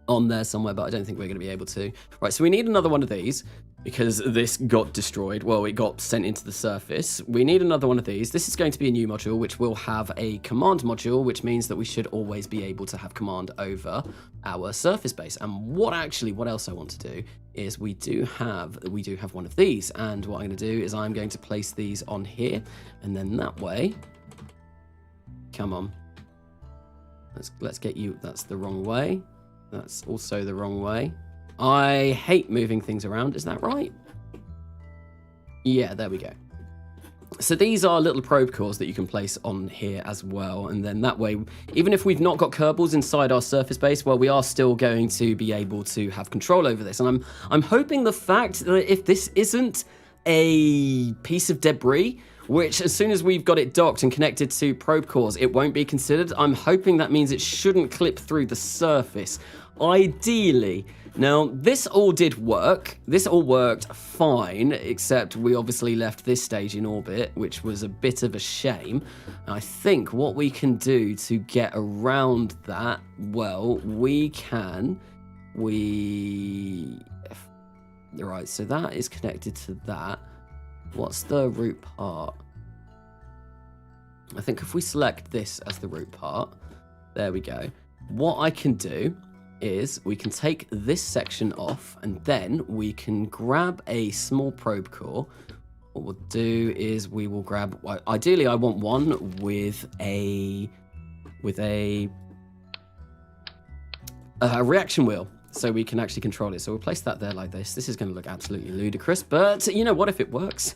[SPEAKER 1] on there somewhere, but I don't think we're going to be able to. Right, so we need another one of these because this got destroyed. Well, it got sent into the surface. We need another one of these. This is going to be a new module, which will have a command module, which means that we should always be able to have command over our surface base. And what else I want to do is we do have one of these. And what I'm going to do is I'm going to place these on here, and then that way, come on, let's get you. That's the wrong way. That's also the wrong way. I hate moving things around. Is that right? Yeah, there we go. So these are little probe cores that you can place on here as well. And then that way, even if we've not got Kerbals inside our surface base, well, we are still going to be able to have control over this. And I'm hoping the fact that if this isn't a piece of debris, which as soon as we've got it docked and connected to probe cores, it won't be considered. I'm hoping that means it shouldn't clip through the surface. Ideally. Now, this all did work. This all worked fine, except we obviously left this stage in orbit, which was a bit of a shame. I think what we can do to get around that, well, right, so that is connected to that. What's the root part? I think if we select this as the root part, there we go. What I can do is we can take this section off and then we can grab a small probe core. What we'll do is we will grab, ideally I want one with a reaction wheel so we can actually control it. So we'll place that there like this. This is going to look absolutely ludicrous, but you know what, if it works?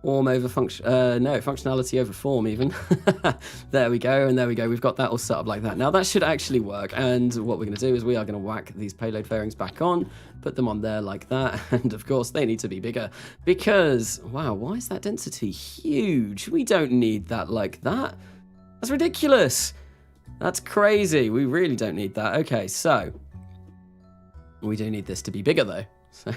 [SPEAKER 1] Form over function, no, functionality over form even. There we go, and there we go. We've got that all set up like that. Now that should actually work, and what we're going to do is we are going to whack these payload fairings back on, put them on there like that, and of course they need to be bigger because, wow, why is that density huge? We don't need that like that. That's ridiculous. That's crazy. We really don't need that. Okay, so we do need this to be bigger though. So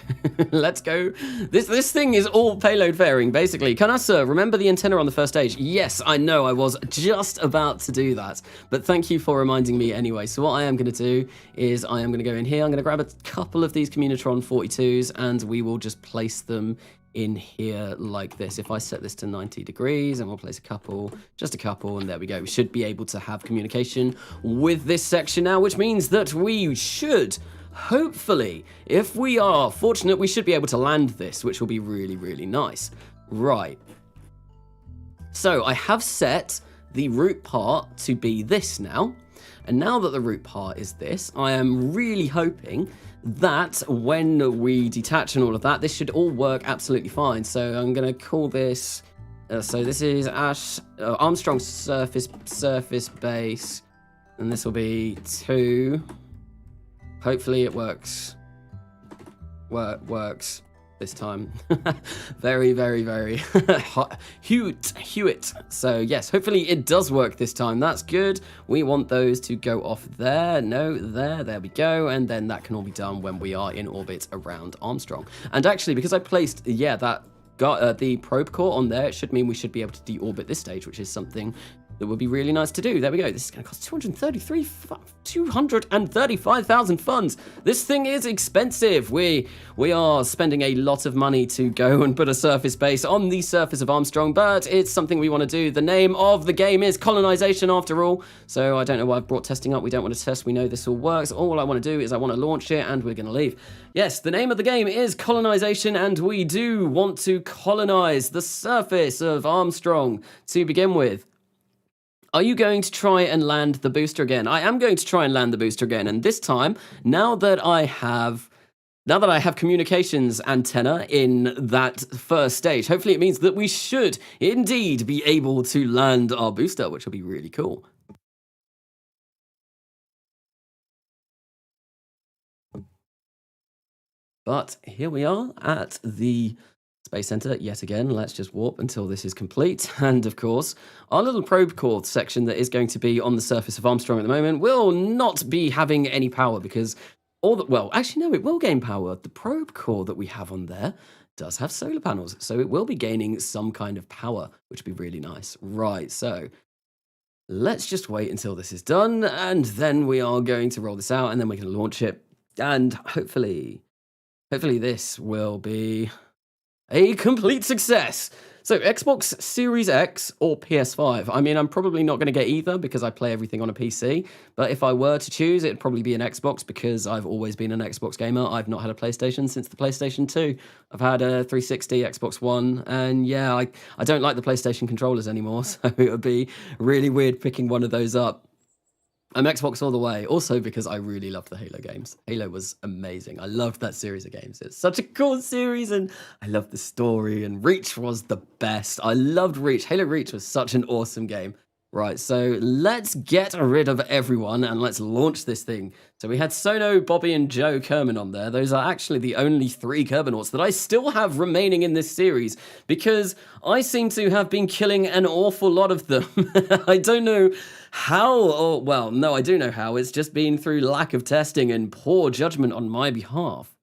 [SPEAKER 1] let's go. This thing is all payload fairing, basically. Kanasa, remember the antenna on the first stage? Yes, I know, I was just about to do that. But thank you for reminding me anyway. So what I am going to do is I am going to go in here. I'm going to grab a couple of these Communitron 42s and we will just place them in here like this. If I set this to 90 degrees and we'll place a couple, just a couple, and there we go. We should be able to have communication with this section now, which means that we should, hopefully, if we are fortunate, we should be able to land this, which will be really, really nice. Right. So I have set the root part to be this now. And now that the root part is this, I am really hoping that when we detach and all of that, this should all work absolutely fine. So I'm going to call this, so this is Armstrong surface base, and this will be 2. Hopefully it works this time. Very, very, very Hewitt. So yes, hopefully it does work this time. That's good. We want those to go off there. No, there we go. And then that can all be done when we are in orbit around Armstrong. And actually, because I placed, that got the probe core on there, it should mean we should be able to deorbit this stage, which is something that would be really nice to do. There we go. This is going to cost 235,000 funds. This thing is expensive. We are spending a lot of money to go and put a surface base on the surface of Armstrong, but it's something we want to do. The name of the game is colonization after all. So I don't know why I've brought testing up. We don't want to test. We know this all works. All I want to do is I want to launch it and we're going to leave. Yes, the name of the game is colonization and we do want to colonize the surface of Armstrong to begin with. Are you going to try and land the booster again? I am going to try and land the booster again, and this time, now that I have communications antenna in that first stage, hopefully it means that we should indeed be able to land our booster, which will be really cool. But here we are at the Space Center yet again. Let's just warp until this is complete. And of course, our little probe core section that is going to be on the surface of Armstrong at the moment will not be having any power because actually no, it will gain power. The probe core that we have on there does have solar panels, so it will be gaining some kind of power, which would be really nice. Right, so let's just wait until this is done, and then we are going to roll this out, and then we're going to launch it, and hopefully this will be a complete success. So Xbox Series X or PS5. I mean, I'm probably not going to get either because I play everything on a PC. But if I were to choose, it'd probably be an Xbox because I've always been an Xbox gamer. I've not had a PlayStation since the PlayStation 2. I've had a 360, Xbox One, and yeah, I don't like the PlayStation controllers anymore. So it would be really weird picking one of those up. I'm Xbox all the way, also because I really loved the Halo games. Halo was amazing. I loved that series of games. It's such a cool series, and I loved the story, and Reach was the best. I loved Reach. Halo Reach was such an awesome game. Right, so let's get rid of everyone, and let's launch this thing. So we had Sono, Bobby, and Joe Kerman on there. Those are actually the only 3 Kerbonauts that I still have remaining in this series, because I seem to have been killing an awful lot of them. I don't know how, or, well, no, I do know how. It's just been through lack of testing and poor judgment on my behalf.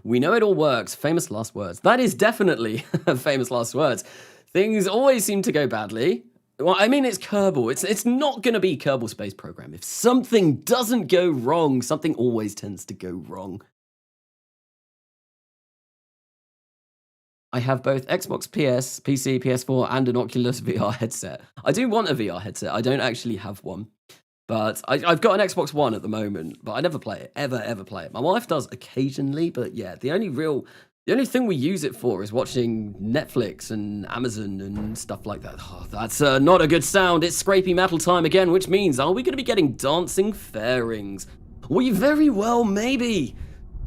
[SPEAKER 1] We know it all works. Famous last words. That is definitely famous last words. Things always seem to go badly. Well, I mean, it's Kerbal. It's not going to be Kerbal Space Program. If something doesn't go wrong, something always tends to go wrong. I have both Xbox PS, PC, PS4, and an Oculus VR headset. I do want a VR headset. I don't actually have one. But I've got an Xbox One at the moment, but I never play it. Ever play it. My wife does occasionally, but yeah, the only thing we use it for is watching Netflix and Amazon and stuff like that. Oh, that's not a good sound. It's scrapey metal time again, which means, are we going to be getting dancing fairings? We very well maybe.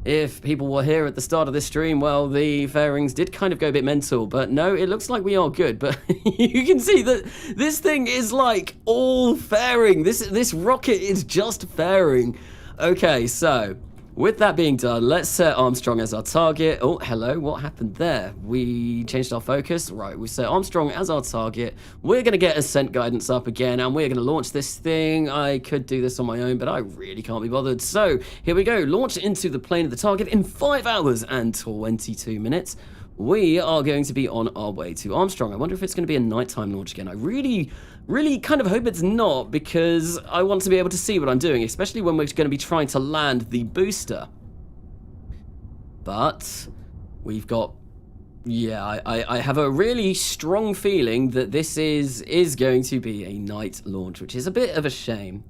[SPEAKER 1] If people were here at the start of this stream, well, the fairings did kind of go a bit mental, but no, it looks like we are good. But you can see that this thing is like all fairing. This rocket is just fairing. Okay, so with that being done, let's set Armstrong as our target. Oh, hello, what happened there? We changed our focus. Right, we set Armstrong as our target. We're going to get Ascent guidance up again, and we're going to launch this thing. I could do this on my own, but I really can't be bothered. So, here we go. Launch into the plane of the target in 5 hours and 22 minutes. We are going to be on our way to Armstrong. I wonder if it's going to be a nighttime launch again. I really kind of hope it's not, because I want to be able to see what I'm doing, especially when we're going to be trying to land the booster. But we've got, yeah, I have a really strong feeling that this is going to be a night launch, which is a bit of a shame.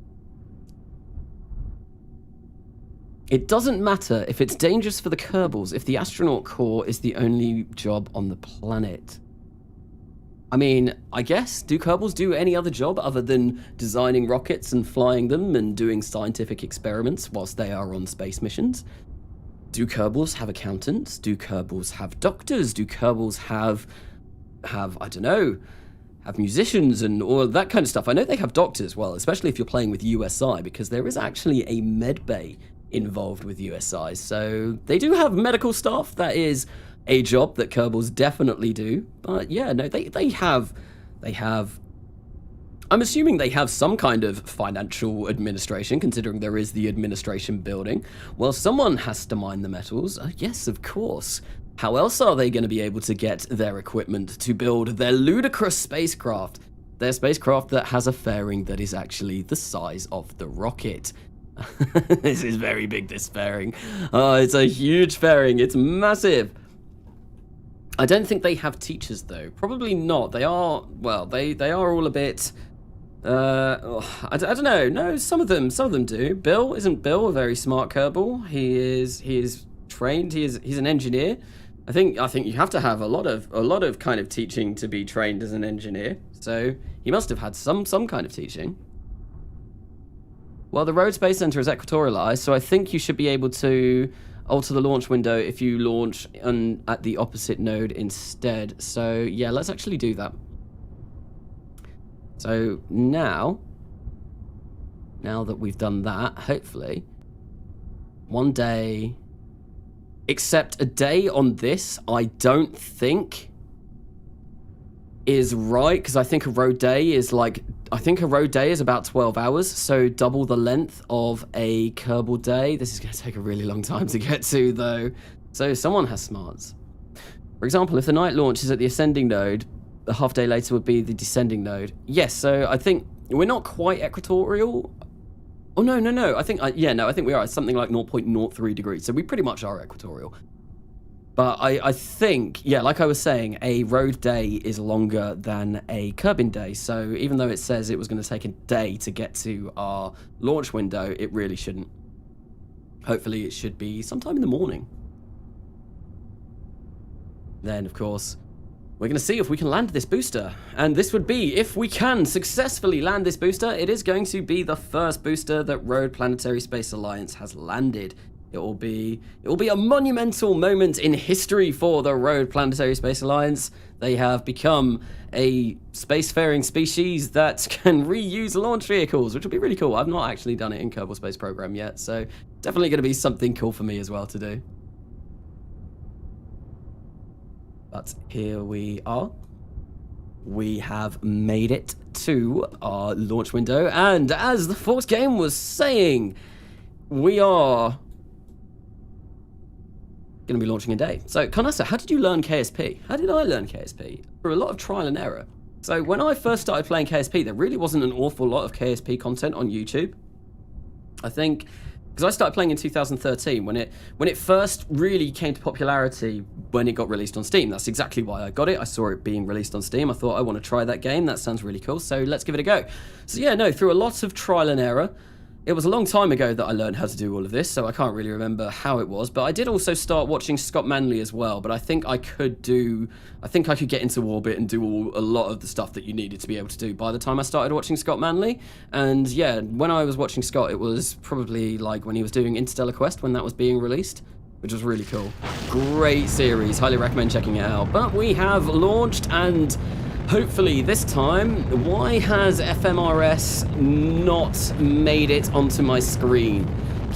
[SPEAKER 1] It doesn't matter if it's dangerous for the Kerbals if the astronaut corps is the only job on the planet. I mean, I guess, do Kerbals do any other job other than designing rockets and flying them and doing scientific experiments whilst they are on space missions? Do Kerbals have accountants? Do Kerbals have doctors? Do Kerbals have I don't know, have musicians and all that kind of stuff? I know they have doctors, well, especially if you're playing with USI, because there is actually a med bay involved with USI. So they do have medical staff. That is a job that Kerbals definitely do. But yeah, no, they have I'm assuming they have some kind of financial administration, considering there is the administration building. Well, someone has to mine the metals. Yes, of course. How else are they going to be able to get their equipment to build their ludicrous spacecraft? Their spacecraft that has a fairing that is actually the size of the rocket. This is very big, this fairing. Oh, it's a huge fairing. It's massive. I don't think they have teachers, though. Probably not. They are, well, they are all a bit... I don't know. No, some of them do. Bill, isn't Bill a very smart Kerbal? He is trained. He's an engineer. I think you have to have a lot of kind of teaching to be trained as an engineer. So he must have had some kind of teaching. Well, the Road Space Center is equatorialized, so I think you should be able to alter the launch window if you launch at the opposite node instead. So yeah, let's actually do that. So now that we've done that, hopefully, one day, except a day on this, I don't think is right, because I think a road day is about 12 hours, so double the length of a Kerbal day. This is going to take a really long time to get to, though. So someone has smarts. For example, if the night launch is at the ascending node, a half day later would be the descending node. Yes, so I think we're not quite equatorial. Oh, no. I think we are. It's something like 0.03 degrees, so we pretty much are equatorial. But I think, yeah, like I was saying, a road day is longer than a Kerbin day. So even though it says it was going to take a day to get to our launch window, it really shouldn't. Hopefully it should be sometime in the morning. Then, of course, we're going to see if we can land this booster. And this would be, if we can successfully land this booster, it is going to be the first booster that Road Planetary Space Alliance has landed. It will be a monumental moment in history for the Road Planetary Space Alliance. They have become a spacefaring species that can reuse launch vehicles, which will be really cool. I've not actually done it in Kerbal Space Program yet, so definitely going to be something cool for me as well to do. But here we are. We have made it to our launch window, and as the Fox game was saying, we are going to be launching a day. So, Carnassa, how did you learn KSP? How did I learn KSP? Through a lot of trial and error. So, when I first started playing KSP, there really wasn't an awful lot of KSP content on YouTube. I think, because I started playing in 2013, when it first really came to popularity when it got released on Steam. That's exactly why I got it. I saw it being released on Steam. I thought, I want to try that game. That sounds really cool. So, let's give it a go. So, yeah, no, through a lot of trial and error. It was a long time ago that I learned how to do all of this, so I can't really remember how it was. But I did also start watching Scott Manley as well. But I think I could get into orbit and do a lot of the stuff that you needed to be able to do by the time I started watching Scott Manley. And yeah, when I was watching Scott, it was probably like when he was doing Interstellar Quest, when that was being released, which was really cool. Great series, highly recommend checking it out. But we have launched, and hopefully this time, why has FMRS not made it onto my screen?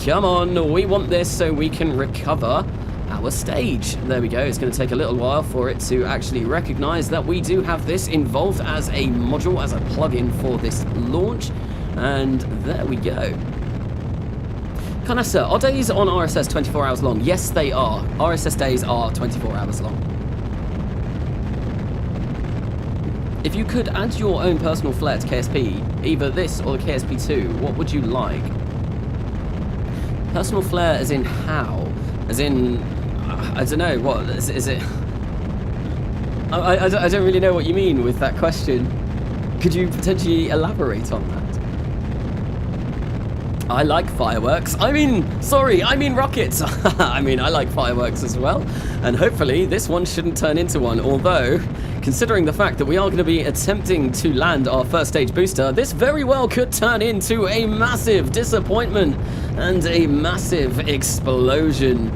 [SPEAKER 1] Come on, we want this so we can recover our stage. There we go. It's going to take a little while for it to actually recognize that we do have this involved as a module, as a plugin for this launch. And there we go. Canessa, are days on RSS 24 hours long? Yes, they are. RSS days are 24 hours long. If you could add your own personal flair to KSP, either this or the KSP2, what would you like? Personal flair as in how? As in, I don't know, what, is it? I don't really know what you mean with that question. Could you potentially elaborate on that? I like fireworks. I mean rockets. I mean, I like fireworks as well. And hopefully this one shouldn't turn into one. Although, considering the fact that we are going to be attempting to land our first stage booster, this very well could turn into a massive disappointment and a massive explosion.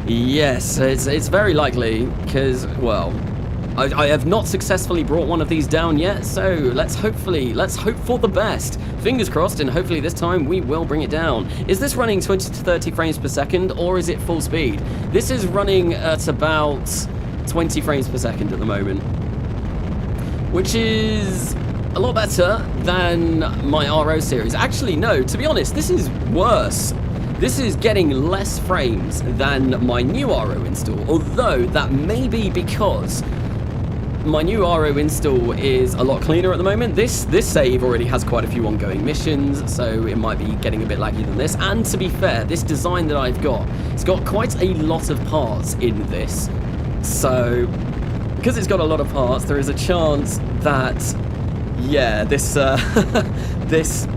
[SPEAKER 1] Yes, it's very likely because, well, I have not successfully brought one of these down yet, so let's hope for the best. Fingers crossed, and hopefully this time we will bring it down. Is this running 20 to 30 frames per second, or is it full speed? This is running at about 20 frames per second at the moment, which is a lot better than my RO series. Actually, no, to be honest, this is worse. This is getting less frames than my new RO install, although that may be because my new RO install is a lot cleaner at the moment. This save already has quite a few ongoing missions, so it might be getting a bit laggy than this. And to be fair, this design that I've got, it's got quite a lot of parts in this. So, because it's got a lot of parts, there is a chance that, yeah, this this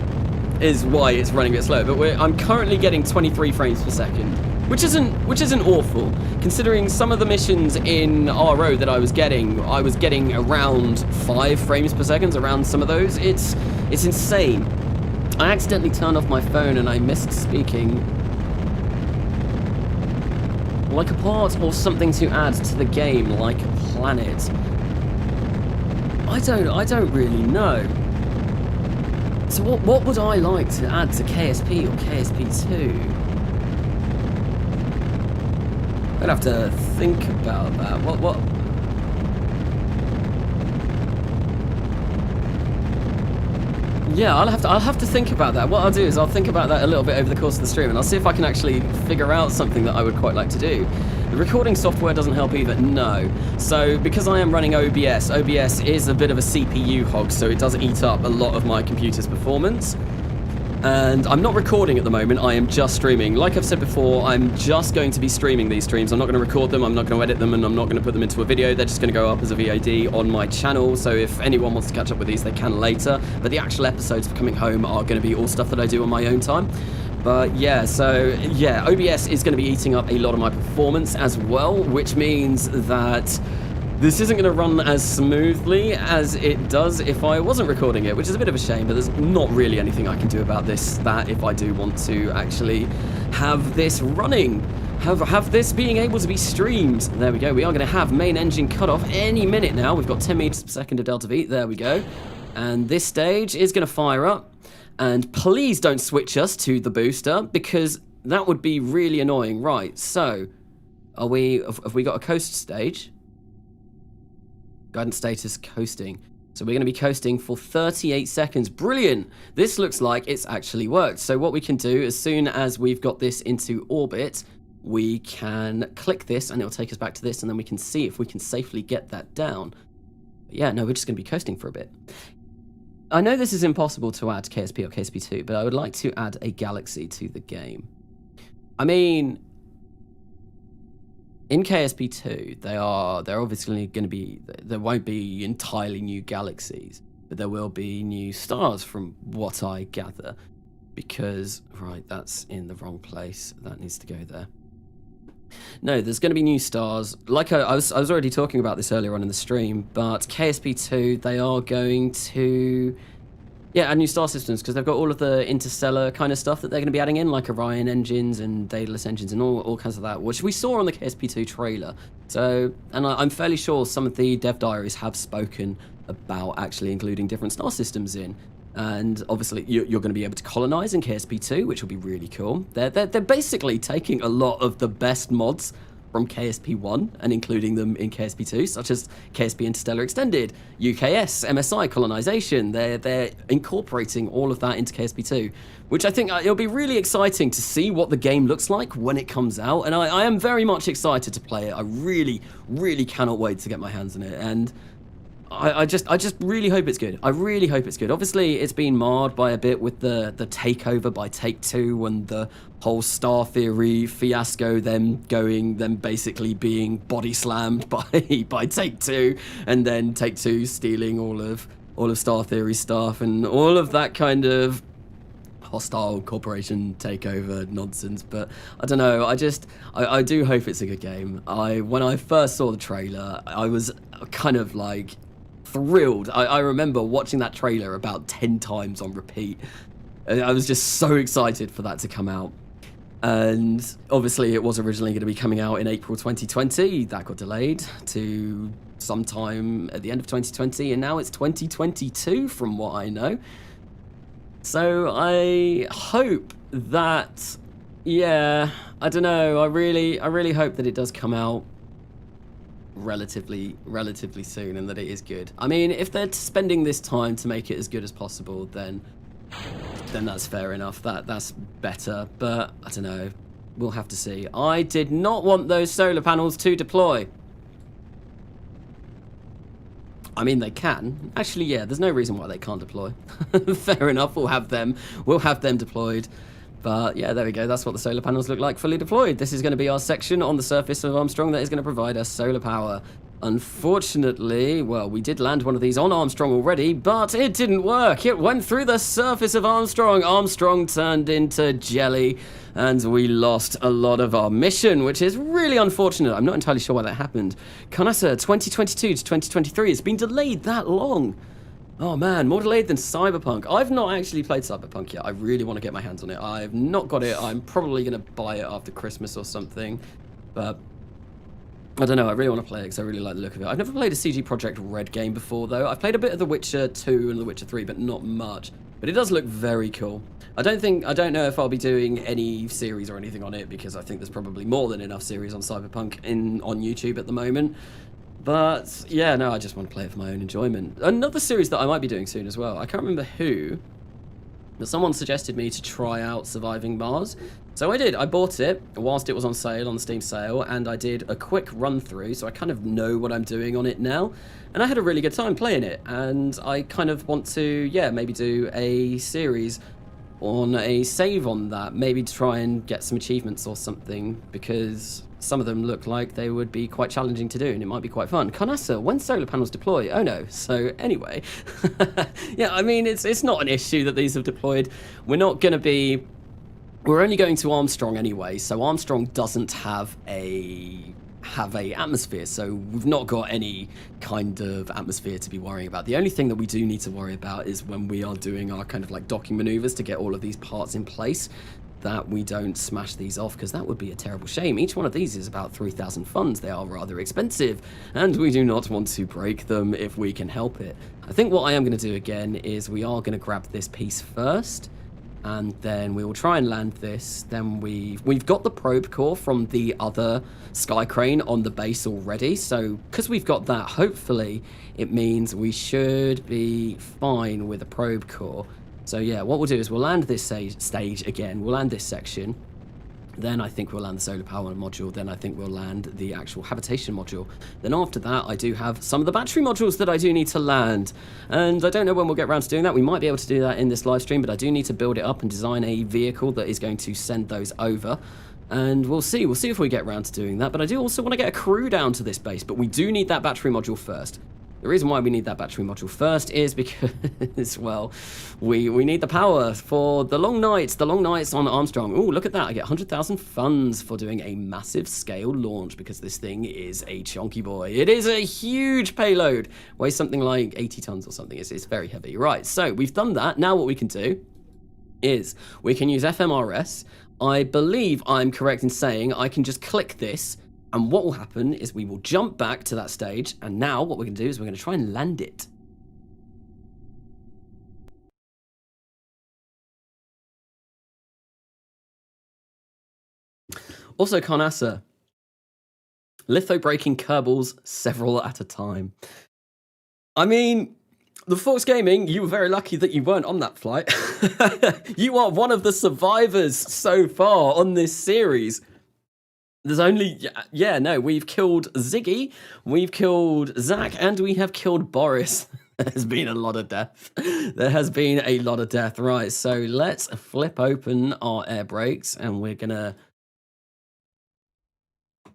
[SPEAKER 1] is why it's running a bit slow. But I'm currently getting 23 frames per second, which isn't awful, considering some of the missions in RO that I was getting around 5 frames per second around some of those. It's insane. I accidentally turned off my phone and I missed speaking. Like a part or something to add to the game, like a planet. I don't really know. So what would I like to add to KSP or KSP2? I'd have to think about that. What? Yeah, I'll have to think about that. What I'll do is I'll think about that a little bit over the course of the stream, and I'll see if I can actually figure out something that I would quite like to do. The recording software doesn't help either, no. So because I am running OBS is a bit of a CPU hog, so it does eat up a lot of my computer's performance. And I'm not recording at the moment, I am just streaming. Like I've said before, I'm just going to be streaming these streams. I'm not going to record them, I'm not going to edit them, and I'm not going to put them into a video. They're just going to go up as a VOD on my channel, so if anyone wants to catch up with these, they can later. But the actual episodes for coming home are going to be all stuff that I do on my own time. But yeah, so yeah, OBS is going to be eating up a lot of my performance as well, which means that this isn't going to run as smoothly as it does if I wasn't recording it, which is a bit of a shame, but there's not really anything I can do about this, that if I do want to actually have this running, have this being able to be streamed. There we go, we are going to have main engine cut off any minute now. We've got 10 meters per second of Delta V, there we go. And this stage is going to fire up. And please don't switch us to the booster, because that would be really annoying. Right, so, have we got a coast stage? Guidance status coasting. So we're going to be coasting for 38 seconds. Brilliant! This looks like it's actually worked. So what we can do, as soon as we've got this into orbit, we can click this and it'll take us back to this, and then we can see if we can safely get that down. But yeah, no, we're just going to be coasting for a bit. I know this is impossible to add KSP or KSP2, but I would like to add a galaxy to the game. I mean, in KSP2, they're obviously going to be, there won't be entirely new galaxies, but there will be new stars from what I gather. Because, right, that's in the wrong place. That needs to go there. No, there's going to be new stars. Like I was already talking about this earlier on in the stream, but KSP2, they are going to, yeah, add new star systems, because they've got all of the interstellar kind of stuff that they're going to be adding in, like Orion engines and Daedalus engines and all kinds of that, which we saw on the KSP2 trailer. So, and I'm fairly sure some of the dev diaries have spoken about actually including different star systems in. And obviously, you're going to be able to colonize in KSP2, which will be really cool. They're basically taking a lot of the best mods from KSP1 and including them in KSP2, such as KSP Interstellar Extended, UKS, MSI colonization. They're incorporating all of that into KSP2, which I think it'll be really exciting to see what the game looks like when it comes out. And I am very much excited to play it. I really, really cannot wait to get my hands on it. And I just really hope it's good. I really hope it's good. Obviously, it's been marred by a bit with the takeover by Take-Two and the whole Star Theory fiasco, them basically being body slammed by Take-Two, and then Take-Two stealing all of Star Theory stuff and all of that kind of hostile corporation takeover nonsense. But I don't know, I do hope it's a good game. When I first saw the trailer, I was kind of like thrilled. I remember watching that trailer about 10 times on repeat. I was just so excited for that to come out. And obviously it was originally going to be coming out in April 2020. That got delayed to sometime at the end of 2020, and now it's 2022 from what I know. So I hope that, yeah, I don't know, I really hope that it does come out relatively soon and that it is good. I mean, if they're spending this time to make it as good as possible, then that's fair enough. That's better, but I don't know. We'll have to see. I did not want those solar panels to deploy. I mean, they can. Actually, yeah, there's no reason why they can't deploy. Fair enough, we'll have them deployed. But yeah, there we go. That's what the solar panels look like fully deployed. This is going to be our section on the surface of Armstrong that is going to provide us solar power. Unfortunately, well, we did land one of these on Armstrong already, but it didn't work. It went through the surface of Armstrong. Armstrong turned into jelly, and we lost a lot of our mission, which is really unfortunate. I'm not entirely sure why that happened. Canassa 2022 to 2023. It's been delayed that long. Oh man, more delayed than Cyberpunk. I've not actually played Cyberpunk yet. I really want to get my hands on it. I've not got it. I'm probably going to buy it after Christmas or something. But I don't know. I really want to play it because I really like the look of it. I've never played a CG Projekt Red game before, though. I've played a bit of The Witcher 2 and The Witcher 3, but not much. But it does look very cool. I don't know if I'll be doing any series or anything on it, because I think there's probably more than enough series on Cyberpunk on YouTube at the moment. But yeah, no, I just want to play it for my own enjoyment. Another series that I might be doing soon as well. I can't remember who, but someone suggested me to try out Surviving Mars. So I did. I bought it whilst it was on sale, on the Steam sale, and I did a quick run through, so I kind of know what I'm doing on it now. And I had a really good time playing it, and I kind of want to, yeah, maybe do a series on a save on that, maybe to try and get some achievements or something, because some of them look like they would be quite challenging to do, and it might be quite fun. Canassa, when solar panels deploy? Oh no. So anyway, yeah, I mean, it's not an issue that these have deployed. We're only going to Armstrong anyway, so Armstrong doesn't have a atmosphere, so we've not got any kind of atmosphere to be worrying about. The only thing that we do need to worry about is when we are doing our kind of like docking maneuvers to get all of these parts in place, that we don't smash these off, because that would be a terrible shame. Each one of these is about 3,000 funds. They are rather expensive, and we do not want to break them if we can help it. I think what I am going to do again is we are going to grab this piece first, and then we will try and land this. Then we've got the probe core from the other sky crane on the base already, so because we've got that, hopefully it means we should be fine with a probe core. So yeah, what we'll do is we'll land this stage again, we'll land this section, then I think we'll land the solar power module, then I think we'll land the actual habitation module. Then after that, I do have some of the battery modules that I do need to land, and I don't know when we'll get around to doing that. We might be able to do that in this live stream, but I do need to build it up and design a vehicle that is going to send those over. And we'll see if we get around to doing that. But I do also want to get a crew down to this base, but we do need that battery module first. The reason why we need that battery module first is because, well, we need the power for the long nights on Armstrong. Ooh, look at that. I get 100,000 funds for doing a massive scale launch, because this thing is a chonky boy. It is a huge payload. Weighs something like 80 tons or something. It's very heavy. Right, so we've done that. Now what we can do is we can use FMRS. I believe I'm correct in saying I can just click this, and what will happen is we will jump back to that stage, and now what we're going to do is we're going to try and land it. Also, Carnassa. Litho breaking Kerbals several at a time. I mean, the Fox Gaming, you were very lucky that you weren't on that flight. You are one of the survivors so far on this series. There's only, no, we've killed Ziggy, we've killed Zach, and we have killed Boris. There's been a lot of death. There has been a lot of death. Right, so let's flip open our air brakes, and we're gonna...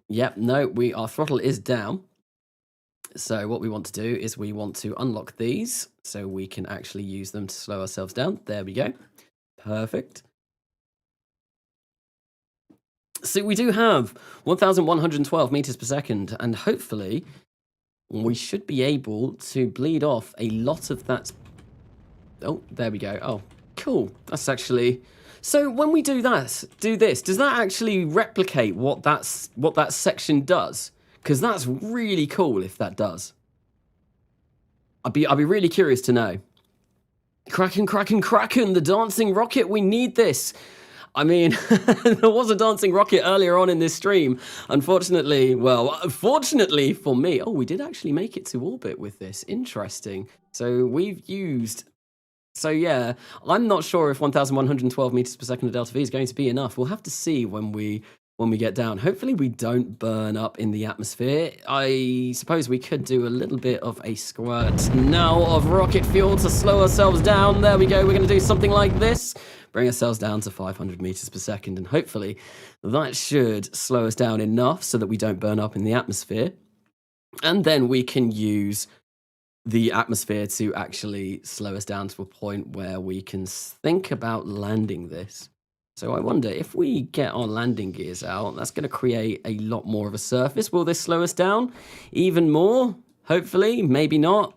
[SPEAKER 1] Yep, no, our throttle is down. So what we want to do is we want to unlock these so we can actually use them to slow ourselves down. There we go. Perfect. So we do have 1,112 meters per second, and hopefully we should be able to bleed off a lot of that. Oh, there we go. Oh, cool. That's actually... So when we do this, does that actually replicate what that section does? Because that's really cool if that does. I'd be really curious to know. Kraken, Kraken, Kraken, the dancing rocket, we need this. I mean, there was a dancing rocket earlier on in this stream. Unfortunately, well, fortunately for me, oh, we did actually make it to orbit with this. Interesting. So we've used... So yeah, I'm not sure if 1,112 meters per second of delta V is going to be enough. We'll have to see when we get down. Hopefully we don't burn up in the atmosphere. I suppose we could do a little bit of a squirt now of rocket fuel to slow ourselves down. There we go. We're going to do something like this. Bring ourselves down to 500 meters per second, and hopefully that should slow us down enough so that we don't burn up in the atmosphere. And then we can use the atmosphere to actually slow us down to a point where we can think about landing this. So I wonder if we get our landing gears out, that's going to create a lot more of a surface. Will this slow us down even more? Hopefully, maybe not.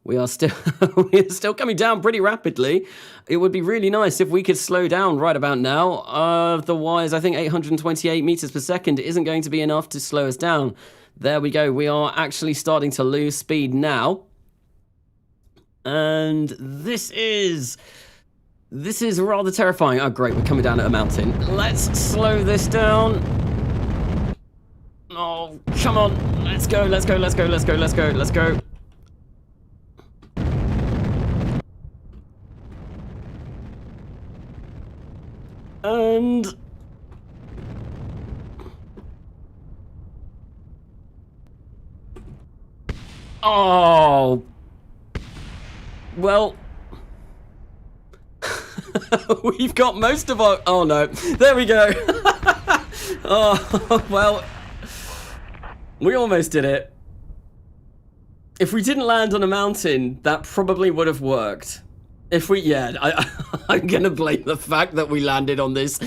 [SPEAKER 1] We are still coming down pretty rapidly. It would be really nice if we could slow down right about now. Otherwise, I think 828 meters per second isn't going to be enough to slow us down. There we go. We are actually starting to lose speed now. And this is rather terrifying. Oh, great. We're coming down at a mountain. Let's slow this down. Oh, come on. Let's go, let's go, let's go, let's go, let's go, let's go. And... oh... well... we've got most of our... oh no, there we go. Oh, well... we almost did it. If we didn't land on a mountain, that probably would have worked. If we... yeah, I'm gonna blame the fact that we landed on this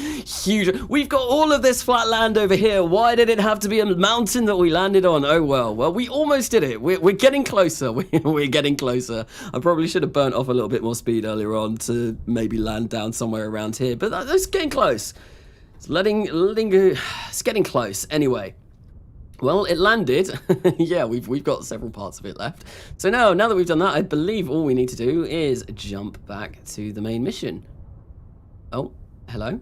[SPEAKER 1] huge... we've got all of this flat land over here. Why did it have to be a mountain that we landed on? Oh, well, we almost did it. We're getting closer. We're getting closer. I probably should have burnt off a little bit more speed earlier on to maybe land down somewhere around here, but that's getting close. It's it's getting close. Anyway. Well, it landed. Yeah, we've got several parts of it left. So now that we've done that, I believe all we need to do is jump back to the main mission. Oh, hello.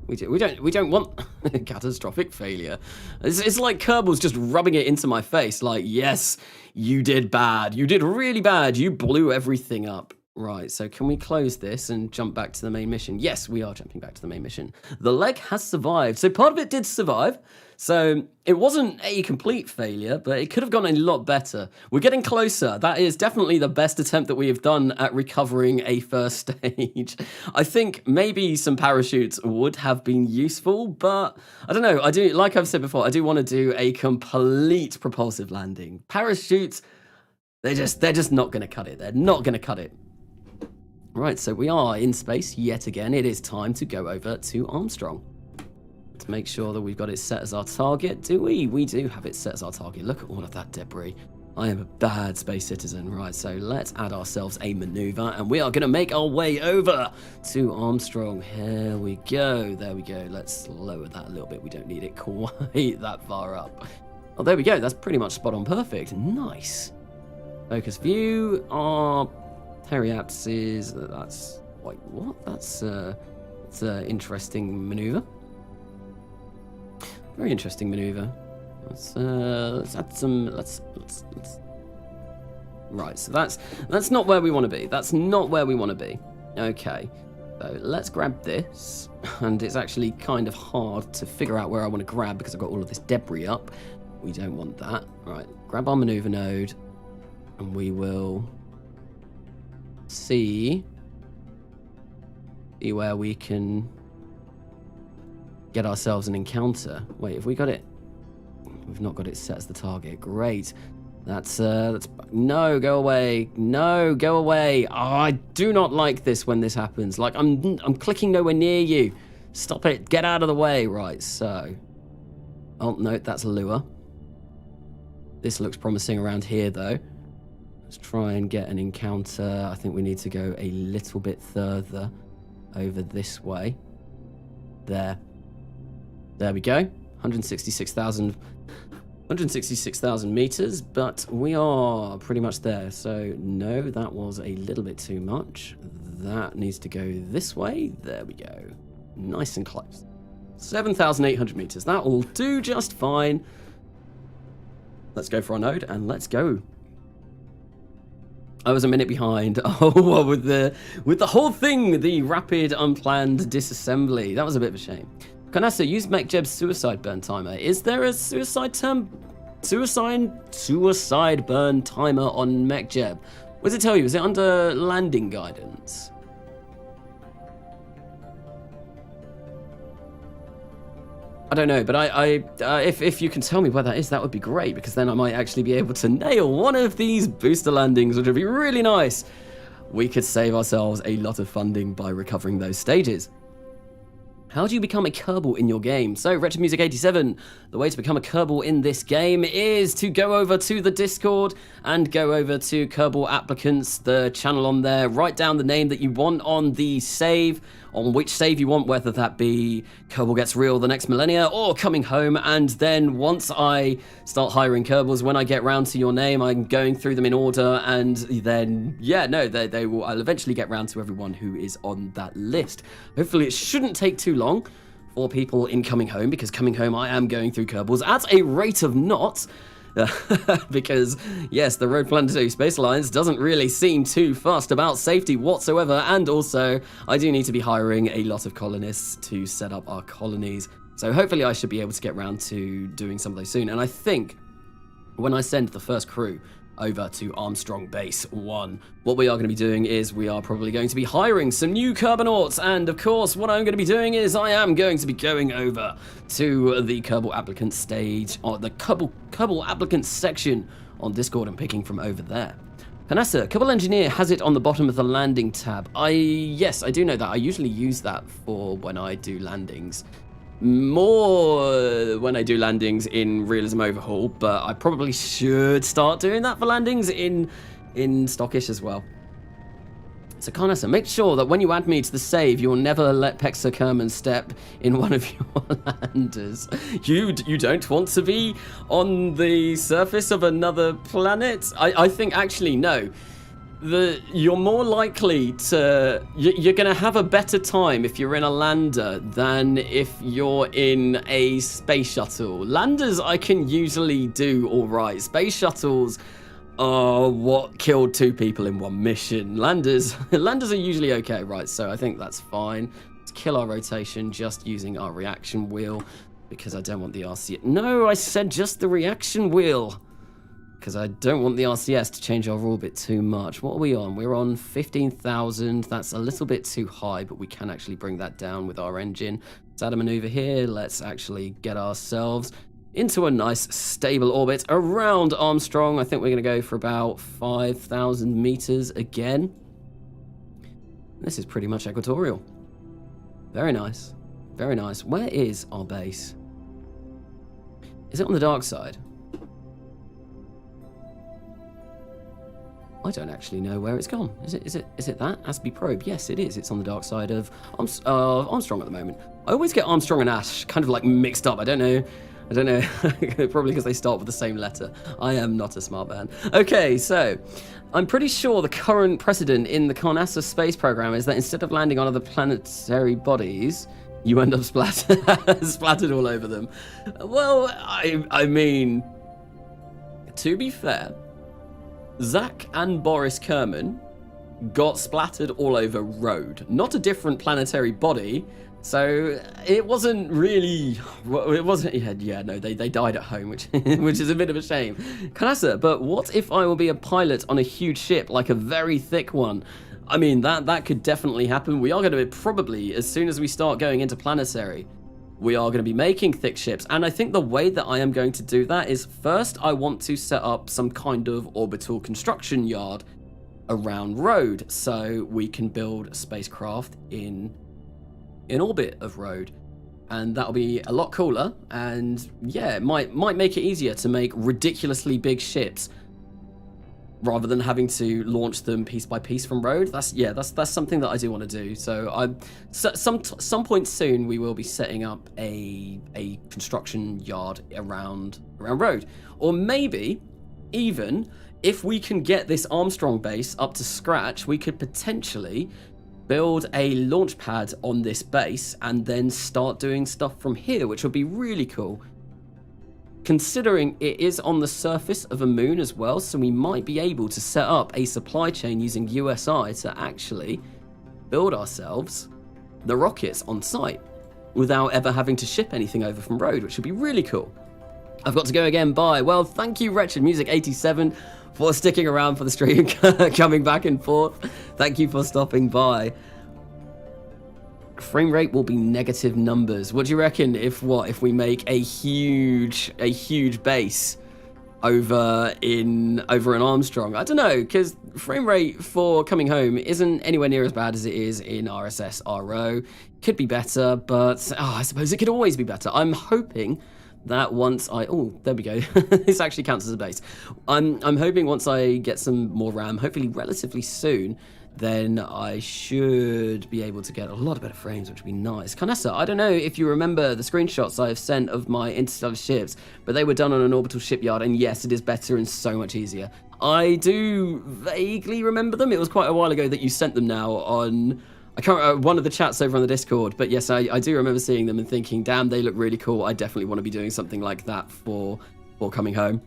[SPEAKER 1] We don't want catastrophic failure. It's like Kerbal's just rubbing it into my face. Like, yes, you did bad. You did really bad. You blew everything up. Right, so can we close this and jump back to the main mission? Yes, we are jumping back to the main mission. The leg has survived. So part of it did survive. So it wasn't a complete failure, but it could have gone a lot better. We're getting closer. That is definitely the best attempt that we have done at recovering a first stage. I think maybe some parachutes would have been useful, but I don't know. Like I've said before, I do want to do a complete propulsive landing. Parachutes, they're just not going to cut it. They're not going to cut it. Right, so we are in space yet again. It is time to go over to Armstrong. To make sure that we've got it set as our target. Do we? We do have it set as our target. Look at all of that debris. I am a bad space citizen. Right, so let's add ourselves a maneuver, and we are going to make our way over to Armstrong. Here we go. There we go. Let's lower that a little bit. We don't need it quite that far up. Oh, there we go. That's pretty much spot on perfect. Nice. Focus view. Our periapses. That's... wait, what? That's an interesting maneuver. Very interesting maneuver. Let's add some. Let's. Right. So that's not where we want to be. That's not where we want to be. Okay. So let's grab this, and it's actually kind of hard to figure out where I want to grab because I've got all of this debris up. We don't want that. Right. Grab our maneuver node, and we will see where we can get ourselves an encounter. Wait, have we got it? We've not got it set as the target. Great. That's no, go away. No, go away. Oh, I do not like this when this happens. Like I'm clicking nowhere near you. Stop it. Get out of the way. Right, so. Oh, no, that's a lure. This looks promising around here, though. Let's try and get an encounter. I think we need to go a little bit further over this way. There we go. 166,000 meters, but we are pretty much there. So no, that was a little bit too much. That needs to go this way. There we go. Nice and close. 7,800 meters. That will do just fine. Let's go for our node and let's go. I was a minute behind. Oh, well, with the whole thing, the rapid unplanned disassembly. That was a bit of a shame. Kanasa, use MechJeb's suicide burn timer. Is there a suicide burn timer on MechJeb? What does it tell you? Is it under landing guidance? I don't know, but if you can tell me where that is, that would be great, because then I might actually be able to nail one of these booster landings, which would be really nice. We could save ourselves a lot of funding by recovering those stages. How do you become a Kerbal in your game? So, RetroMusic87, the way to become a Kerbal in this game is to go over to the Discord and go over to Kerbal Applicants, the channel on there, write down the name that you want on the save, on which save you want, whether that be Kerbal Gets Real the Next Millennia or Coming Home, and then once I start hiring Kerbals, when I get round to your name, I'm going through them in order, and then, yeah, no, they will, I'll eventually get round to everyone who is on that list. Hopefully it shouldn't take too long for people in Coming Home, because Coming Home I am going through Kerbals at a rate of knots. Because, yes, the Road Planetary Space Alliance doesn't really seem too fussed about safety whatsoever, and also, I do need to be hiring a lot of colonists to set up our colonies. So hopefully I should be able to get around to doing some of those soon. And I think when I send the first crew over to Armstrong Base 1, what we are going to be doing is we are probably going to be hiring some new Kerbonauts, and of course what I'm going to be doing is I am going to be going over to the Kerbal Applicants stage, or the Kerbal Applicants section on Discord, and picking from over there. Kanasa, Kerbal Engineer has it on the bottom of the landing tab. Yes, I do know that. I usually use that for when I do landings. More when I do landings in Realism Overhaul, but I probably should start doing that for landings in Stockish as well. So Carnessa, make sure that when you add me to the save, you'll never let Pexa Kerman step in one of your landers. You don't want to be on the surface of another planet? I think actually no. You're more likely to... You're going to have a better time if you're in a lander than if you're in a space shuttle. Landers I can usually do all right. Space shuttles are what killed 2 people in one mission. Landers are usually okay, right? So I think that's fine. Let's kill our rotation just using our reaction wheel, because I don't want the RCS. No, I said just the reaction wheel, because I don't want the RCS to change our orbit too much. What are we on? We're on 15,000. That's a little bit too high, but we can actually bring that down with our engine. Let's add a maneuver here. Let's actually get ourselves into a nice stable orbit around Armstrong. I think we're going to go for about 5,000 meters again. This is pretty much equatorial. Very nice. Very nice. Where is our base? Is it on the dark side? I don't actually know where it's gone. Is it that? Aspie probe? Yes, it is. It's on the dark side of Armstrong at the moment. I always get Armstrong and Ash kind of like mixed up. I don't know. Probably because they start with the same letter. I am not a smart man. Okay, so I'm pretty sure the current precedent in the Carnassa space program is that instead of landing on other planetary bodies, You end up splattered all over them. Well, I mean, to be fair, Zach and Boris Kerman got splattered all over Road, not a different planetary body. So it wasn't really, it wasn't, yeah, no, they died at home, which is a bit of a shame. Kanasa, but what if I will be a pilot on a huge ship, like a very thick one? I mean, that could definitely happen. We are going to probably, as soon as we start going into planetary, we are going to be making thick ships. And I think the way that I am going to do that is, first, I want to set up some kind of orbital construction yard around Road, so we can build a spacecraft in orbit of Road, and that'll be a lot cooler, and yeah, it might make it easier to make ridiculously big ships rather than having to launch them piece by piece from Road. That's something that I do want to do. So some point soon we will be setting up a construction yard around Road, or maybe even if we can get this Armstrong base up to scratch, we could potentially build a launch pad on this base and then start doing stuff from here, which would be really cool. Considering it is on the surface of a moon as well, so we might be able to set up a supply chain using USI to actually build ourselves the rockets on site without ever having to ship anything over from Road, which would be really cool. I've got to go again, bye. Well, thank you, Wretched Music 87, for sticking around for the stream, coming back and forth. Thank you for stopping by. Frame rate will be negative numbers. What do you reckon if we make a huge base over an Armstrong? I don't know, because frame rate for Coming Home isn't anywhere near as bad as it is in RSS RO. Could be better, but I suppose it could always be better. I'm hoping that once there we go. This actually counts as a base. I'm hoping once I get some more RAM, hopefully relatively soon, then I should be able to get a lot of better frames, which would be nice. Kanessa, I don't know if you remember the screenshots I've sent of my interstellar ships, but they were done on an orbital shipyard, and yes, it is better and so much easier. I do vaguely remember them. It was quite a while ago that you sent them now on, I can't one of the chats over on the Discord, but yes, I do remember seeing them and thinking, damn, they look really cool. I definitely want to be doing something like that for Coming Home.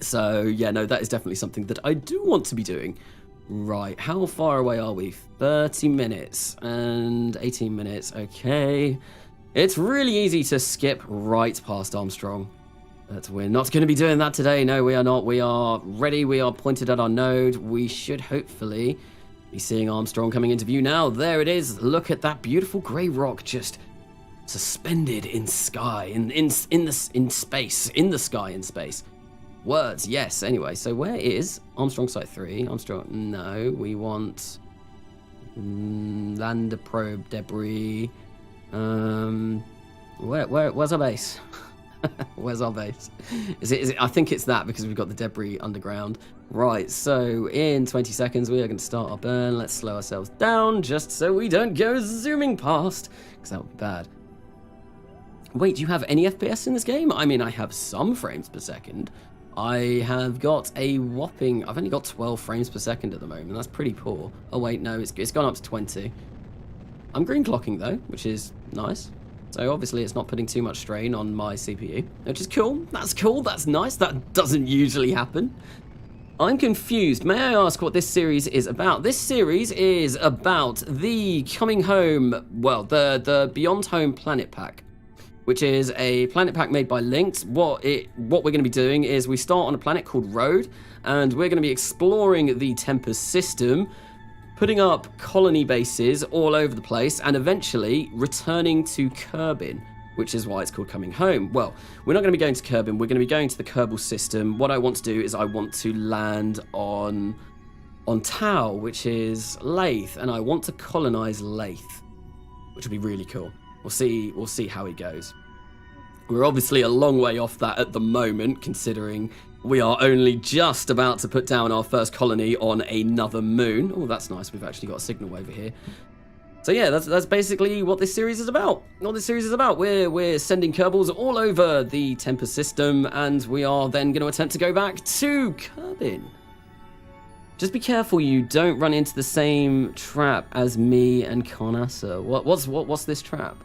[SPEAKER 1] So yeah, no, that is definitely something that I do want to be doing. Right, how far away are we? 30 minutes and 18 minutes, okay. It's really easy to skip right past Armstrong. But we're not going to be doing that today. No, we are not. We are ready. We are pointed at our node. We should hopefully be seeing Armstrong coming into view now. There it is. Look at that beautiful grey rock just suspended in sky, in space, in the sky in space. Words, yes. Anyway, so where is Armstrong Site 3? Armstrong, no. We want lander probe debris. Where's our base? Where's our base? Is it? I think it's that because we've got the debris underground. Right, so in 20 seconds we are going to start our burn. Let's slow ourselves down just so we don't go zooming past, because that would be bad. Wait, do you have any FPS in this game? I mean, I have some frames per second. I have got a whopping, I've only got 12 frames per second at the moment. That's pretty poor. Oh wait, no, it's gone up to 20. I'm green clocking though, which is nice. So obviously it's not putting too much strain on my CPU, which is cool. That's cool, that's nice. That doesn't usually happen. I'm confused. May I ask what this series is about? This series is about the Coming Home, well, the Beyond Home Planet Pack, which is a planet pack made by Lynx. What we're going to be doing is we start on a planet called Road, and we're going to be exploring the Tempest system, putting up colony bases all over the place, and eventually returning to Kerbal, which is why it's called Coming Home. Well, we're not going to be going to Kerbal, we're going to be going to the Kerbal system. What I want to do is I want to land on Tau, which is Lathe, and I want to colonize Lathe, which would be really cool. We'll see how it goes. We're obviously a long way off that at the moment, considering we are only just about to put down our first colony on another moon. Oh, that's nice. We've actually got a signal over here. So yeah, that's basically what this series is about. We're sending Kerbals all over the Tempest system, and we are then going to attempt to go back to Kerbal. Just be careful you don't run into the same trap as me and Carnassa. What's this trap?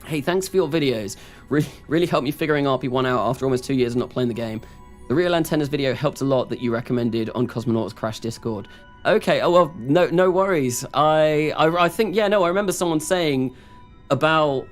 [SPEAKER 1] Hey, thanks for your videos. Really helped me figuring RP1 out after almost 2 years of not playing the game. The real antennas video helped a lot that you recommended on Cosmonauts Crash Discord. Okay, oh well, no worries. I think, yeah, no, I remember someone saying about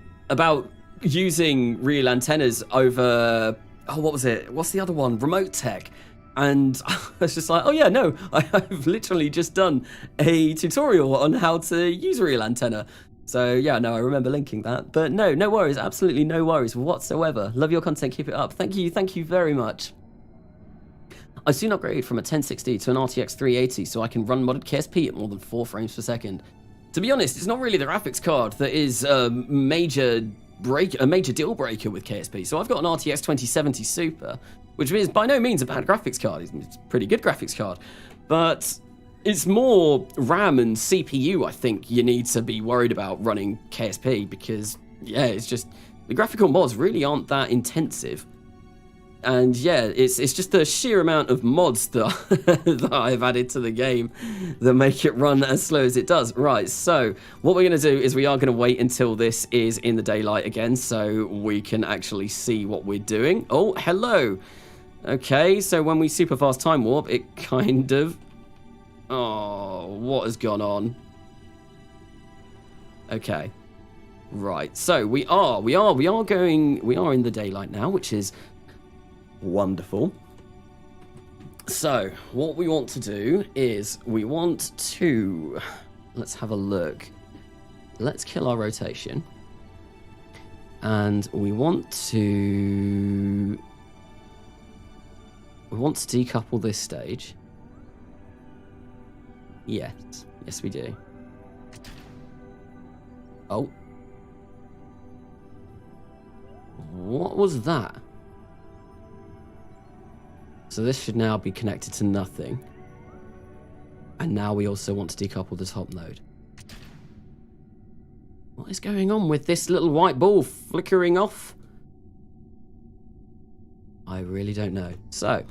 [SPEAKER 1] using real antennas over, oh, what was it? What's the other one? Remote tech. And I was just like, oh yeah, no, I've literally just done a tutorial on how to use a real antenna. So yeah, no, I remember linking that. But no worries, absolutely no worries whatsoever. Love your content, keep it up. Thank you very much. I soon upgraded from a 1060 to an RTX 380 so I can run modded KSP at more than 4 frames per second. To be honest, it's not really the graphics card that is a major deal breaker with KSP. So I've got an RTX 2070 Super, which is by no means a bad graphics card. It's a pretty good graphics card, but it's more RAM and CPU I think you need to be worried about running KSP because, yeah, it's just, the graphical mods really aren't that intensive. And yeah, it's just the sheer amount of mods that, that I've added to the game that make it run as slow as it does. Right, so what we're going to do is we are going to wait until this is in the daylight again so we can actually see what we're doing. Oh, hello. Okay, so when we super fast time warp, it kind of... Oh, what has gone on? Okay. Right, so we are in the daylight now, which is wonderful. So what we want to do is we want to, let's have a look. Let's kill our rotation. And we want to decouple this stage. Yes we do. Oh. What was that? So this should now be connected to nothing. And now we also want to decouple the top node. What is going on with this little white ball flickering off? I really don't know. So,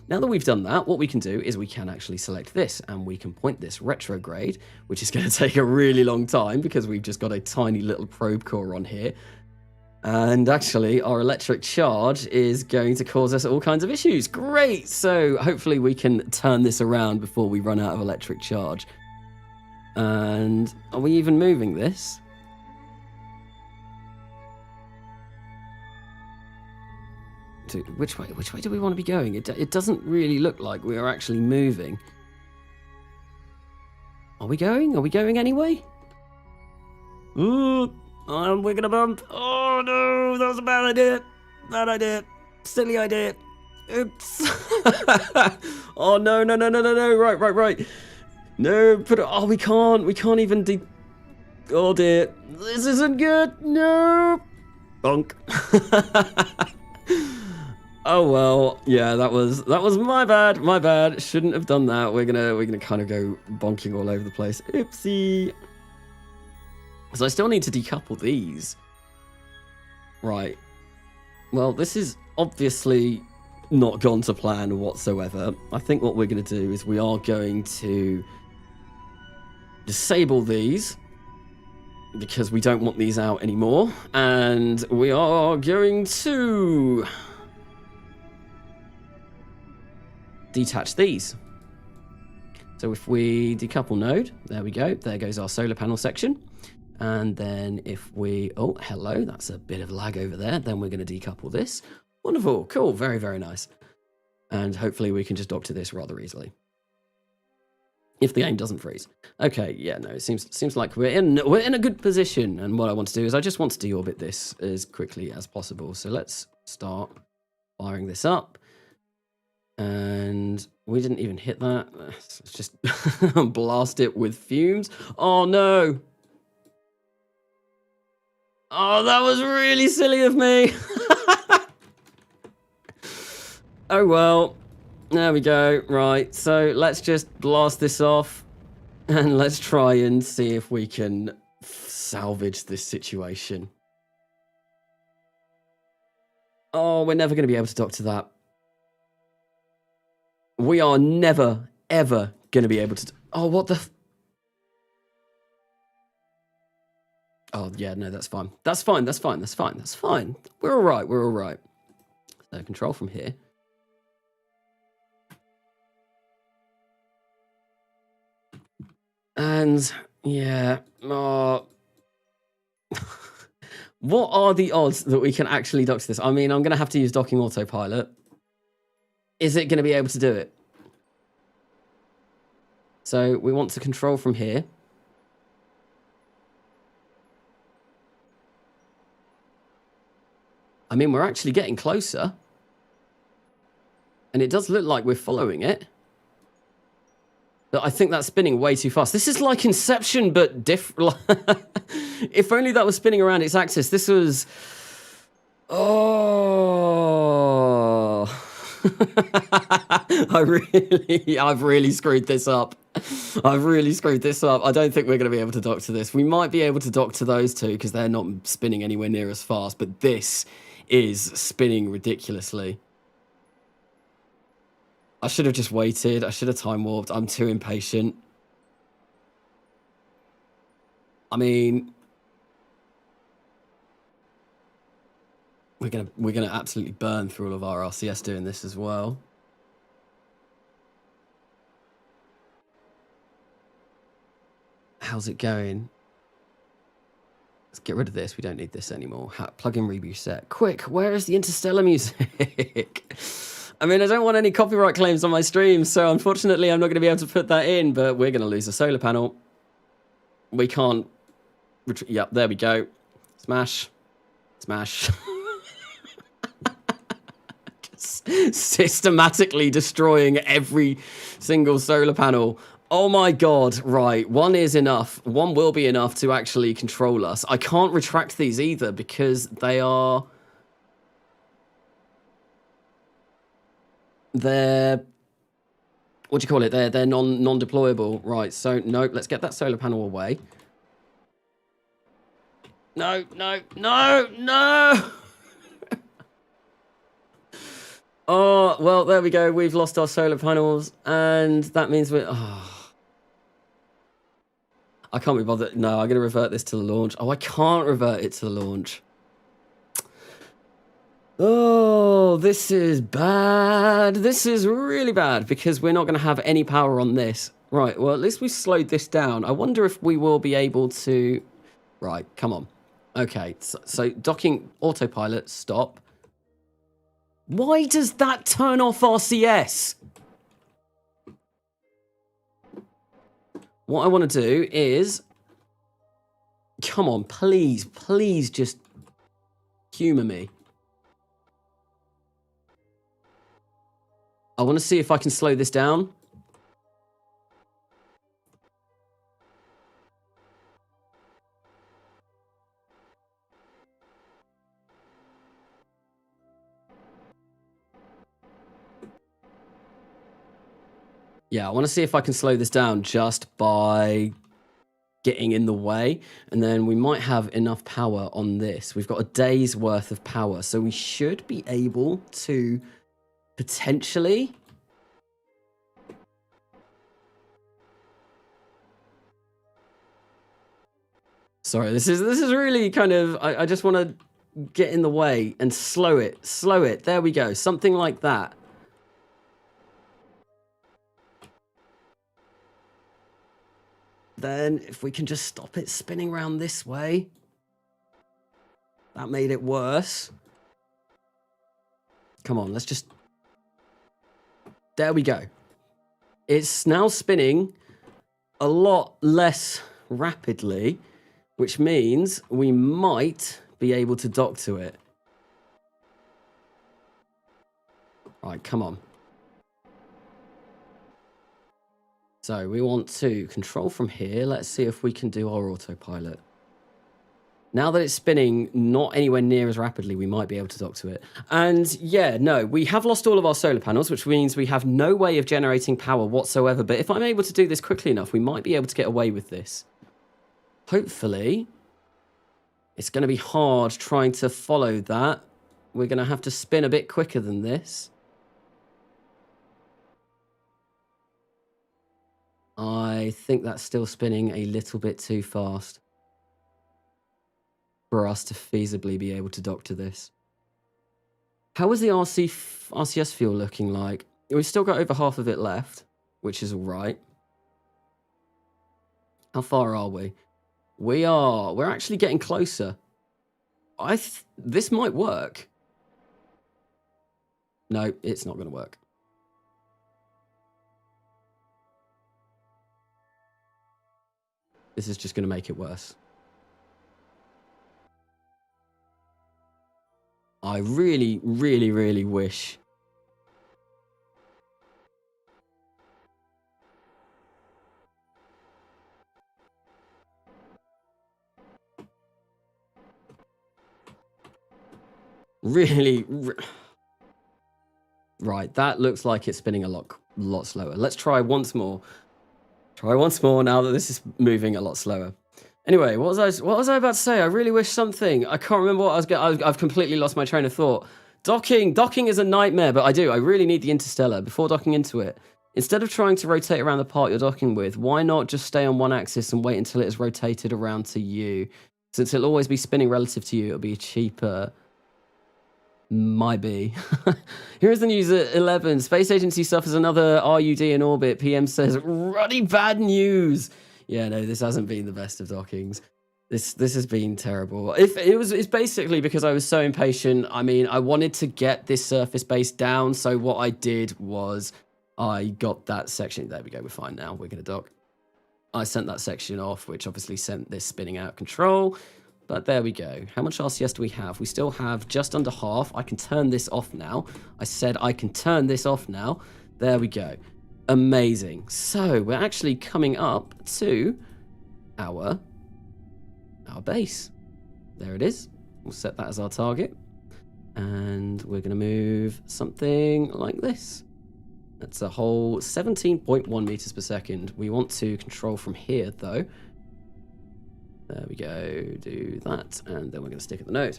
[SPEAKER 1] now that we've done that, what we can do is we can actually select this and we can point this retrograde, which is going to take a really long time because we've just got a tiny little probe core on here. And actually, our electric charge is going to cause us all kinds of issues. Great! So hopefully we can turn this around before we run out of electric charge. And are we even moving this? Which way do we want to be going? It doesn't really look like we are actually moving. Are we going? Are we going anyway? Ooh! We're gonna bump. Oh no, that was a bad idea. Bad idea. Silly idea. Oops. Oh no. Right. No, put it. Oh, we can't even oh dear. This isn't good. No. Bonk. Oh well, yeah, that was my bad. Shouldn't have done that. We're gonna kind of go bonking all over the place. Oopsie. So I still need to decouple these. Right. Well, this is obviously not gone to plan whatsoever. I think what we're going to do is we are going to disable these because we don't want these out anymore. And we are going to detach these. So if we decouple node, there we go. There goes our solar panel section. And then if we, oh, hello, that's a bit of lag over there. Then we're going to decouple this. Wonderful, cool, very, very nice. And hopefully we can just dock to this rather easily. If the game doesn't freeze. Okay, yeah, no, it seems like we're in a good position. And what I want to do is I just want to deorbit this as quickly as possible. So let's start firing this up. And we didn't even hit that. Let's just blast it with fumes. Oh no. Oh, that was really silly of me. Oh, well. There we go. Right, so let's just blast this off. And let's try and see if we can salvage this situation. Oh, we're never going to be able to dock to that. We are never, ever going to be able to... Oh, what the... Oh, yeah, no, that's fine. That's fine, that's fine, that's fine, that's fine. We're all right, we're all right. So control from here. And, yeah, what are the odds that we can actually dock to this? I mean, I'm going to have to use docking autopilot. Is it going to be able to do it? So we want to control from here. I mean, we're actually getting closer. And it does look like we're following it. But I think that's spinning way too fast. This is like Inception, but different. If only that was spinning around its axis. This was... Oh... I've really screwed this up. I've really screwed this up. I don't think we're going to be able to dock to this. We might be able to dock to those two because they're not spinning anywhere near as fast. But this is spinning ridiculously. I should have just waited. I should have time warped. I'm too impatient. I mean, we're gonna absolutely burn through all of our RCS doing this as well. How's it going? Let's get rid of this. We don't need this anymore. Plug in reboot set. Quick, where is the interstellar music? I mean, I don't want any copyright claims on my stream, so unfortunately I'm not going to be able to put that in, but we're going to lose a solar panel. We can't... Yep, there we go. Smash. Smash. Just systematically destroying every single solar panel. Oh my god, right. One is enough. One will be enough to actually control us. I can't retract these either because they are... They're... What do you call it? They're non-deployable. Right, so, nope. Let's get that solar panel away. No, no, no, no! Oh, well, there we go. We've lost our solar panels, and that means we're... Oh. I can't be bothered. No, I'm going to revert this to the launch. Oh, I can't revert it to the launch. Oh, this is bad. This is really bad because we're not going to have any power on this. Right, well, at least we slowed this down. I wonder if we will be able to... Right, come on. Okay, so docking autopilot, stop. Why does that turn off RCS? What I want to do is... Come on, please, please just humor me. I want to see if I can slow this down. Yeah, I want to see if I can slow this down just by getting in the way. And then we might have enough power on this. We've got a day's worth of power. So we should be able to potentially... Sorry, this is really kind of... I just want to get in the way and slow it. Slow it. There we go. Something like that. Then if we can just stop it spinning around this way. That made it worse. Come on, let's just... There we go. It's now spinning a lot less rapidly, which means we might be able to dock to it. Right, come on. So we want to control from here. Let's see if we can do our autopilot. Now that it's spinning not anywhere near as rapidly, we might be able to dock to it. And yeah, no, we have lost all of our solar panels, which means we have no way of generating power whatsoever. But if I'm able to do this quickly enough, we might be able to get away with this. Hopefully, it's going to be hard trying to follow that. We're going to have to spin a bit quicker than this. I think that's still spinning a little bit too fast for us to feasibly be able to dock to this. How is the RCS fuel looking like? We've still got over half of it left, which is all right. How far are we? We're actually getting closer. This might work. No, it's not going to work. This is just going to make it worse. I really, really, really wish. Right, that looks like it's spinning a lot slower. Let's try once more. Try once more now that this is moving a lot slower. Anyway, what was I about to say? I really wish something. I can't remember what I was getting. I've completely lost my train of thought. Docking is a nightmare, but I really need the Interstellar before docking into it. Instead of trying to rotate around the part you're docking with, why not just stay on one axis and wait until it is rotated around to you? Since it'll always be spinning relative to you, it'll be cheaper. Might be. Here's the news at 11. Space Agency suffers another RUD in orbit. PM says, ruddy bad news. Yeah, no, this hasn't been the best of dockings. This has been terrible. It's basically because I was so impatient. I mean, I wanted to get this surface base down. So what I did was I got that section. There we go. We're fine now. We're going to dock. I sent that section off, which obviously sent this spinning out of control. But there we go. How much RCS do we have? We still have just under half. I can turn this off now. I said I can turn this off now. There we go. Amazing. So we're actually coming up to our base. There it is. We'll set that as our target. And we're going to move something like this. That's a whole 17.1 meters per second. We want to control from here, though. There we go, do that, and then we're going to stick at the node.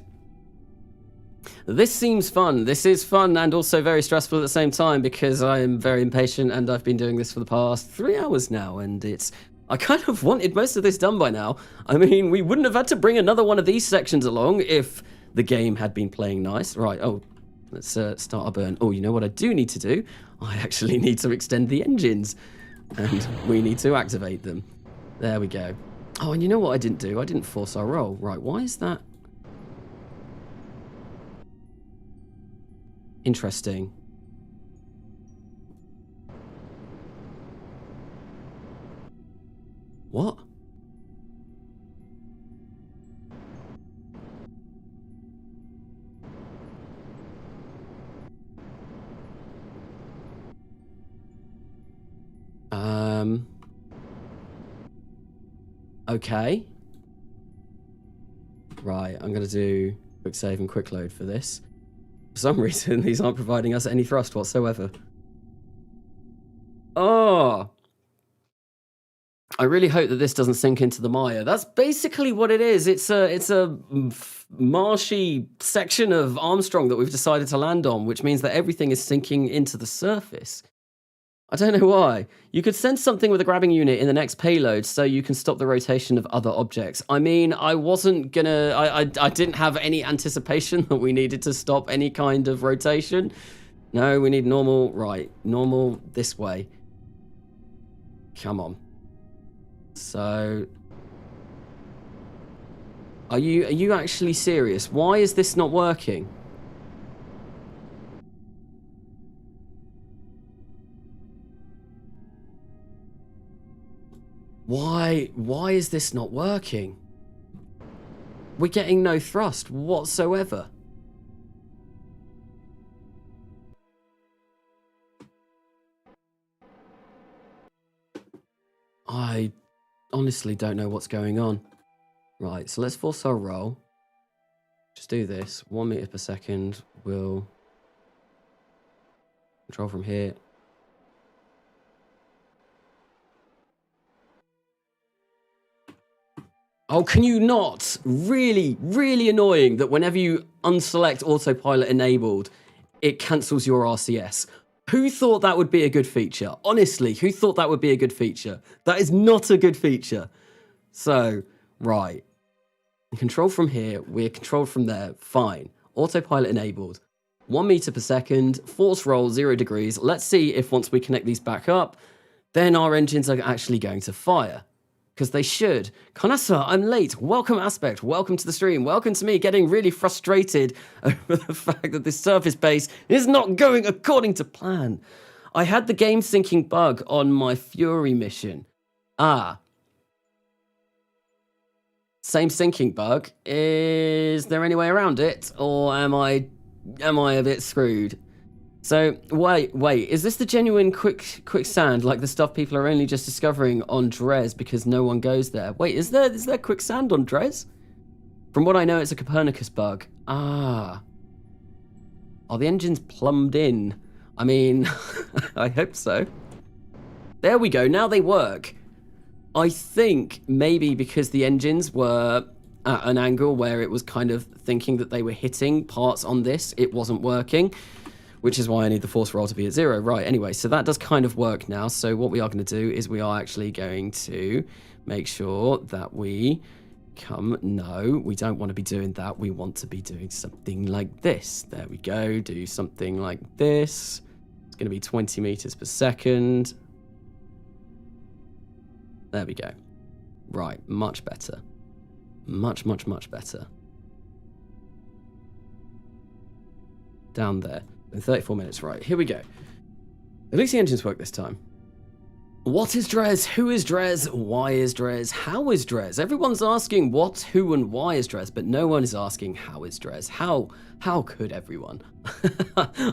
[SPEAKER 1] This seems fun. This is fun and also very stressful at the same time because I am very impatient and I've been doing this for the past 3 hours now, and I kind of wanted most of this done by now. I mean, we wouldn't have had to bring another one of these sections along if the game had been playing nice. Right, oh, let's start our burn. Oh, you know what I do need to do? I actually need to extend the engines, and we need to activate them. There we go. Oh, and you know what I didn't do? I didn't force our roll. Right, why is that? Interesting. What? Okay. Right, I'm going to do quick save and quick load for this. For some reason, these aren't providing us any thrust whatsoever. Oh. I really hope that this doesn't sink into the mire. That's basically what it is. It's a marshy section of Armstrong that we've decided to land on, which means that everything is sinking into the surface. I don't know why. You could send something with a grabbing unit in the next payload so you can stop the rotation of other objects. I mean, I wasn't gonna... I didn't have any anticipation that we needed to stop any kind of rotation. No, we need normal... Right, normal this way. Come on. So... Are you actually serious? Why is this not working? Why is this not working? We're getting no thrust whatsoever. I honestly don't know what's going on. Right, so let's force our roll. Just do this. 1 meter per second. We'll control from here. Oh, can you not? Really, really annoying that whenever you unselect autopilot enabled, it cancels your RCS. Who thought that would be a good feature? Honestly, who thought that would be a good feature? That is not a good feature. So, right. Control from here, we're controlled from there, fine. Autopilot enabled. 1 meter per second, force roll 0 degrees. Let's see if once we connect these back up, then our engines are actually going to fire. Because they should. Kanasa, I'm late. Welcome, Aspect. Welcome to the stream. Welcome to me getting really frustrated over the fact that this surface base is not going according to plan. I had the game syncing bug on my Fury mission. Same syncing bug. Is there any way around it? Or am I a bit screwed? So, wait, is this the genuine quicksand, like the stuff people are only just discovering on Dres because no one goes there? Wait, is there quicksand on Dres? From what I know, it's a Copernicus bug. Are the engines plumbed in? I mean, I hope so. There we go, now they work. I think maybe because the engines were at an angle where it was kind of thinking that they were hitting parts on this, it wasn't working. Which is why I need the force roll to be at 0. Right, anyway, so that does kind of work now. So what we are going to do is we are actually going to make sure that we no, we don't want to be doing that. We want to be doing something like this. There we go, do something like this. It's going to be 20 meters per second. There we go. Right, much better. Much better. Down there. In 34 minutes, right, here we go. At least the engines work this time. What is Dres? Who is Dres? Why is Dres? How is Dres? Everyone's asking what, who, and why is Dres, but no one is asking how is Dres. How could everyone?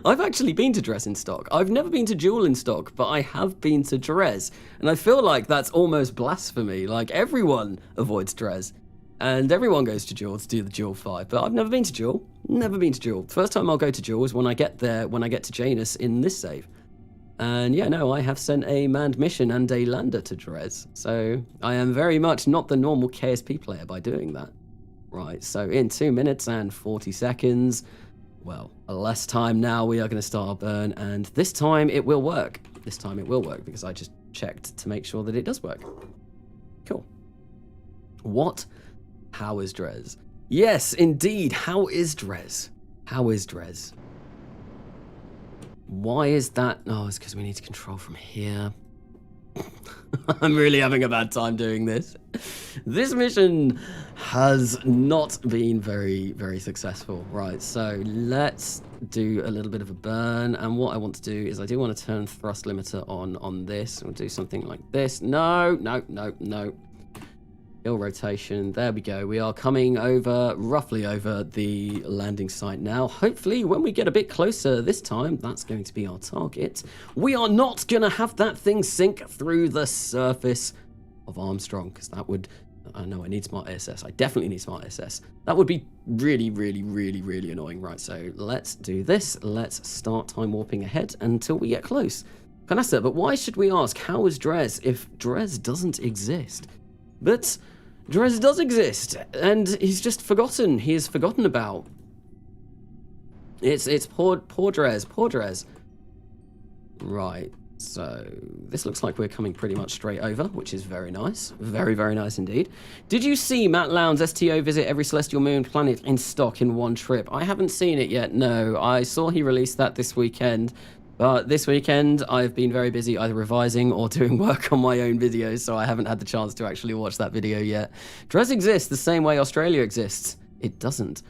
[SPEAKER 1] I've actually been to Dres in stock. I've never been to Duel in stock, but I have been to Dres. And I feel like that's almost blasphemy. Like, everyone avoids Dres. And everyone goes to Duel to do the Duel 5, but I've never been to Duel. Never been to Duel. The first time I'll go to Duel is when I get there, when I get to Janus in this save. And yeah, no, I have sent a manned mission and a lander to Dres. So I am very much not the normal KSP player by doing that. Right, so in 2 minutes and 40 seconds, well, less time now, we are going to start our burn, and this time it will work. This time it will work because I just checked to make sure that it does work. Cool. What? How is Dres? Yes, indeed. How is Dres? How is Dres? Why is that? Oh, it's because we need to control from here. I'm really having a bad time doing this. This mission has not been very, very successful. Right, so let's do a little bit of a burn. And what I want to do is I do want to turn thrust limiter on this. We'll do something like this. No. Hill rotation. There we go. We are coming over, roughly over the landing site now. Hopefully, when we get a bit closer this time, that's going to be our target. We are not going to have that thing sink through the surface of Armstrong, because that would... I know I need smart ASS. I definitely need smart ASS. That would be really, really, really, really annoying. Right, so let's do this. Let's start time warping ahead until we get close. Kanasa, but why should we ask, how is Dres, if Dres doesn't exist? But... Dres does exist, and he's just forgotten. He is forgotten about. It's poor Dres. Right, so this looks like we're coming pretty much straight over, which is very nice. Very, very nice indeed. Did you see Matt Lowndes' STO visit every celestial moon planet in stock in one trip? I haven't seen it yet, no. I saw he released that this weekend. But this weekend, I've been very busy either revising or doing work on my own videos, so I haven't had the chance to actually watch that video yet. Dres exists the same way Australia exists. It doesn't.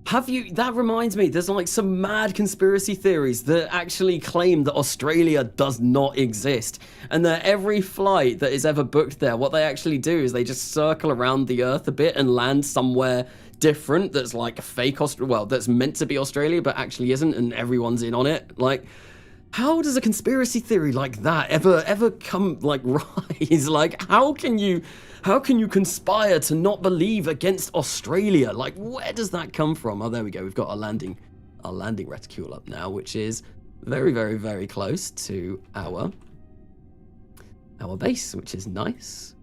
[SPEAKER 1] Have you... That reminds me, there's like some mad conspiracy theories that actually claim that Australia does not exist, and that every flight that is ever booked there, what they actually do is they just circle around the Earth a bit and land somewhere different that's like a fake Australia, well, that's meant to be Australia, but actually isn't, and everyone's in on it. Like... How does a conspiracy theory like that ever come, like, rise? Like, how can you conspire to not believe against Australia? Like, where does that come from? Oh, there we go. We've got our landing reticule up now, which is very, very, very close to our base, which is nice.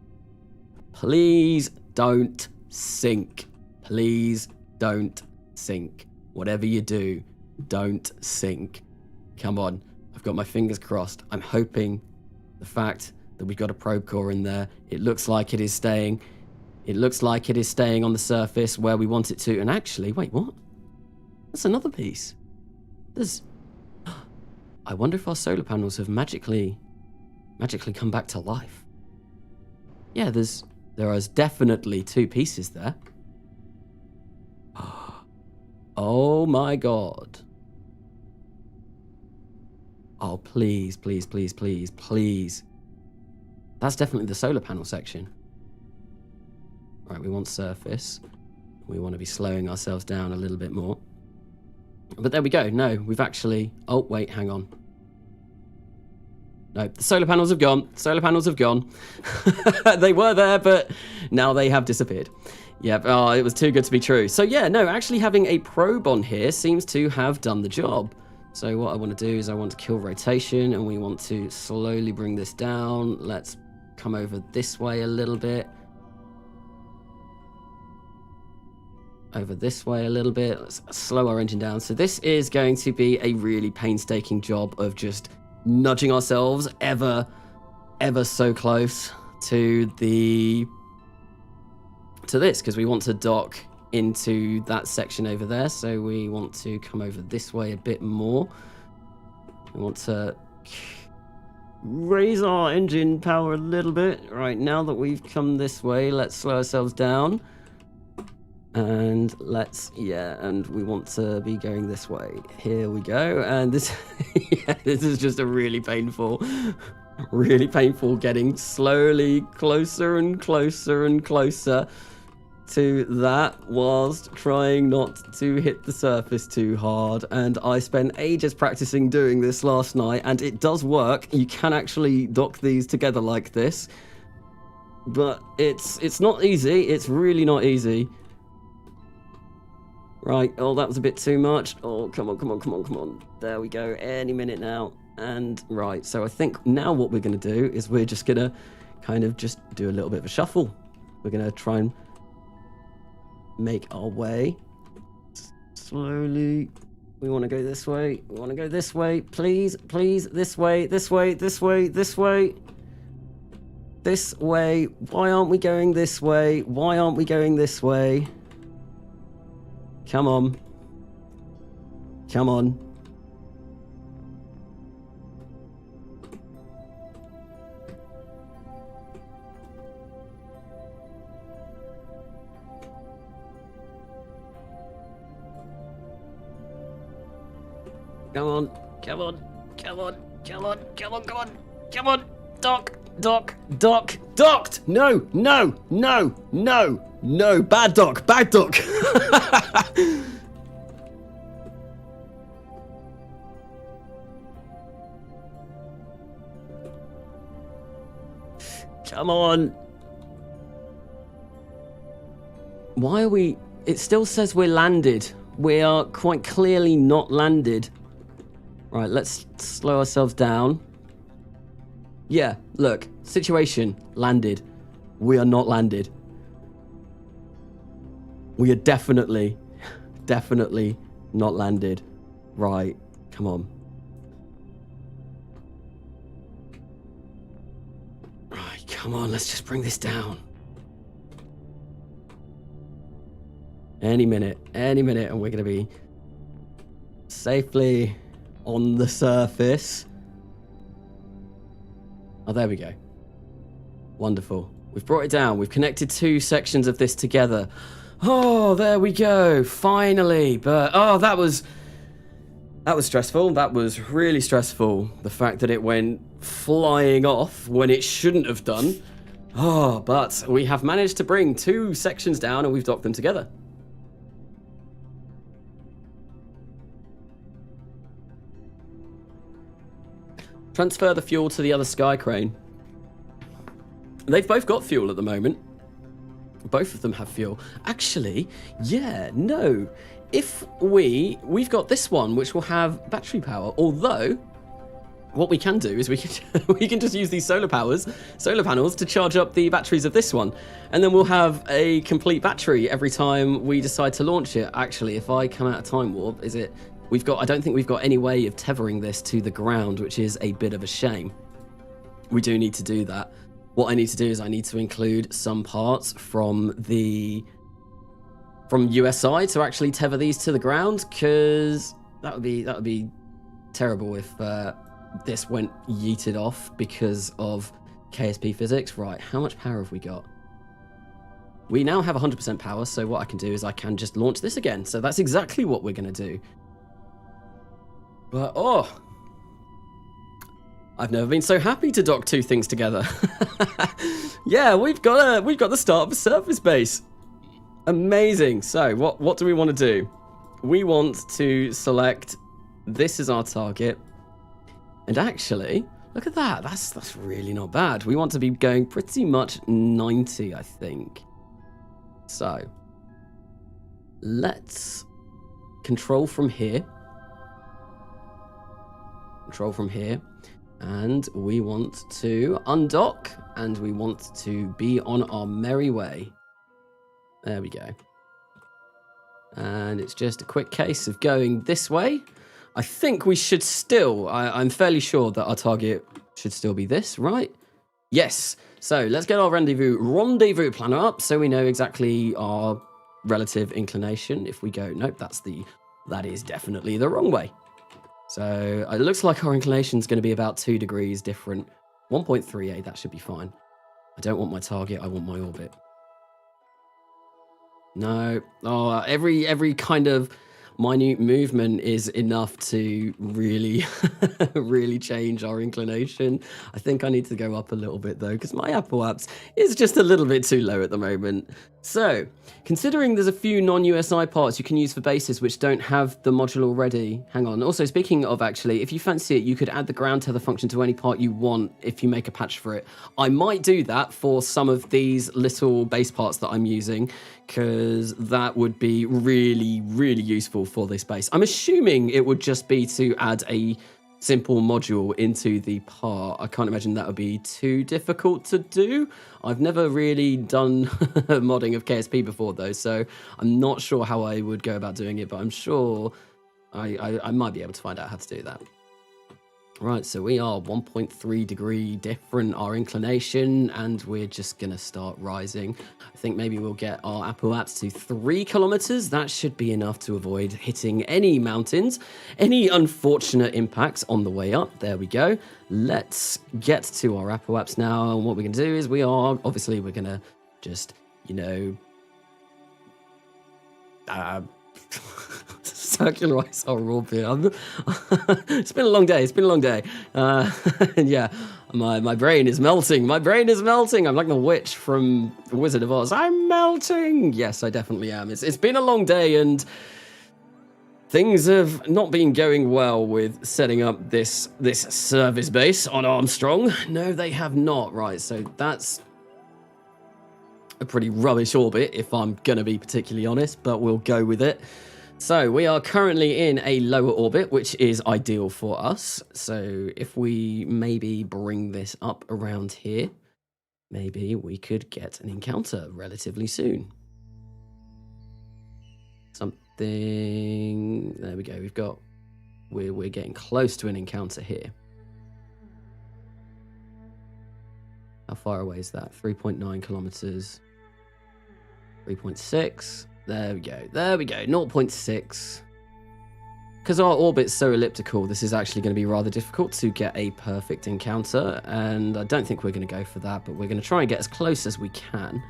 [SPEAKER 1] Please don't sink. Please don't sink. Whatever you do, don't sink. Come on. I've got my fingers crossed. I'm hoping the fact that we've got a probe core in there, it looks like it is staying. It looks like it is staying on the surface where we want it to. And actually, wait, what? That's another piece. There's... I wonder if our solar panels have magically come back to life. Yeah, there is definitely 2 pieces there. Oh my god. Oh, please, please, please, please, please. That's definitely the solar panel section. Right, we want surface. We want to be slowing ourselves down a little bit more. But there we go. No, we've actually... Oh, wait, hang on. No, the solar panels have gone. Solar panels have gone. They were there, but now they have disappeared. Yep, oh, it was too good to be true. So yeah, no, actually having a probe on here seems to have done the job. So what I want to do is I want to kill rotation, and we want to slowly bring this down. Let's come over this way a little bit. Over this way a little bit. Let's slow our engine down. So this is going to be a really painstaking job of just nudging ourselves ever so close to this, because we want to dock into that section over there. So we want to come over this way a bit more. We want to raise our engine power a little bit. Right, now that we've come this way, let's slow ourselves down. And let's, yeah, and we want to be going this way. Here we go. And this, yeah, this is just a really painful getting slowly closer and closer and closer to that, whilst trying not to hit the surface too hard. And I spent ages practicing doing this last night, and it does work. You can actually dock these together like this, but it's not easy. It's really not easy. Right, oh, that was a bit too much. Oh, come on, come on, come on, come on. There we go, any minute now. And right, so I think now what we're going to do is we're just going to kind of just do a little bit of a shuffle. We're going to try and make our way slowly. We want to go this way. We want to go this way. Please, please, this way, this way, this way, this way. This way. Why aren't we going this way? Why aren't we going this way? Come on. Come on. Come on. Come on. Come on. Come on. Come on. Come on. Come on. Dock. Dock. Dock. Docked. No. No. No. No. No. Bad dock. Bad dock. Come on. Why are we... It still says we're landed. We are quite clearly not landed. Right, let's slow ourselves down. Yeah, look. Situation. Landed. We are not landed. We are definitely not landed. Right, come on. Right, come on, let's just bring this down. Any minute, and we're going to be safely on the surface. Oh, there we go. Wonderful. We've brought it down. We've connected 2 sections of this together. Oh, there we go. Finally. But, oh, that was stressful. That was really stressful. The fact that it went flying off when it shouldn't have done. Oh, but we have managed to bring 2 sections down and we've docked them together. Transfer the fuel to the other sky crane. They've both got fuel at the moment. Both of them have fuel. Actually, yeah, no. If we've got this one, which will have battery power. Although, what we can do is we can just use these solar panels to charge up the batteries of this one. And then we'll have a complete battery every time we decide to launch it. Actually, if I come out of time warp, is it I don't think we've got any way of tethering this to the ground, which is a bit of a shame. We do need to do that. What I need to do is I need to include some parts from USI to actually tether these to the ground, because that would be terrible if this went yeeted off because of KSP physics. Right, how much power have we got? We now have 100% power, so what I can do is I can just launch this again. So that's exactly what we're going to do. But, oh, I've never been so happy to dock two things together. Yeah, we've got the start of a surface base. Amazing. So what do we want to do? We want to select this as our target. And actually, look at that. That's really not bad. We want to be going pretty much 90, I think. So let's control from here. Control from here. And we want to undock, and we want to be on our merry way. There we go. And it's just a quick case of going this way. I think we should still, I'm fairly sure that our target should still be this, right? Yes. So let's get our rendezvous planner up so we know exactly our relative inclination. If we go, nope, that is definitely the wrong way. So it looks like our inclination is going to be about 2 degrees different. 1.38, that should be fine. I don't want my target, I want my orbit. No. Oh, every kind of minute movement is enough to really, really change our inclination. I think I need to go up a little bit though, because my Apple apps is just a little bit too low at the moment. So, considering there's a few non-USI parts you can use for bases which don't have the module already. Hang on. Also, speaking of actually, if you fancy it, you could add the ground tether function to any part you want if you make a patch for it. I might do that for some of these little base parts that I'm using, because that would be really, really useful for this base. I'm assuming it would just be to add a simple module into the part. I can't imagine that would be too difficult to do. I've never really done modding of KSP before though, so I'm not sure how I would go about doing it, but I'm sure I might be able to find out how to do that. Right, so we are 1.3 degree different, our inclination, and we're just going to start rising. I think maybe we'll get our Apple apps to 3 kilometers. That should be enough to avoid hitting any mountains, any unfortunate impacts on the way up. There we go. Let's get to our Apple apps now. And what we're going to do is we're going to just, circularize our orbit. It's been a long day. Yeah, my brain is melting. I'm like the witch from Wizard of Oz. I'm melting. Yes, I definitely am. It's been a long day, and things have not been going well with setting up this service base on Armstrong. No, they have not. Right, so that's a pretty rubbish orbit, if I'm going to be particularly honest, but we'll go with it. So we are currently in a lower orbit, which is ideal for us. So if we maybe bring this up around here, maybe we could get an encounter relatively soon. Something, there we go. We're getting close to an encounter here. How far away is that? 3.9 kilometers. 3.6. There we go. 0.6. Because our orbit's so elliptical, this is actually going to be rather difficult to get a perfect encounter, and I don't think we're going to go for that, but we're going to try and get as close as we can.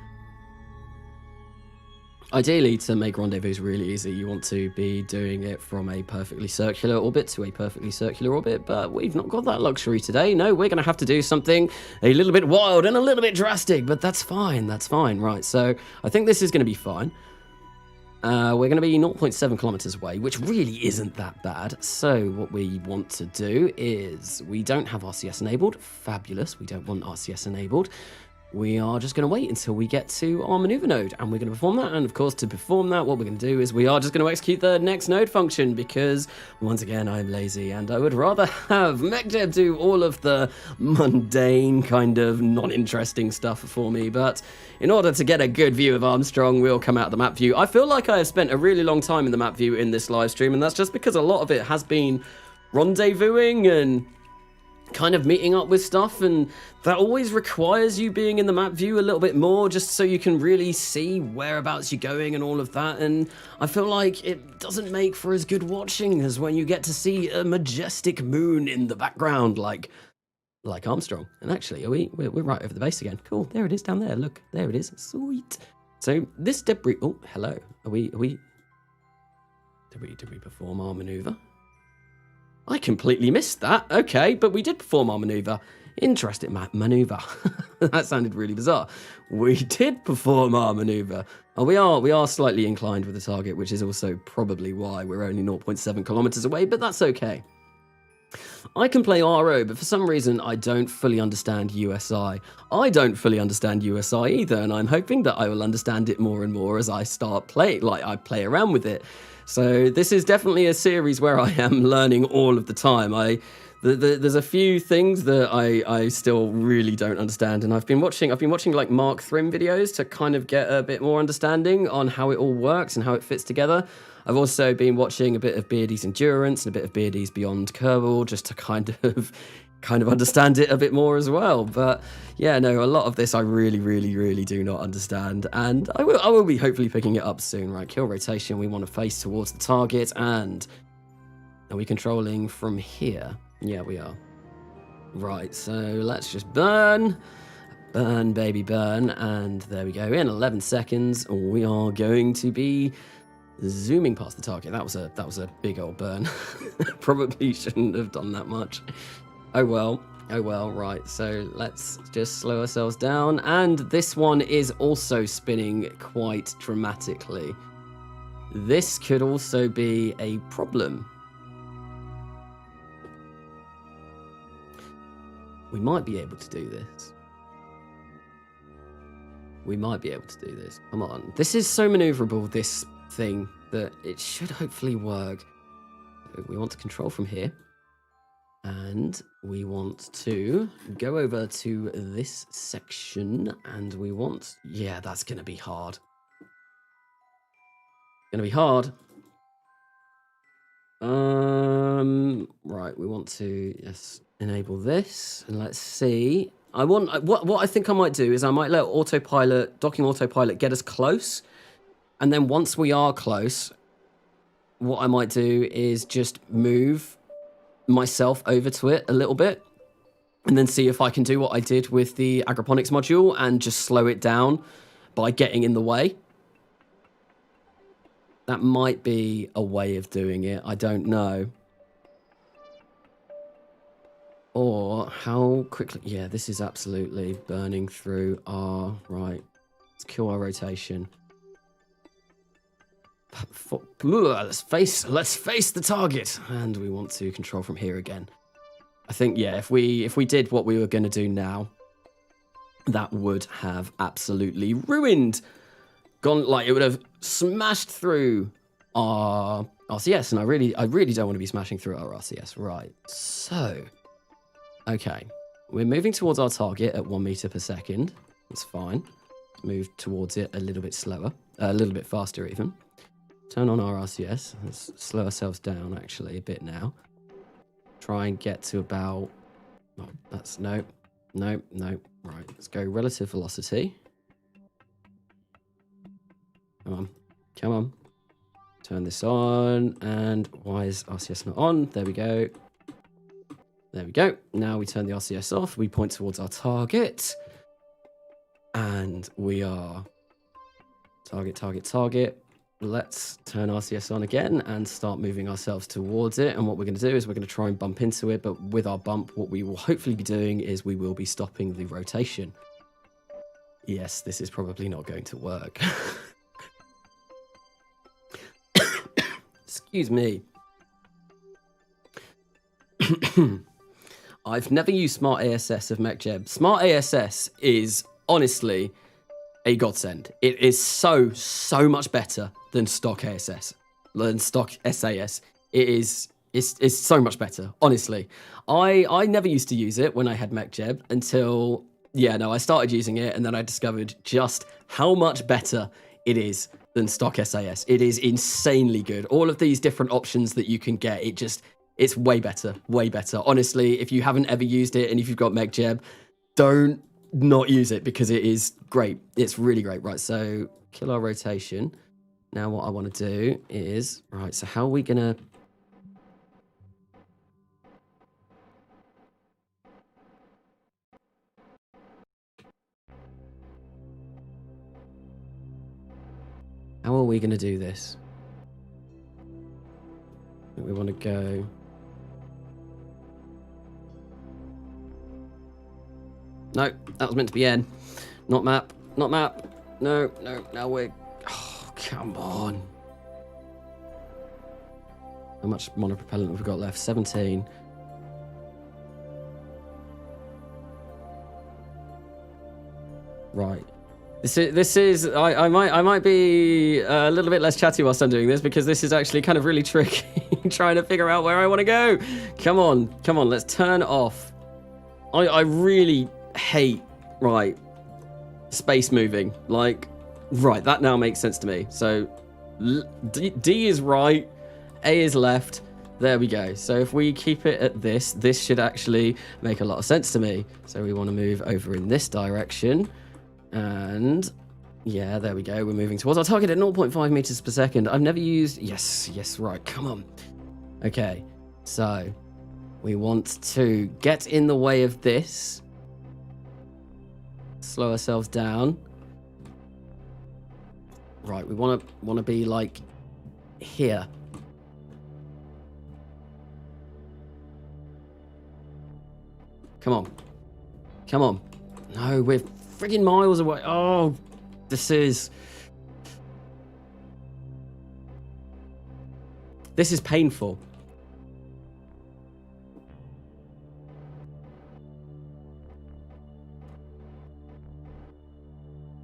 [SPEAKER 1] Ideally, to make rendezvous really easy, you want to be doing it from a perfectly circular orbit to a perfectly circular orbit, but we've not got that luxury today. No, we're going to have to do something a little bit wild and a little bit drastic, but that's fine. Right, so I think this is going to be fine. We're going to be 0.7 kilometers away, which really isn't that bad. So what we want to do is, we don't have RCS enabled. Fabulous. We don't want RCS enabled. we are just going to wait until we get to our maneuver node, and we're going to perform that. And of course, to perform that, what we're going to do is we are just going to execute the next node function, because once again, I'm lazy and I would rather have MechJeb do all of the mundane kind of non-interesting stuff for me. But in order to get a good view of Armstrong, we'll come out of the map view. I feel like I have spent a really long time in the map view in this live stream, and that's just because a lot of it has been rendezvousing and kind of meeting up with stuff, and that always requires you being in the map view a little bit more, just so you can really see whereabouts you're going and all of that. And I feel like it doesn't make for as good watching as when you get to see a majestic moon in the background, like Armstrong. And actually, we're right over the base again. Cool, there it is down there. Look, there it is. Sweet. So this debris. Oh, hello. Are we? Did we perform our maneuver? I completely missed that. Okay, but we did perform our maneuver. Interesting maneuver. That sounded really bizarre. We did perform our maneuver. Oh, we are slightly inclined with the target, which is also probably why we're only 0.7 kilometers away, but that's okay. I can play RO, but for some reason I don't fully understand USI. I don't fully understand USI either, and I'm hoping that I will understand it more and more as I start playing, like I play around with it. So this is definitely a series where I am learning all of the time. There's a few things that I still really don't understand, and I've been watching like Mark Thrim videos to kind of get a bit more understanding on how it all works and how it fits together. I've also been watching a bit of Beardy's Endurance and a bit of Beardy's Beyond Kerbal, just to kind of understand it a bit more as well. But yeah, no, a lot of this I really do not understand, and I will be hopefully picking it up soon. Right, kill rotation, we want to face towards the target, and are we controlling from here? Yeah, we are. Right, so let's just burn, baby, burn, and there we go. In 11 seconds, we are going to be zooming past the target. That was a big old burn. Probably shouldn't have done that much. Oh well, right, so let's just slow ourselves down, and this one is also spinning quite dramatically. This could also be a problem. We might be able to do this. Come on. This is so maneuverable, this thing, that it should hopefully work. So we want to control from here. And we want to go over to this section, and we want... Yeah, that's going to be hard. Right, we want to, yes, enable this, and let's see. What I think I might do is I might let docking autopilot get us close, and then once we are close, what I might do is just move myself over to it a little bit, and then see if I can do what I did with the agroponics module and just slow it down by getting in the way. That might be a way of doing it. I don't know. Or how quickly... Yeah, this is absolutely burning through our... Right. Let's kill our rotation. Let's face the target. And we want to control from here again. I think, yeah, if we did what we were going to do now, that would have absolutely ruined... It would have smashed through our RCS, and I really don't want to be smashing through our RCS. Right, so, okay, we're moving towards our target at 1 meter per second. That's fine. Move towards it a little bit slower, a little bit faster even. Turn on our RCS. Let's slow ourselves down actually a bit now. Try and get to about... Oh, that's no. Right, let's go relative velocity. Come on. Turn this on, and why is RCS not on? There we go. Now we turn the RCS off, we point towards our target, and we are... Target. Let's turn RCS on again and start moving ourselves towards it, and what we're going to do is we're going to try and bump into it, but with our bump, what we will hopefully be doing is we will be stopping the rotation. Yes, this is probably not going to work. Excuse me. I've never used Smart ASS of MechJeb. Smart ASS is honestly a godsend. It is so much better than stock SAS. It's so much better, honestly. I never used to use it when I had MechJeb until, yeah, no, I started using it, and then I discovered just how much better it is than stock SAS. It is insanely good. All of these different options that you can get, it's way better, way better. Honestly, if you haven't ever used it and if you've got MechJeb, don't not use it because it is great. It's really great. Right, so kill our rotation. Now what I want to do is, right, so how are we going to... How are we going to do this? I think we want to go... No, that was meant to be N. Not map. Not map. No, now we're... Oh, come on. How much monopropellant have we got left? 17. Right. This is I might be a little bit less chatty whilst I'm doing this because this is actually kind of really tricky trying to figure out where I want to go. Come on, let's turn off. I really hate, right, space moving. Like, right, that now makes sense to me. So D is right, A is left. There we go. So if we keep it at this should actually make a lot of sense to me. So we want to move over in this direction. And yeah, there we go. We're moving towards our target at 0.5 meters per second. I've never used... Yes, right. Come on. Okay, so we want to get in the way of this. Slow ourselves down. Right, we want to be like here. Come on. No, we're friggin' miles away. Oh, this is painful.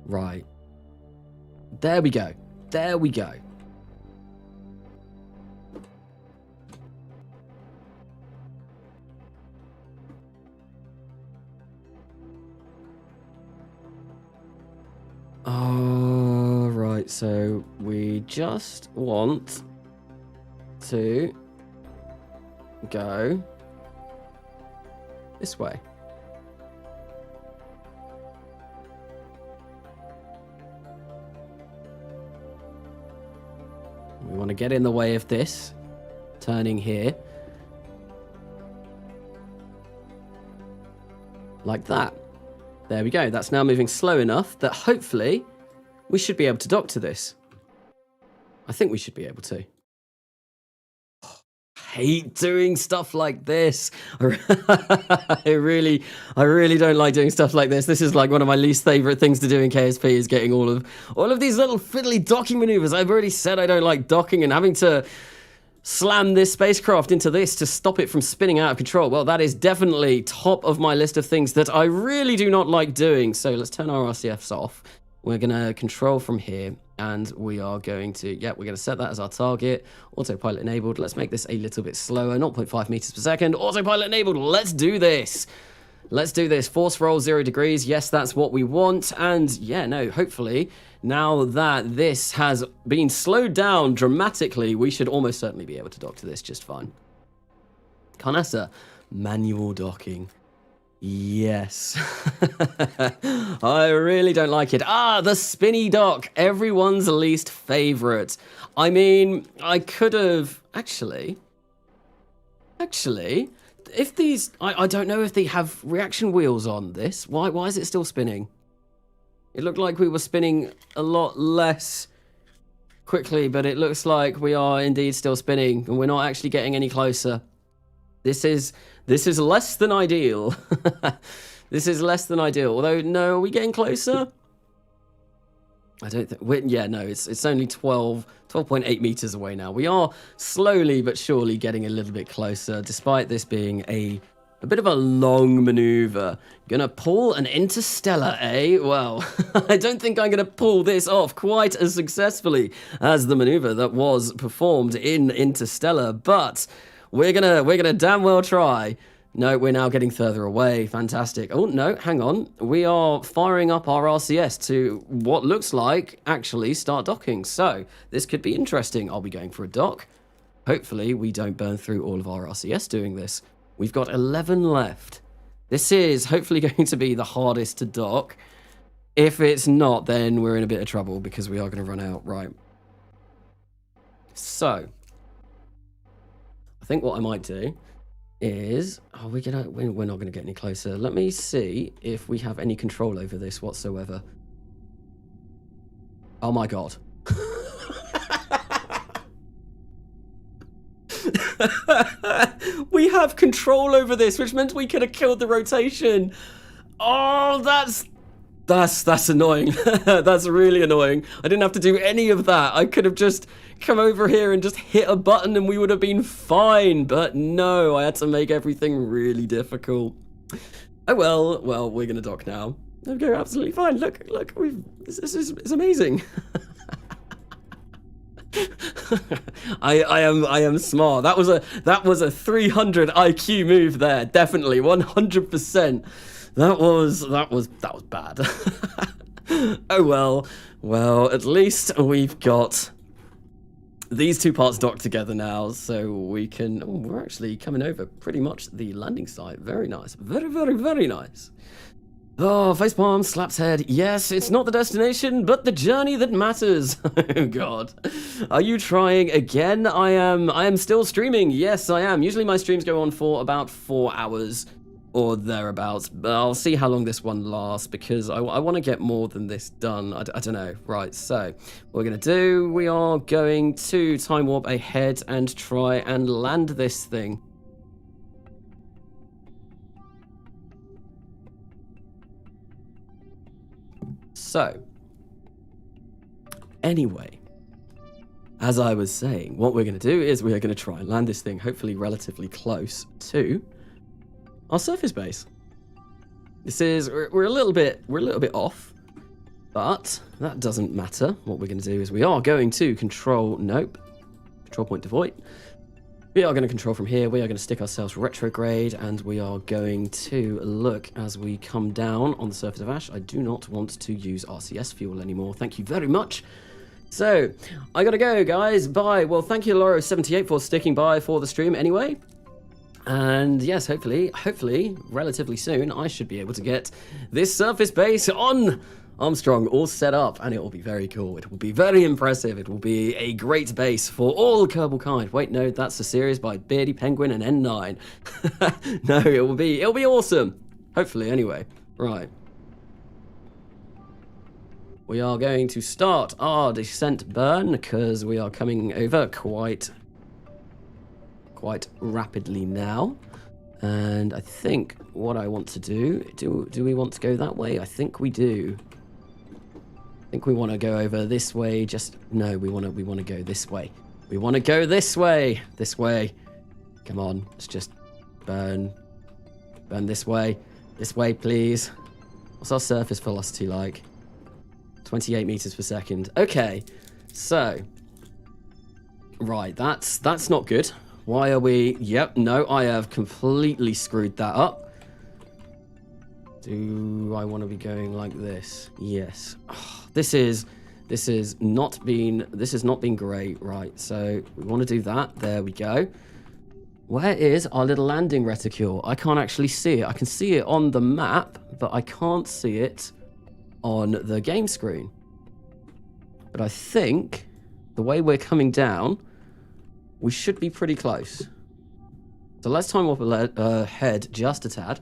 [SPEAKER 1] Right. There we go. Oh, right, so we just want to go this way. We want to get in the way of this, turning here. Like that. There we go. That's now moving slow enough that hopefully we should be able to dock to this. I think we should be able to. I hate doing stuff like this. I really don't like doing stuff like this. This is like one of my least favorite things to do in KSP is getting all of these little fiddly docking maneuvers. I've already said I don't like docking and having to slam this spacecraft into this to stop it from spinning out of control. Well, that is definitely top of my list of things that I really do not like doing. So let's turn our RCFs off. We're going to control from here, and we are going to, we're going to set that as our target. Autopilot enabled. Let's make this a little bit slower, 0.5 meters per second. Autopilot enabled. Let's do this. Force roll 0 degrees. Yes, that's what we want. And yeah, no, hopefully, now that this has been slowed down dramatically, we should almost certainly be able to dock to this just fine. Carnassa, manual docking. Yes. I really don't like it. The spinny dock. Everyone's least favorite. I mean, I could have... Actually, if these... I don't know if they have reaction wheels on this. Why is it still spinning? It looked like we were spinning a lot less quickly, but it looks like we are indeed still spinning, and we're not actually getting any closer. This is less than ideal. This is less than ideal. Although, no, are we getting closer? I don't think... Yeah, no, it's only 12.8 meters away now. We are slowly but surely getting a little bit closer, despite this being a A bit of a long maneuver. Gonna pull an interstellar, eh? Well, I don't think I'm gonna pull this off quite as successfully as the maneuver that was performed in Interstellar, but we're gonna damn well try. No, we're now getting further away. Fantastic. Oh, no, hang on. We are firing up our RCS to what looks like actually start docking. So this could be interesting. Are we going for a dock? Hopefully we don't burn through all of our RCS doing this. We've got 11 left. This is hopefully going to be the hardest to dock. If it's not, then we're in a bit of trouble because we are going to run out. Right. So I think what I might do is, we're not going to get any closer. Let me see if we have any control over this whatsoever. Oh my god. We have control over this, which meant we could have killed the rotation. Oh, that's annoying. That's really annoying. I didn't have to do any of that. I could have just come over here and just hit a button and we would have been fine. But no, I had to make everything really difficult. Oh well, we're gonna dock now. Okay, absolutely fine. Look, this is amazing. I am smart. That was a 300 IQ move there. Definitely 100%. That was bad. Oh well, at least we've got these two parts docked together now, so we can. Oh, we're actually coming over pretty much the landing site. Very nice. Very nice. Oh, facepalm, slaps head. Yes, it's not the destination, but the journey that matters. Oh god. Are you trying again? I am still streaming. Yes, I am. Usually my streams go on for about 4 hours or thereabouts, but I'll see how long this one lasts because I want to get more than this done. I don't know. Right, so what we're going to do, we are going to time warp ahead and try and land this thing. So, anyway, as I was saying, what we're going to do is we're going to try and land this thing, hopefully relatively close to our surface base. This is, we're a little bit off, but that doesn't matter. What we're going to do is we are going to control point devoid. We are going to control from here. We are going to stick ourselves retrograde, and we are going to look as we come down on the surface of Ash. I do not want to use RCS fuel anymore. Thank you very much. So, I gotta go, guys. Bye. Well, thank you, Loro78, for sticking by for the stream anyway. And yes, hopefully, relatively soon, I should be able to get this surface base on Armstrong all set up, and it will be very cool. It will be very impressive. It will be a great base for all Kerbal kind. Wait, no, that's a series by Beardy Penguin and N9. No, it'll be awesome. Hopefully, anyway. Right. We are going to start our descent burn because we are coming over quite rapidly now. And I think what I want to do we want to go that way? I think we do. I think we want to go over this way. No, we want to go this way. We want to go this way. This way. Come on, let's just burn this way. This way, please. What's our surface velocity like? 28 meters per second. Okay, so right, that's not good. Why are we? Yep, no, I have completely screwed that up. Do I want to be going like this? Yes. Oh, this is not been great. Right, so we want to do that. There we go. Where is our little landing reticule? I can't actually see it. I can see it on the map, but I can't see it on the game screen. But I think the way we're coming down, we should be pretty close. So let's time warp ahead just a tad.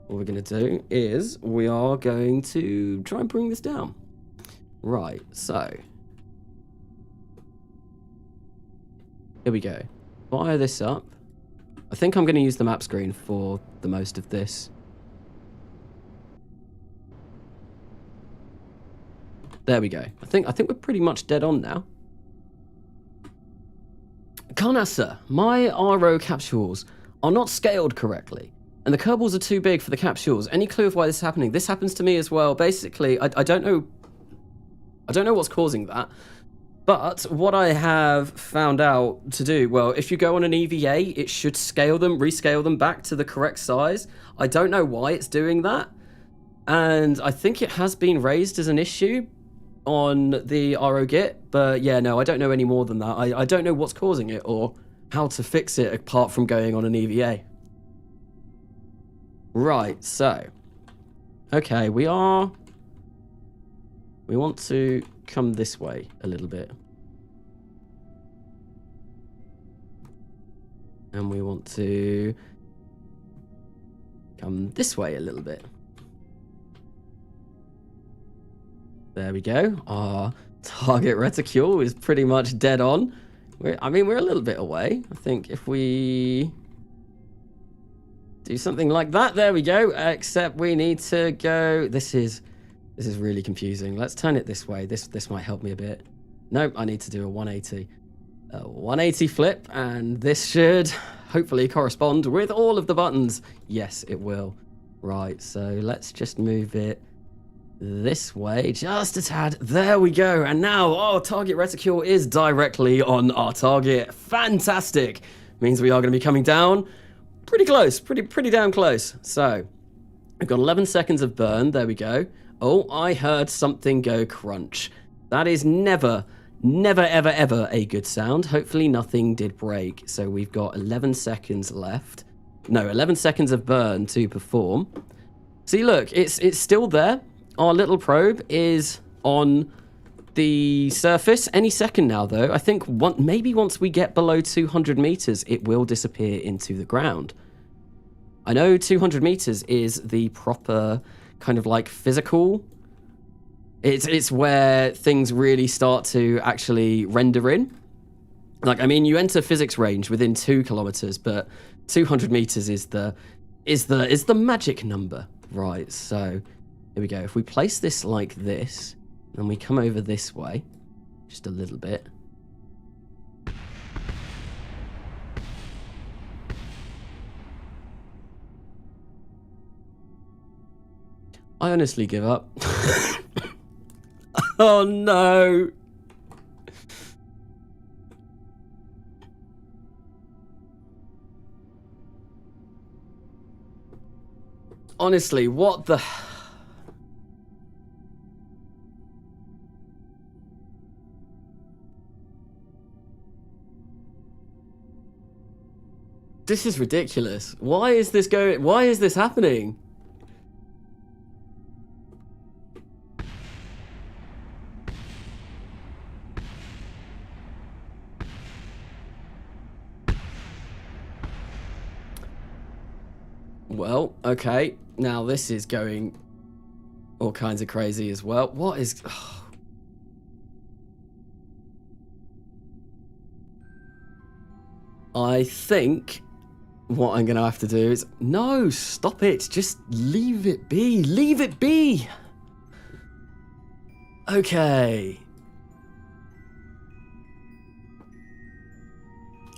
[SPEAKER 1] What we're going to do is we are going to try and bring this down. Right, so here we go. Fire this up. I think I'm going to use the map screen for the most of this. There we go. I think we're pretty much dead on now. Carnassa, my RO capsules are not scaled correctly. And the Kerbals are too big for the capsules. Any clue of why this is happening? This happens to me as well. Basically, I don't know. I don't know what's causing that. But what I have found out to do, well, if you go on an EVA, it should scale them, rescale them back to the correct size. I don't know why it's doing that. And I think it has been raised as an issue on the ROGit. But yeah, no, I don't know any more than that. I don't know what's causing it or how to fix it apart from going on an EVA. Right, so. Okay, we want to come this way a little bit. And we want to come this way a little bit. There we go. Our target reticule is pretty much dead on. We're a little bit away. I think if we do something like that, there we go. Except we need to go. This is really confusing. Let's turn it this way. This might help me a bit. Nope, I need to do a 180. A 180 flip, and this should hopefully correspond with all of the buttons. Yes, it will. Right, so let's just move it this way just a tad. There we go. And now our target reticule is directly on our target. Fantastic. Means we are going to be coming down pretty close, pretty damn close. So we've got 11 seconds of burn. There we go. Oh, I heard something go crunch. That is never, ever a good sound. Hopefully nothing did break. So we've got 11 seconds left. No, 11 seconds of burn to perform. See, look, it's still there. Our little probe is on the surface any second now, though. I think maybe once we get below 200 meters, it will disappear into the ground. I know 200 meters is the proper kind of like physical. It's where things really start to actually render in. Like, I mean, you enter physics range within 2 kilometers, but 200 meters is the magic number, right? So here we go. If we place this like this, and we come over this way, just a little bit. I honestly give up. Oh no. Honestly, what the... This is ridiculous. Why is this happening? Well, okay. Now this is going all kinds of crazy as well. What is... Oh. I think what I'm going to have to do is... No, stop it. Just leave it be. Leave it be. Okay.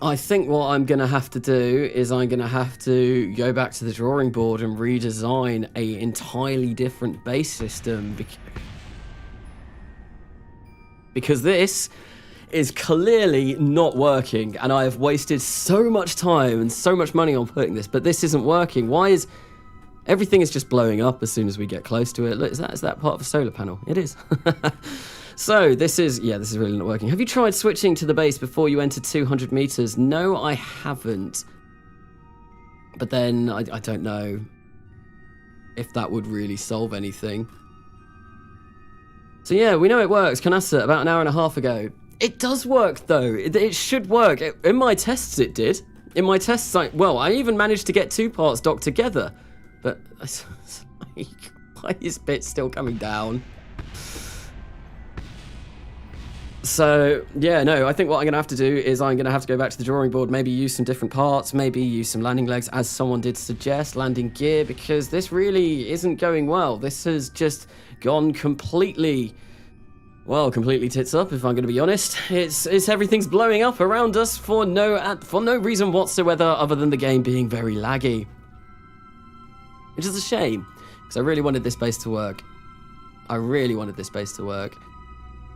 [SPEAKER 1] I think what I'm going to have to do is I'm going to have to go back to the drawing board and redesign a entirely different base system. Because this is clearly not working, and I have wasted so much time and so much money on putting this, but this isn't working. Why is... Everything is just blowing up as soon as we get close to it. Look, is that part of a solar panel? It is. So this is really not working. Have you tried switching to the base before you enter 200 meters? No, I haven't. But then I don't know if that would really solve anything. So yeah, we know it works. Canassa, about an hour and a half ago. It does work though. It should work. In my tests it did. In my tests, I even managed to get 2 parts docked together. But why is bit still coming down? So, yeah, no, I think what I'm going to have to do is I'm going to have to go back to the drawing board, maybe use some different parts, maybe use some landing legs, as someone did suggest, landing gear, because this really isn't going well. This has just gone completely... Well, completely tits up, if I'm going to be honest. It's everything's blowing up around us for no reason whatsoever other than the game being very laggy. Which is a shame, because I really wanted this base to work. I really wanted this base to work.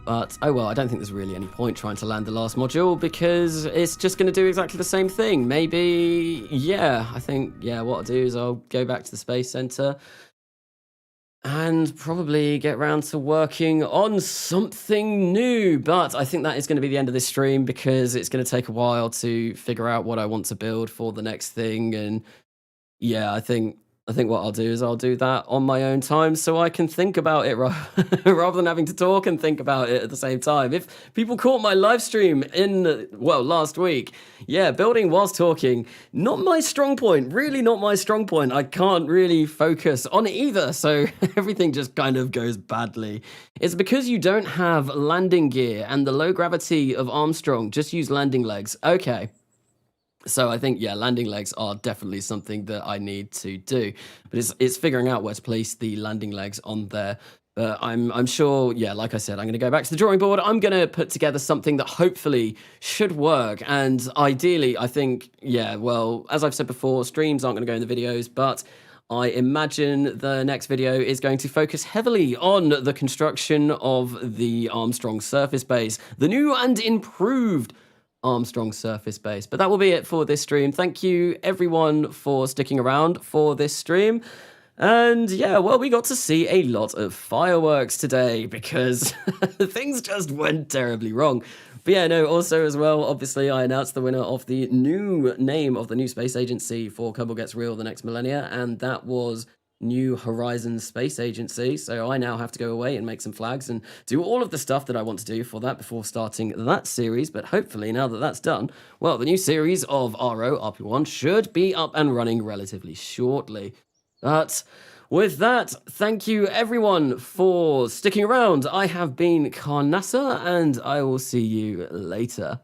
[SPEAKER 1] But, oh well, I don't think there's really any point trying to land the last module, because it's just going to do exactly the same thing. Maybe, yeah, I think, yeah, what I'll do is I'll go back to the Space Center and probably get around to working on something new. But I think that is going to be the end of this stream, because it's going to take a while to figure out what I want to build for the next thing. And yeah, I think what I'll do is I'll do that on my own time, so I can think about it rather than having to talk and think about it at the same time. If people caught my live stream in, well, last week, yeah, building whilst talking, not my strong point, really not my strong point. I can't really focus on either, so everything just kind of goes badly. It's because you don't have landing gear and the low gravity of Armstrong. Just use landing legs. Okay. So I think, yeah, landing legs are definitely something that I need to do. But it's figuring out where to place the landing legs on there. But I'm sure, yeah, like I said, I'm going to go back to the drawing board. I'm going to put together something that hopefully should work. And ideally, I think, yeah, well, as I've said before, streams aren't going to go in the videos, but I imagine the next video is going to focus heavily on the construction of the Armstrong surface base, the new and improved Armstrong surface base. But that will be it for this stream. Thank you everyone for sticking around for this stream. And yeah, well, we got to see a lot of fireworks today because things just went terribly wrong. But yeah, no, also as well, obviously I announced the winner of the new name of the new space agency for Kerbal Gets Real the next millennia, and that was New Horizons Space Agency. So I now have to go away and make some flags and do all of the stuff that I want to do for that before starting that series. But hopefully now that that's done, well, the new series of RO RP1 should be up and running relatively shortly. But with that, thank you everyone for sticking around. I have been Carnassa, and I will see you later.